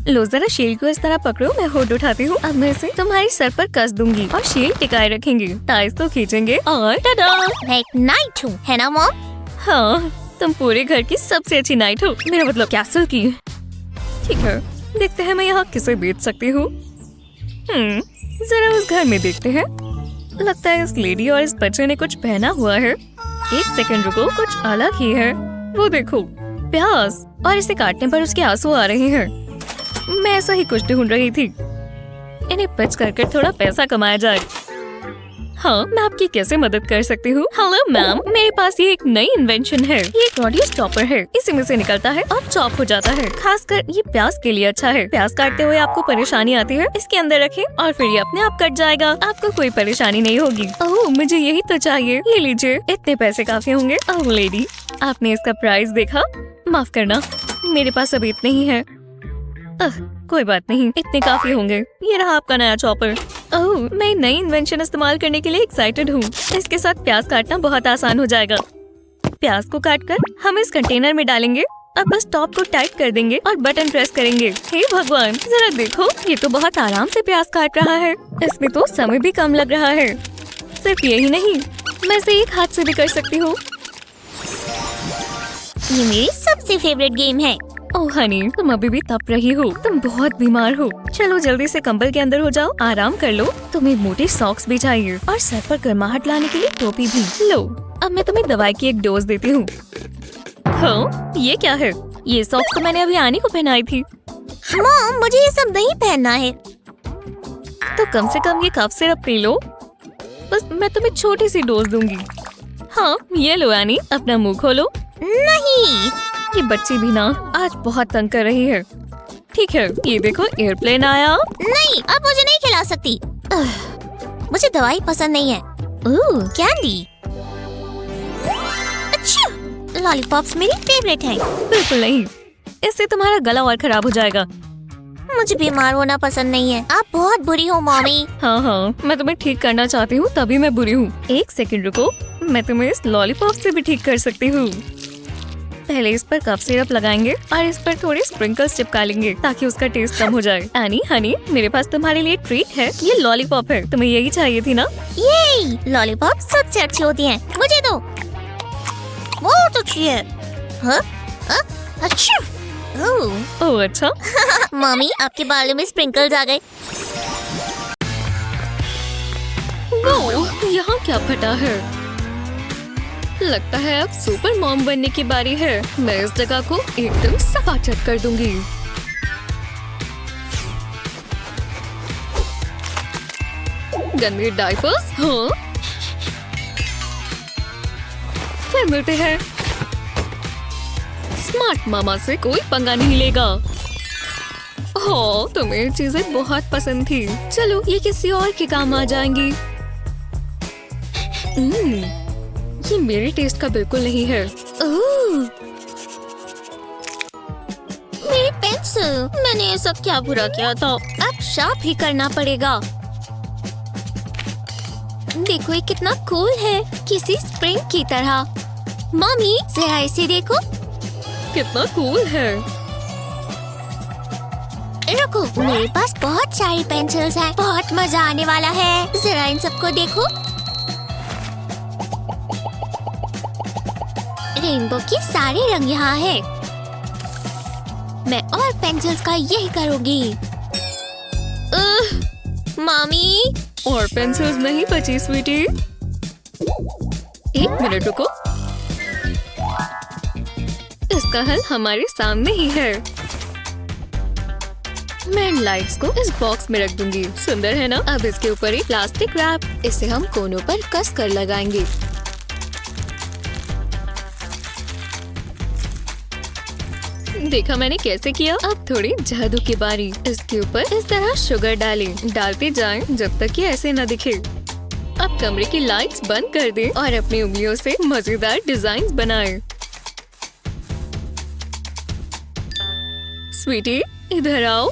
लो जरा शील्ड को इस तरह पकड़ो, मैं होड उठाती हूँ। अब मैं इसे तुम्हारी सर पर कस दूंगी और शील्ड टिकाए रखेंगे। टाइस तो खींचेंगे और टाडा! मैं एक नाइट हूँ, है ना मॉम? हाँ, तुम पूरे घर की सबसे अच्छी नाइट हो। मेरा मतलब कैसल की। ठीक है, देखते हैं मैं यहाँ किसे बेच सकती हूँ। जरा उस घर में देखते हैं। लगता है इस लेडी और इस बच्चे ने कुछ पहना हुआ है। एक सेकंड रुको, कुछ अलग ही है। वो देखो, प्याज, और इसे काटने पर उसके आंसू आ रहे हैं। मैं ऐसा ही कुछ ढूंढ रही थी। इन्हें पिच करके थोड़ा पैसा कमाया जाए। हाँ, मैं आपकी कैसे मदद कर सकती हूँ? हेलो मैम, मेरे पास ये एक नई इन्वेंशन है। ये एक ऑडियो स्टॉपर है। इसी में से निकलता है और चॉप हो जाता है। खासकर ये प्याज के लिए अच्छा है। प्याज काटते हुए आपको परेशानी आती है, इसके अंदर रखें और फिर ये अपने आप कट जाएगा। आपको कोई परेशानी नहीं होगी। ओह, मुझे यही तो चाहिए। ये लीजिए, इतने पैसे काफी होंगे। ओह लेडी, आपने इसका प्राइस देखा? माफ करना, मेरे पास अभी इतने ही है। कोई बात नहीं, इतने काफी होंगे। ये रहा आपका नया चॉपर। ओह, मैं नई इन्वेंशन इस्तेमाल करने के लिए एक्साइटेड हूँ। इसके साथ प्याज काटना बहुत आसान हो जाएगा। प्याज को काटकर हम इस कंटेनर में डालेंगे। अब बस टॉप को टाइट कर देंगे और बटन प्रेस करेंगे। हे भगवान, जरा देखो, ये तो बहुत आराम से प्याज काट रहा है। इसमें तो समय भी कम लग रहा है। सिर्फ यही नहीं, मैं इसे एक हाथ से भी कर सकती हूँ। ये मेरी सबसे फेवरेट गेम है। ओह हनी, तुम अभी भी तप रही हो। तुम बहुत बीमार हो। चलो जल्दी से कंबल के अंदर हो जाओ, आराम कर लो। तुम्हें मोटे सॉक्स भी चाहिए और सर पर गर्माहट लाने के लिए टोपी भी। लो, अब मैं तुम्हें दवाई की एक डोज देती हूँ। हाँ, ये क्या है? ये सॉक्स तो मैंने अभी आनी को पहनाई थी। मॉम, मुझे ये सब नहीं पहनना है। तो कम से कम ये कफ सिरप पी लो। बस मैं तुम्हें छोटी सी डोज दूंगी। हाँ, ये लो एनी, अपना मुंह खोलो। नहीं, ये बच्ची भी ना आज बहुत तंग कर रही है। ठीक है, ये देखो एयरप्लेन आया। नहीं, अब मुझे नहीं खिला सकती। मुझे दवाई पसंद नहीं है। ओह, कैंडी। अच्छा, लॉलीपॉप्स मेरी फेवरेट है। बिल्कुल नहीं, इससे तुम्हारा गला और खराब हो जाएगा। मुझे बीमार होना पसंद नहीं है। आप बहुत बुरी हो मॉमी। हाँ हाँ, मैं तुम्हें ठीक करना चाहती हूँ, तभी मैं बुरी हूँ। एक सेकंड रुको, मैं तुम्हें इस लॉलीपॉप से भी ठीक कर सकती हूँ। पहले इस पर कफ सिरप लगाएंगे और इस पर थोड़े स्प्रिंकल्स चिपका लेंगे ताकि उसका टेस्ट कम हो जाए। एनी हनी, मेरे पास तुम्हारे लिए ट्रीट है। ये लॉलीपॉप है, तुम्हें यही चाहिए थी ना? ये लॉलीपॉप सबसे अच्छी होती हैं। मुझे दो। बहुत अच्छी है। हाँ? अच्छा। ओह अच्छा। मम्मी, आपके बालों में स्प्रिंकल्स आ गए। वो यहाँ क्या फटा है? लगता है अब सुपर मॉम बनने की बारी है। मैं इस जगह को एकदम सफाचट कर दूंगी। गंदे डायपर्स। हाँ, फिर मिलते हैं। स्मार्ट मामा से कोई पंगा नहीं लेगा। हो, तुम्हें चीजें बहुत पसंद थी। चलो, ये किसी और के काम आ जाएंगी। ये मेरे टेस्ट का बिल्कुल नहीं है। मेरी पेंसिल, मैंने ये सब क्या बुरा किया था? अब शार्प ही करना पड़ेगा। देखो, ये कितना कूल है, किसी स्प्रिंग की तरह। मम्मी, जरा इसे देखो। कितना कूल है। रुको, मेरे पास बहुत सारी पेंसिल्स हैं। बहुत मजा आने वाला है। जरा इन सबको देखो। रेनबो के सारे रंग यहाँ है। मैं और पेंसिल्स का यही करूँगी। मम्मी, और पेंसिल्स नहीं बची स्वीटी। एक मिनट रुको, इसका हल हमारे सामने ही है। मैं इन लाइट्स को इस बॉक्स में रख दूंगी। सुंदर है ना? अब इसके ऊपर एक प्लास्टिक रैप, इसे हम कोनों पर कस कर लगाएंगे। देखा मैंने कैसे किया? अब थोड़ी जादू की बारी। इसके ऊपर इस तरह शुगर डालें, डालते जाएं जब तक ये ऐसे न दिखे। अब कमरे की लाइट्स बंद कर दें और अपनी उंगलियों से मजेदार डिजाइन्स बनाएं। स्वीटी, इधर आओ।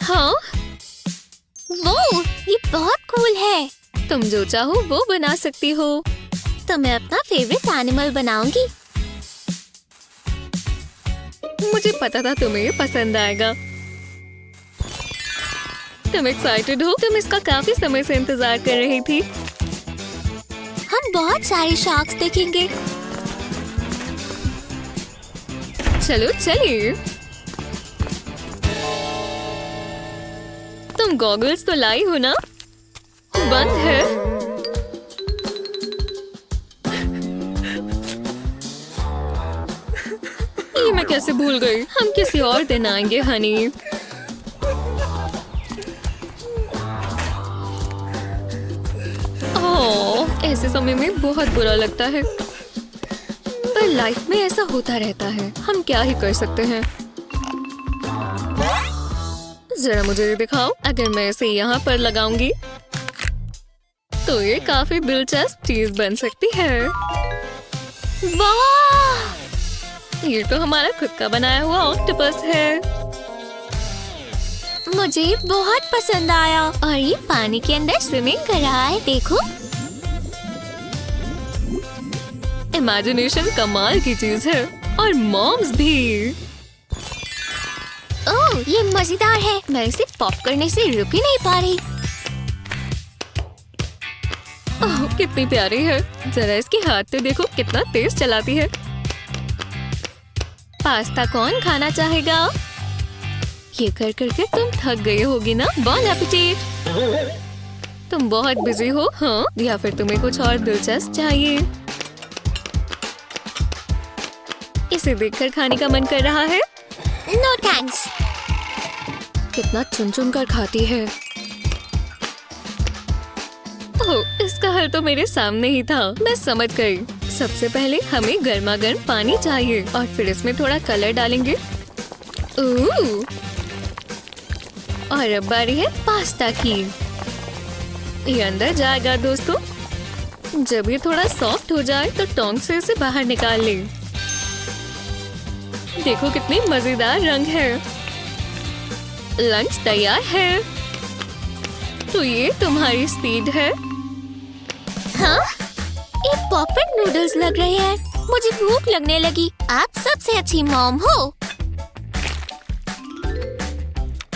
हाँ, वो ये बहुत कूल है। तुम जो चाहो वो बना सकती हो। तो मैं अपना फेवरेट एनिमल बनाऊंगी। मुझे पता था तुम्हें ये पसंद आएगा। तुम एक्साइटेड हो? तुम इसका काफी समय से इंतजार कर रही थी। हम बहुत सारे शार्क्स देखेंगे। चलो चलिए। तुम गॉगल्स तो लाई हो ना? बंद है। कैसे भूल गई? हम किसी और दिन आएंगे हनी। ओह, ऐसे समय में बहुत बुरा लगता है, पर लाइफ में ऐसा होता रहता है। हम क्या ही कर सकते हैं। जरा मुझे ये दिखाओ, अगर मैं इसे यहाँ पर लगाऊंगी तो ये काफी दिलचस्प चीज बन सकती है। वाह! ये तो हमारा खुद का बनाया हुआ ऑक्टोपस है। मुझे बहुत पसंद आया और ये पानी के अंदर स्विमिंग कर रहा है, देखो। इमेजिनेशन कमाल की चीज है, और मॉम्स भी। ओह, ये मजेदार है। मैं इसे पॉप करने से रुक ही नहीं पा रही। ओह, कितनी प्यारी है। जरा इसके हाथ तो देखो, कितना तेज चलाती है। पास्ता कौन खाना चाहेगा? ये कर करके तुम थक गई होगी ना। बॉन एपेटाइट। तुम बहुत बिजी हो, हाँ? या फिर तुम्हें कुछ और दिलचस्प चाहिए? इसे देखकर खाने का मन कर रहा है। No thanks. कितना चुन चुन कर खाती है। ओह, इसका हल तो मेरे सामने ही था। मैं समझ गई। सबसे पहले हमें गर्मा गर्म पानी चाहिए और फिर इसमें थोड़ा कलर डालेंगे। और अब बारी है पास्ता की। ये अंदर जाएगा दोस्तों। जब ये थोड़ा सॉफ्ट हो जाए तो टोंग से इसे बाहर निकाल ले। देखो कितनी मजेदार रंग है। लंच तैयार है। तो ये तुम्हारी स्पीड है। हाँ? ये पॉपेट नूडल्स लग रहे हैं। मुझे भूख लगने लगी। आप सबसे अच्छी मॉम हो।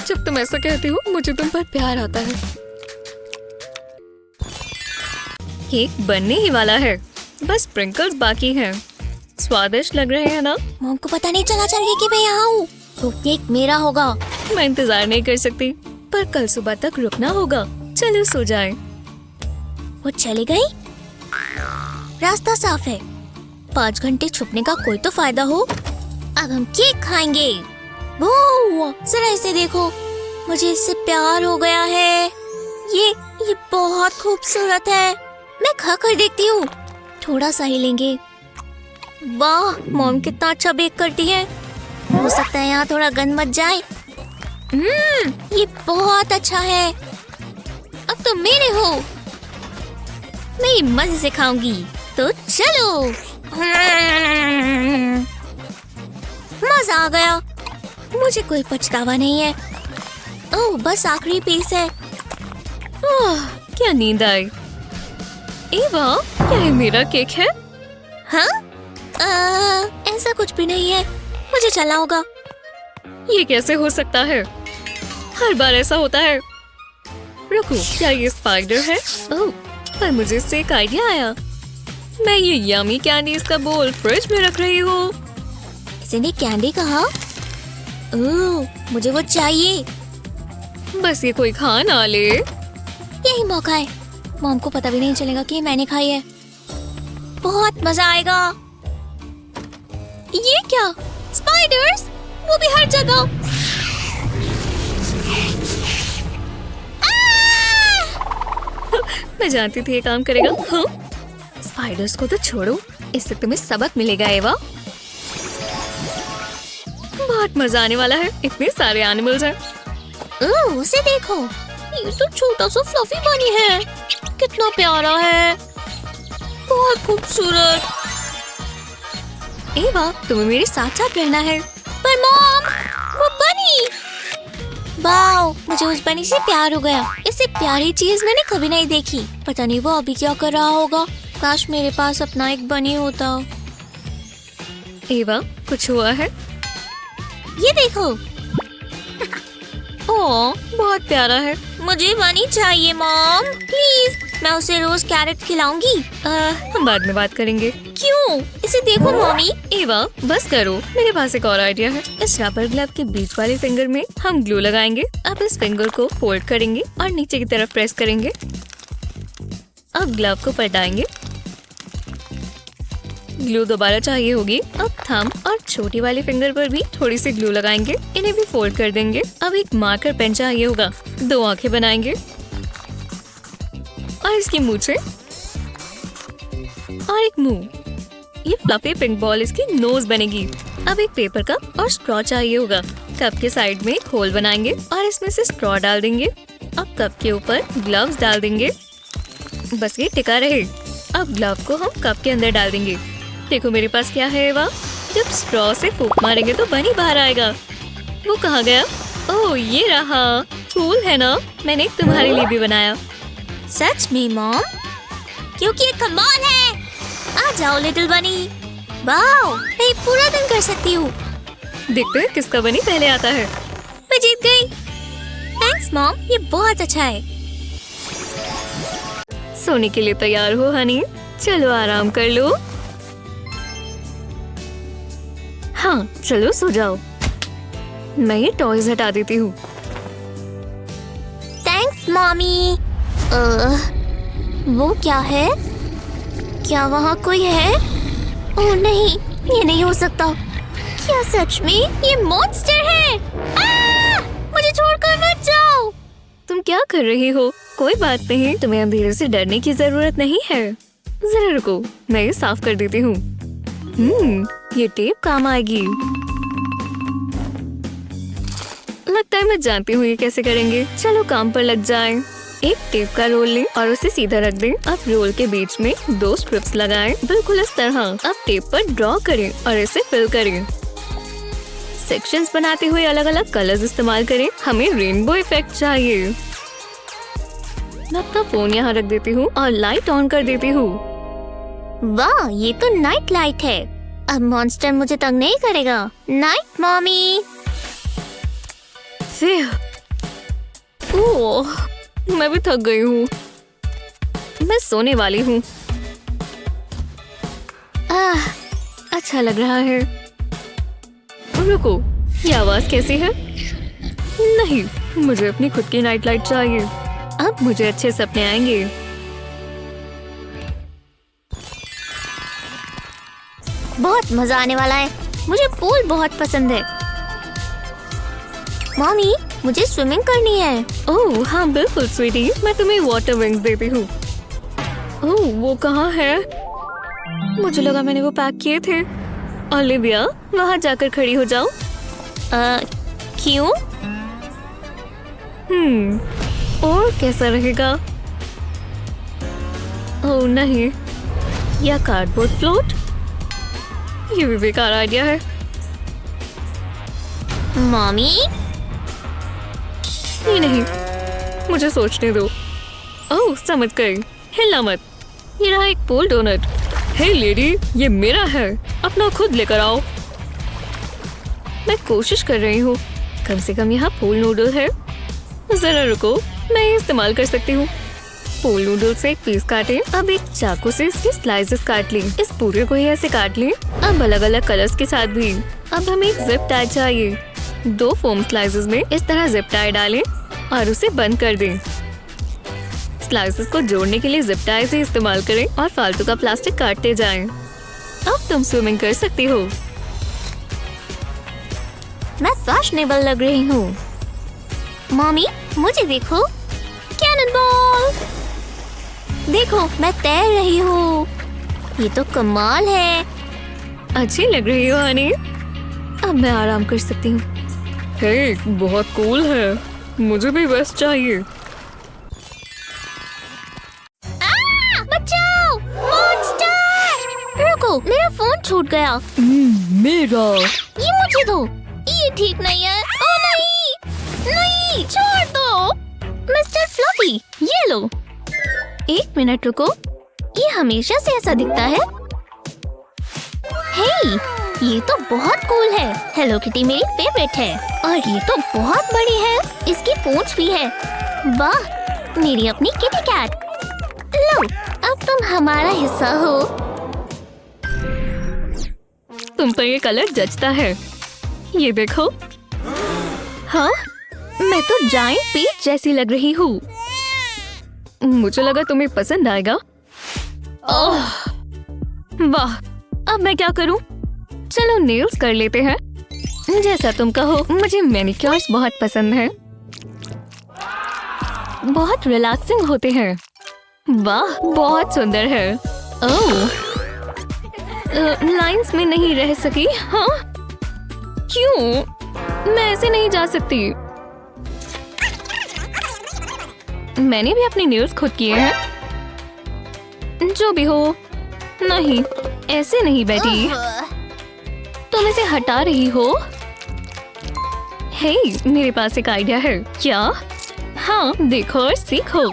जब तुम ऐसा कहती हो, मुझे तुम पर प्यार आता है। केक बनने ही वाला है, बस स्प्रिंकल्स बाकी हैं। स्वादिष्ट लग रहे हैं ना? मॉम को पता नहीं चला चाहिए कि मैं यहाँ हूँ, तो केक मेरा होगा। मैं इंतजार नहीं कर सकती, पर कल सुबह तक रुकना होगा। चलो सो जाएं। वो चली गई। रास्ता साफ है। 5 घंटे छुपने का कोई तो फायदा हो। अब हम केक खाएंगे। वो जरा इसे देखो, मुझे इससे प्यार हो गया है। ये बहुत खूबसूरत है। मैं खा कर देखती हूँ। थोड़ा सा ही लेंगे। वाह, मॉम कितना अच्छा बेक करती है। हो सकता है यहाँ थोड़ा गंद मच जाए। ये बहुत अच्छा है। अब तो मेरे हो। मैं ये मजे से खाऊंगी, तो चलो। मजा आ गया। मुझे कोई पछतावा नहीं है। ओह, बस आखिरी पीस है। ओह, क्या नींद आई। एवा, क्या ये मेरा केक है? हाँ? ऐसा कुछ भी नहीं है। मुझे चलना होगा। ये कैसे हो सकता है? हर बार ऐसा होता है। रुको, क्या ये स्पाइडर है? ओह, पर मुझे इससे एक आइडिया आया। मैं ये यमी कैंडीज का बोल फ्रिज में रख रही हूँ। इसने कैंडी कहा? ओह, मुझे वो चाहिए। बस ये कोई खा ना ले। यही मौका है। मॉम को पता भी नहीं चलेगा कि मैंने खाई है। बहुत मजा आएगा। ये क्या? स्पाइडर्स, वो भी हर जगह। मैं जानती थी ये काम करेगा। हाँ? स्पाइडर्स को तो छोड़ो, इससे तुम्हें सबक मिलेगा एवा। बहुत मजा आने वाला है। इतने सारे एनिमल्स हैं। ओह, उसे देखो। ये तो छोटा सा फ्लफी बनी है। कितना प्यारा है। बहुत खूबसूरत। एवा, तुम्हें मेरे साथ साथ रहना है। पर मॉम, वो बनी। वाओ, मुझे उस बनी से प्यार हो गया। इससे प्यारी चीज मैंने कभी नहीं देखी। पता नहीं वो अभी क्या कर रहा होगा। काश मेरे पास अपना एक बनी होता। एवा, कुछ हुआ है? ये देखो। ओह, बहुत प्यारा है। मुझे बनी चाहिए मॉम, प्लीज। मैं उसे रोज कैरेट खिलाऊंगी। हम बाद में बात करेंगे। क्यों? इसे देखो मम्मी। एवा, बस करो। मेरे पास एक और आइडिया है। इस रबर ग्लव के बीच वाले फिंगर में हम ग्लू लगाएंगे। अब इस फिंगर को फोल्ड करेंगे और नीचे की तरफ प्रेस करेंगे। अब ग्लव को पलटाएंगे। ग्लू दोबारा चाहिए होगी। अब थंब और छोटी वाली फिंगर पर भी थोड़ी सी ग्लू लगाएंगे। इन्हें भी फोल्ड कर देंगे। अब एक मार्कर पेन चाहिए होगा। 2 आंखें बनाएंगे और इसकी मूंछें और एक मुंह। ये फ्लफी पिंक बॉल इसकी नोज बनेगी। अब एक पेपर कप और स्ट्रॉ चाहिए होगा। कप के साइड में एक होल बनाएंगे और इसमें से स्ट्रॉ डाल देंगे। अब कप के ऊपर ग्लव्स डाल देंगे। बस ये टिका रहे। अब ग्लव को हम कप के अंदर डाल देंगे। देखो मेरे पास क्या है वाह। जब स्ट्रॉ से फूंक मारेंगे तो बनी बाहर आएगा। वो कहाँ गया? ओह ये रहा। कूल है ना? मैंने एक तुम्हारे लिए भी बनाया। सच में मॉम? क्योंकि ये कमाल है। आ जाओ लिटिल बनी। वाओ, मैं पूरा दिन कर सकती हूँ। देखते हैं किसका बनी पहले आता है। मैं जीत गई। थैंक्स मॉम, ये बहुत अच्छा है। सोने के लिए तैयार हो हनी? चलो आराम कर लो। हाँ चलो सो जाओ। मैं ये टॉयज हटा देती हूँ। Thanks mommy. वो क्या है? क्या वहाँ कोई है? ओह नहीं, ये नहीं हो सकता। क्या सच में ये मॉन्स्टर है? मुझे छोड़कर मत जाओ। तुम क्या कर रही हो? कोई बात नहीं, तुम्हें अंधेरे से डरने की जरूरत नहीं है। जरा रुको, मैं ये साफ कर देती हूँ। ये टेप काम आएगी। लगता है मैं जानती हूँ ये कैसे करेंगे। चलो काम पर लग जाएं। एक टेप का रोल लें और उसे सीधा रख दें। अब रोल के बीच में 2 स्ट्रिप्स लगाएं, बिल्कुल इस तरह। अब टेप पर ड्रॉ करें और इसे फिल करें। सेक्शंस बनाते हुए अलग अलग कलर्स इस्तेमाल करें। हमें रेनबो इफेक्ट चाहिए। मैं अपना फोन यहाँ रख देती हूँ और लाइट ऑन कर देती हूँ। वाह, ये तो नाइट लाइट है। अब मॉन्स्टर मुझे तंग नहीं करेगा। Night mommy. ओह, मैं भी थक गई हूँ। मैं सोने वाली हूँ। अच्छा लग रहा है। रुको, ये आवाज कैसी है? नहीं, मुझे अपनी खुद की नाइट लाइट चाहिए। अब मुझे अच्छे सपने आएंगे। बहुत मजा आने वाला है। मुझे पूल बहुत पसंद है। मॉमी, मुझे स्विमिंग करनी है। ओह हाँ बिल्कुल स्वीटी, मैं तुम्हें वाटर विंग्स देती हूँ। ओह वो कहाँ है? मुझे लगा मैंने वो पैक किए थे। ओलिविया, वहाँ जाकर खड़ी हो जाओ। क्यों? और कैसा रहेगा? ओह नहीं, या कार्डबोर्ड फ्लोट? ये भी बेकार आइडिया है। मॉमी? नहीं, मुझे सोचने दो। ओह समझ गई, हिलना मत। ये रहा एक पूल डोनट। हे लेडी, ये मेरा है, अपना खुद लेकर आओ। मैं कोशिश कर रही हूँ। कम से कम यहाँ पूल नूडल है। जरा रुको, मैं ये इस्तेमाल कर सकती हूँ। पूल नूडल से एक पीस काटें। अब एक चाकू से इसके स्लाइसेस काट लें। इस पूरे को ही ऐसे काट लें। अब अलग अलग कलर्स के साथ भी। अब हमें एक जिप टाई चाहिए। 2 फोम स्लाइसेस में इस तरह जिप टाई डालें और उसे बंद कर दें। स्लाइसेस को जोड़ने के लिए जिप टाई से इस्तेमाल करें और फालतू का प्लास्टिक काटते जाएं। अब तुम स्विमिंग कर सकती हो। मैं फैशनेबल लग रही हूँ। मॉमी, मुझे देखो। Cannon ball. देखो, मैं तैर रही हूँ। ये तो कमाल है। अच्छी लग रही हो हनी। अब मैं आराम कर सकती हूँ। हे, बहुत कूल है। मुझे भी वेस्ट चाहिए। बचाओ! मॉन्स्टर! रुको, मेरा फोन छूट गया। मेरा। ये मुझे दो। ये ठीक नहीं है। ओ नहीं, नहीं, छोड़ दो। मिस्टर फ्लफी, ये लो। 1 मिनट रुको। ये हमेशा से ऐसा दिखता है। हे, ये तो बहुत कूल है। हेलो किटी मेरी फेवरेट है। और ये तो बहुत बड़ी है। इसकी पूंछ भी है। वाह, मेरी अपनी किटी कैट। लो, अब तुम हमारा हिस्सा हो। तुम पर ये कलर जचता है। ये देखो। हाँ, मैं तो जायंट पीच जैसी लग रही हूँ। मुझे लगा तुम्हें पसंद आएगा। ओह, वाह, अब मैं क्या करूं? चलो नेल्स कर लेते हैं। जैसा तुम कहो, मुझे मैनिक्योर्स बहुत पसंद है। बहुत रिलैक्सिंग होते हैं। वाह, बहुत सुंदर है। ओह, लाइंस में नहीं रह सकी। हाँ, क्यों? मैं ऐसे नहीं जा सकती। मैंने भी अपने नेल्स खुद किए हैं। जो भी हो, नहीं, ऐसे नहीं बैठी। तुम इसे हटा रही हो? हे, मेरे पास एक आइडिया है। क्या? हाँ, देखो और सीखो।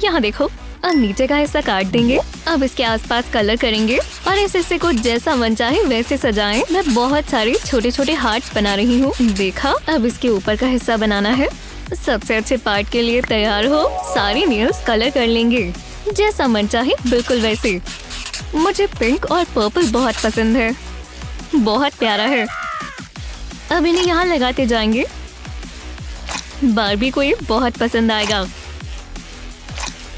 यहाँ देखो, अब नीचे का हिस्सा काट देंगे। अब इसके आसपास कलर करेंगे और इस हिस्से को जैसा मन चाहे वैसे सजाएं। मैं बहुत सारे छोटे छोटे हार्ट्स बना रही हूँ। देखा? अब इसके ऊपर का हिस्सा बनाना है। सबसे अच्छे पार्ट के लिए तैयार हो। सारे नेल्स कलर कर लेंगे जैसा मन चाहे, बिल्कुल वैसे। मुझे पिंक और पर्पल बहुत पसंद है, बहुत प्यारा है। अब इन्हें यहाँ लगाते जाएंगे। बार्बी को ये बहुत पसंद आएगा।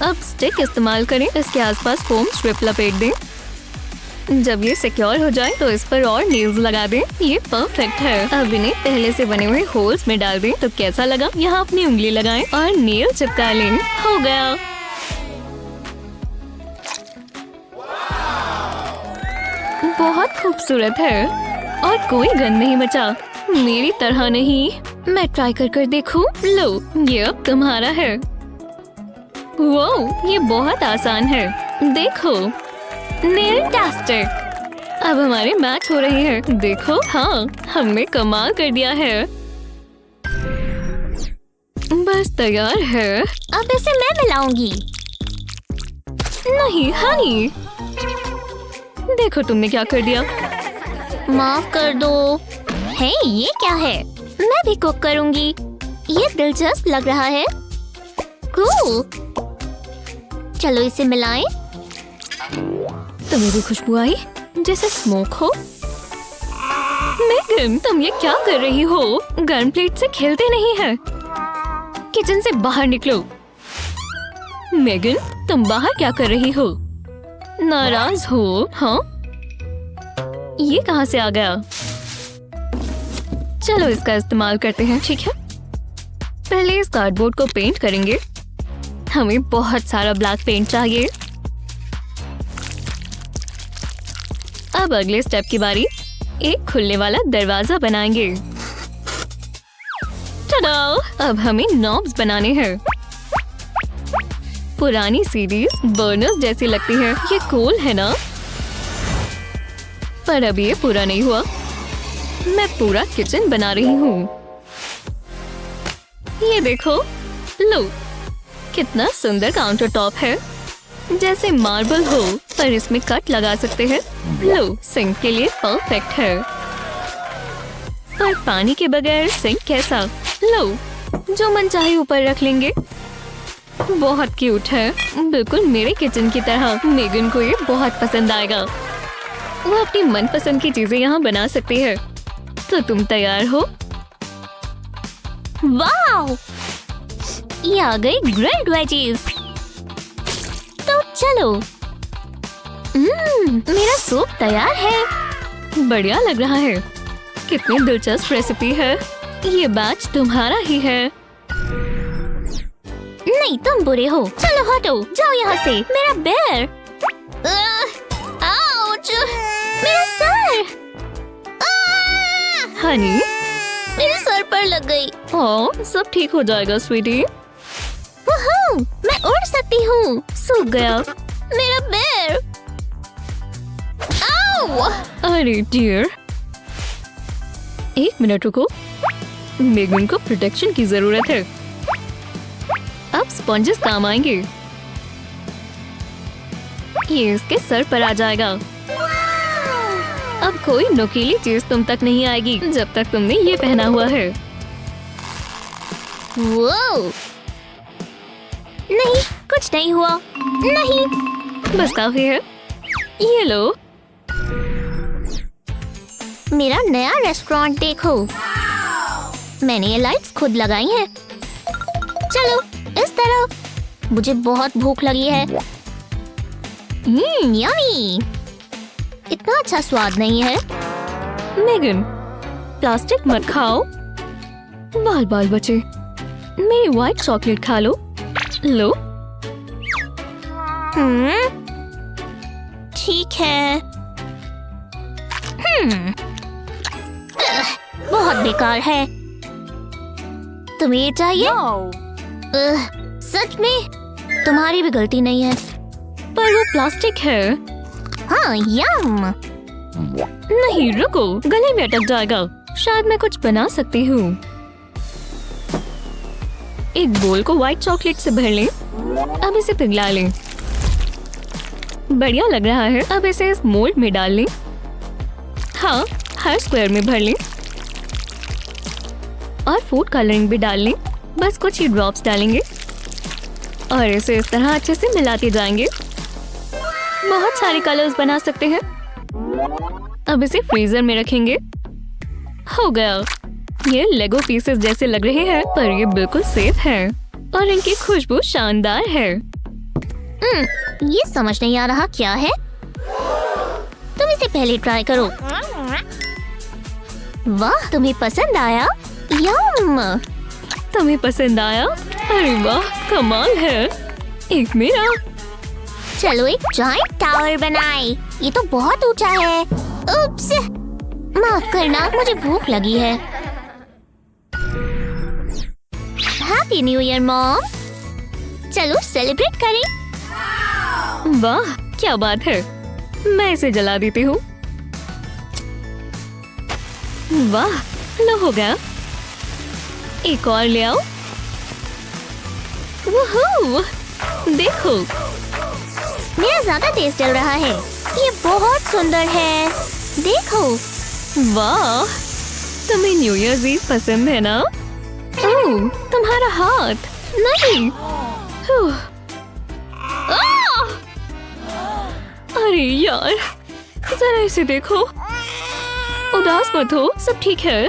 अब स्टिक इस्तेमाल करें। इसके आसपास फोम स्ट्रिप लपेट दें। जब ये सिक्योर हो जाए तो इस पर और नेल्स लगा दें। ये परफेक्ट है। अब इन्हें पहले से बने हुए होल्स में डाल दें। तो कैसा लगा? यहाँ अपनी उंगली लगाएं और नेल चिपका लें। हो गया। बहुत खूबसूरत है और कोई गंध नहीं बचा। मेरी तरह नहीं। मैं ट्राई कर देखूं। लो, ये अब तुम्हारा है। वो, ये बहुत आसान है। देखो, नेलटास्टिक। अब हमारे मैच हो रही है। देखो, हाँ, हमने कमाल कर दिया है। बस तैयार है। अब इसे मैं मिलाऊंगी। नहीं, हनी, देखो तुमने क्या कर दिया। माफ कर दो। हे, ये क्या है? मैं भी कुक करूंगी। ये दिलचस्प लग रहा है। कूल। चलो इसे मिलाएं। तुम्हें भी खुशबू आई जैसे स्मोक हो। मेगन, तुम ये क्या कर रही हो? गर्म प्लेट से खेलते नहीं है। किचन से बाहर निकलो। मेगन, तुम बाहर क्या कर रही हो? नाराज हो? हाँ, ये कहाँ से आ गया? चलो इसका इस्तेमाल करते हैं, ठीक है? पहले इस कार्डबोर्ड को पेंट करेंगे। हमें बहुत सारा ब्लैक पेंट चाहिए। अब अगले स्टेप की बारी। एक खुलने वाला दरवाजा बनाएंगे। टडा! अब हमें नॉब्स बनाने हैं। पुरानी सीरीज बर्नर्स जैसी लगती है। ये कूल है ना? पर अब ये पूरा नहीं हुआ। मैं पूरा किचन बना रही हूँ। ये देखो, लो, कितना सुंदर काउंटर टॉप है, जैसे मार्बल हो। पर इसमें कट लगा सकते हैं। लो, सिंक के लिए परफेक्ट है। पर पानी के बगैर सिंक कैसा? लो, जो मन चाहे ऊपर रख लेंगे। बहुत क्यूट है, बिल्कुल मेरे किचन की तरह। मेगन को ये बहुत पसंद आएगा। वो अपनी मनपसंद की चीजें यहाँ बना सकती है। तो तुम तैयार हो? वाव! ये आ गई ग्रिल्ड वेजीज। तो चलो। मेरा सूप तैयार है। बढ़िया लग रहा है। कितनी दिलचस्प रेसिपी है। ये बैच तुम्हारा ही है। नहीं, तुम बुरे हो। चलो हटो, जाओ यहाँ से। मेरा बेर। आउच! मेरा सर। हनी, मेरे सर पर लग गई। ओह, सब ठीक हो जाएगा स्वीटी। वुहू, मैं उड़ सकती हूँ। सूख गया मेरा बेर। आओ! अरे डियर, एक मिनट रुको। मेगन को प्रोटेक्शन की जरूरत है। अब स्पंजेस काम आएंगे। ये इसके सर पर आ जाएगा। अब कोई नुकीली चीज तुम तक नहीं आएगी जब तक तुमने ये पहना हुआ है। वो नहीं, कुछ नहीं हुआ। नहीं, बस काफी है। ये लो। मेरा नया रेस्टोरेंट देखो। मैंने ये लाइट्स खुद लगाई हैं। चलो इस तरफ। मुझे बहुत भूख लगी है। यम्मी। इतना अच्छा स्वाद नहीं है। मेगन, प्लास्टिक मत खाओ, बाल बाल बचे। मेरी व्हाइट चॉकलेट खा लो। लो। ठीक है। बहुत बेकार है। तुम्हें ये चाहिए? सच में तुम्हारी भी गलती नहीं है। पर वो प्लास्टिक है। हाँ, यम। नहीं, रुको, गले में अटक जाएगा। शायद मैं कुछ बना सकती हूँ। एक बोल को व्हाइट चॉकलेट से भर लें। अब इसे पिघला लें। बढ़िया लग रहा है। अब इसे इस मोल्ड में डाल लें। हाँ, हर स्क्वायर में भर लें और फूड कलरिंग भी डाल लें। बस कुछ ही ड्रॉप्स डालेंगे और इसे इस तरह अच्छे से मिलाते जाएंगे। बहुत सारे कलर्स बना सकते हैं। अब इसे फ्रीजर में रखेंगे। हो गया। ये लेगो पीसेस जैसे लग रहे हैं, पर ये बिल्कुल सेफ है और इनकी खुशबू शानदार है। ये समझ नहीं आ रहा क्या है। तुम इसे पहले ट्राई करो। वाह, तुम्हें पसंद आया? यम। तुम्हें पसंद आया? अरे वाह, कमाल है। एक मेरा। चलो एक जॉइंट टावर बनाए। ये तो बहुत ऊंचा है। उप्स, माफ करना, मुझे भूख लगी है। Happy new year mom. चलो सेलिब्रेट करें। वाह, क्या बात है। मैं इसे जला देती हूँ। वाह, लो हो गया। एक और ले आओ। वूहू, देखो, मेरा ज्यादा तेज चल रहा है। ये बहुत सुंदर है। देखो। वाह, तुम्हें न्यू ईयर ईव पसंद है ना? ओह, तुम्हारा हाथ। नहीं। अरे यार, जरा इसे देखो। उदास मत हो, सब ठीक है।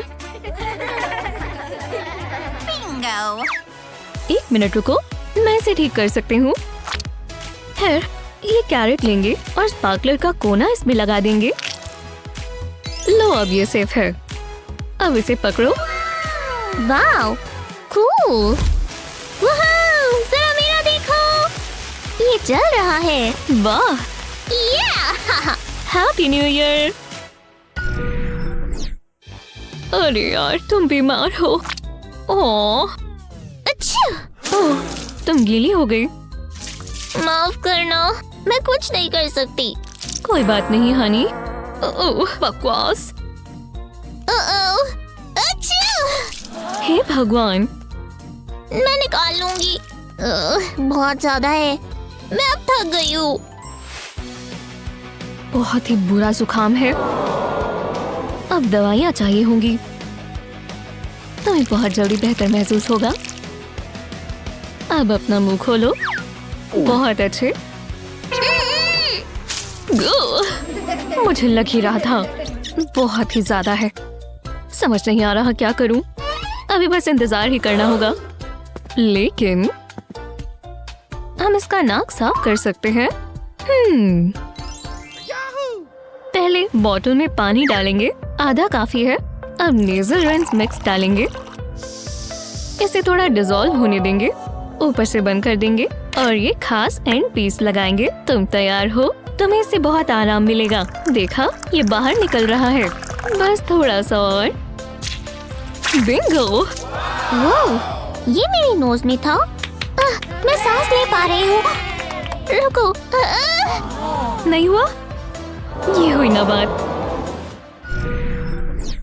एक मिनट रुको, मैं इसे ठीक कर सकती हूँ। फिर ये कैरेट लेंगे और स्पार्कलर का कोना इसमें लगा देंगे। लो, अब ये सेफ है। अब इसे पकड़ो। Wow, cool. वाह, जरा मेरा देखो। ये चल रहा है। वाह, हैप्पी न्यू ईयर। अरे यार, तुम बीमार हो। ओह, तुम गीली हो गई। माफ करना, मैं कुछ नहीं कर सकती। कोई बात नहीं हनी। ओह, बकवास। हे भगवान। मैं निकाल लूंगी। बहुत ज्यादा है। मैं अब थक गई हूँ। बहुत ही बुरा जुकाम है। अब दवाइयाँ चाहिए होंगी। तुम्हें बहुत जल्दी बेहतर महसूस होगा। अब अपना मुंह खोलो। बहुत अच्छे। मुझे लग ही रहा था। बहुत ही ज्यादा है। समझ नहीं आ रहा क्या करूं। अभी बस इंतजार ही करना होगा। लेकिन हम इसका नाक साफ कर सकते हैं। पहले बॉटल में पानी डालेंगे। आधा काफी है। अब नेजल रिंस मिक्स डालेंगे। इसे थोड़ा डिसॉल्व होने देंगे। ऊपर से बंद कर देंगे और ये खास एंड पीस लगाएंगे। तुम तैयार हो? तुम्हें इससे बहुत आराम मिलेगा। देखा, ये बाहर निकल रहा है। बस थोड़ा सा और। बिंगो। वाह, ये मेरी नोज में था। मैं सांस ले पा रही हूँ। रुको। नहीं हुआ? ये हुई ना बात।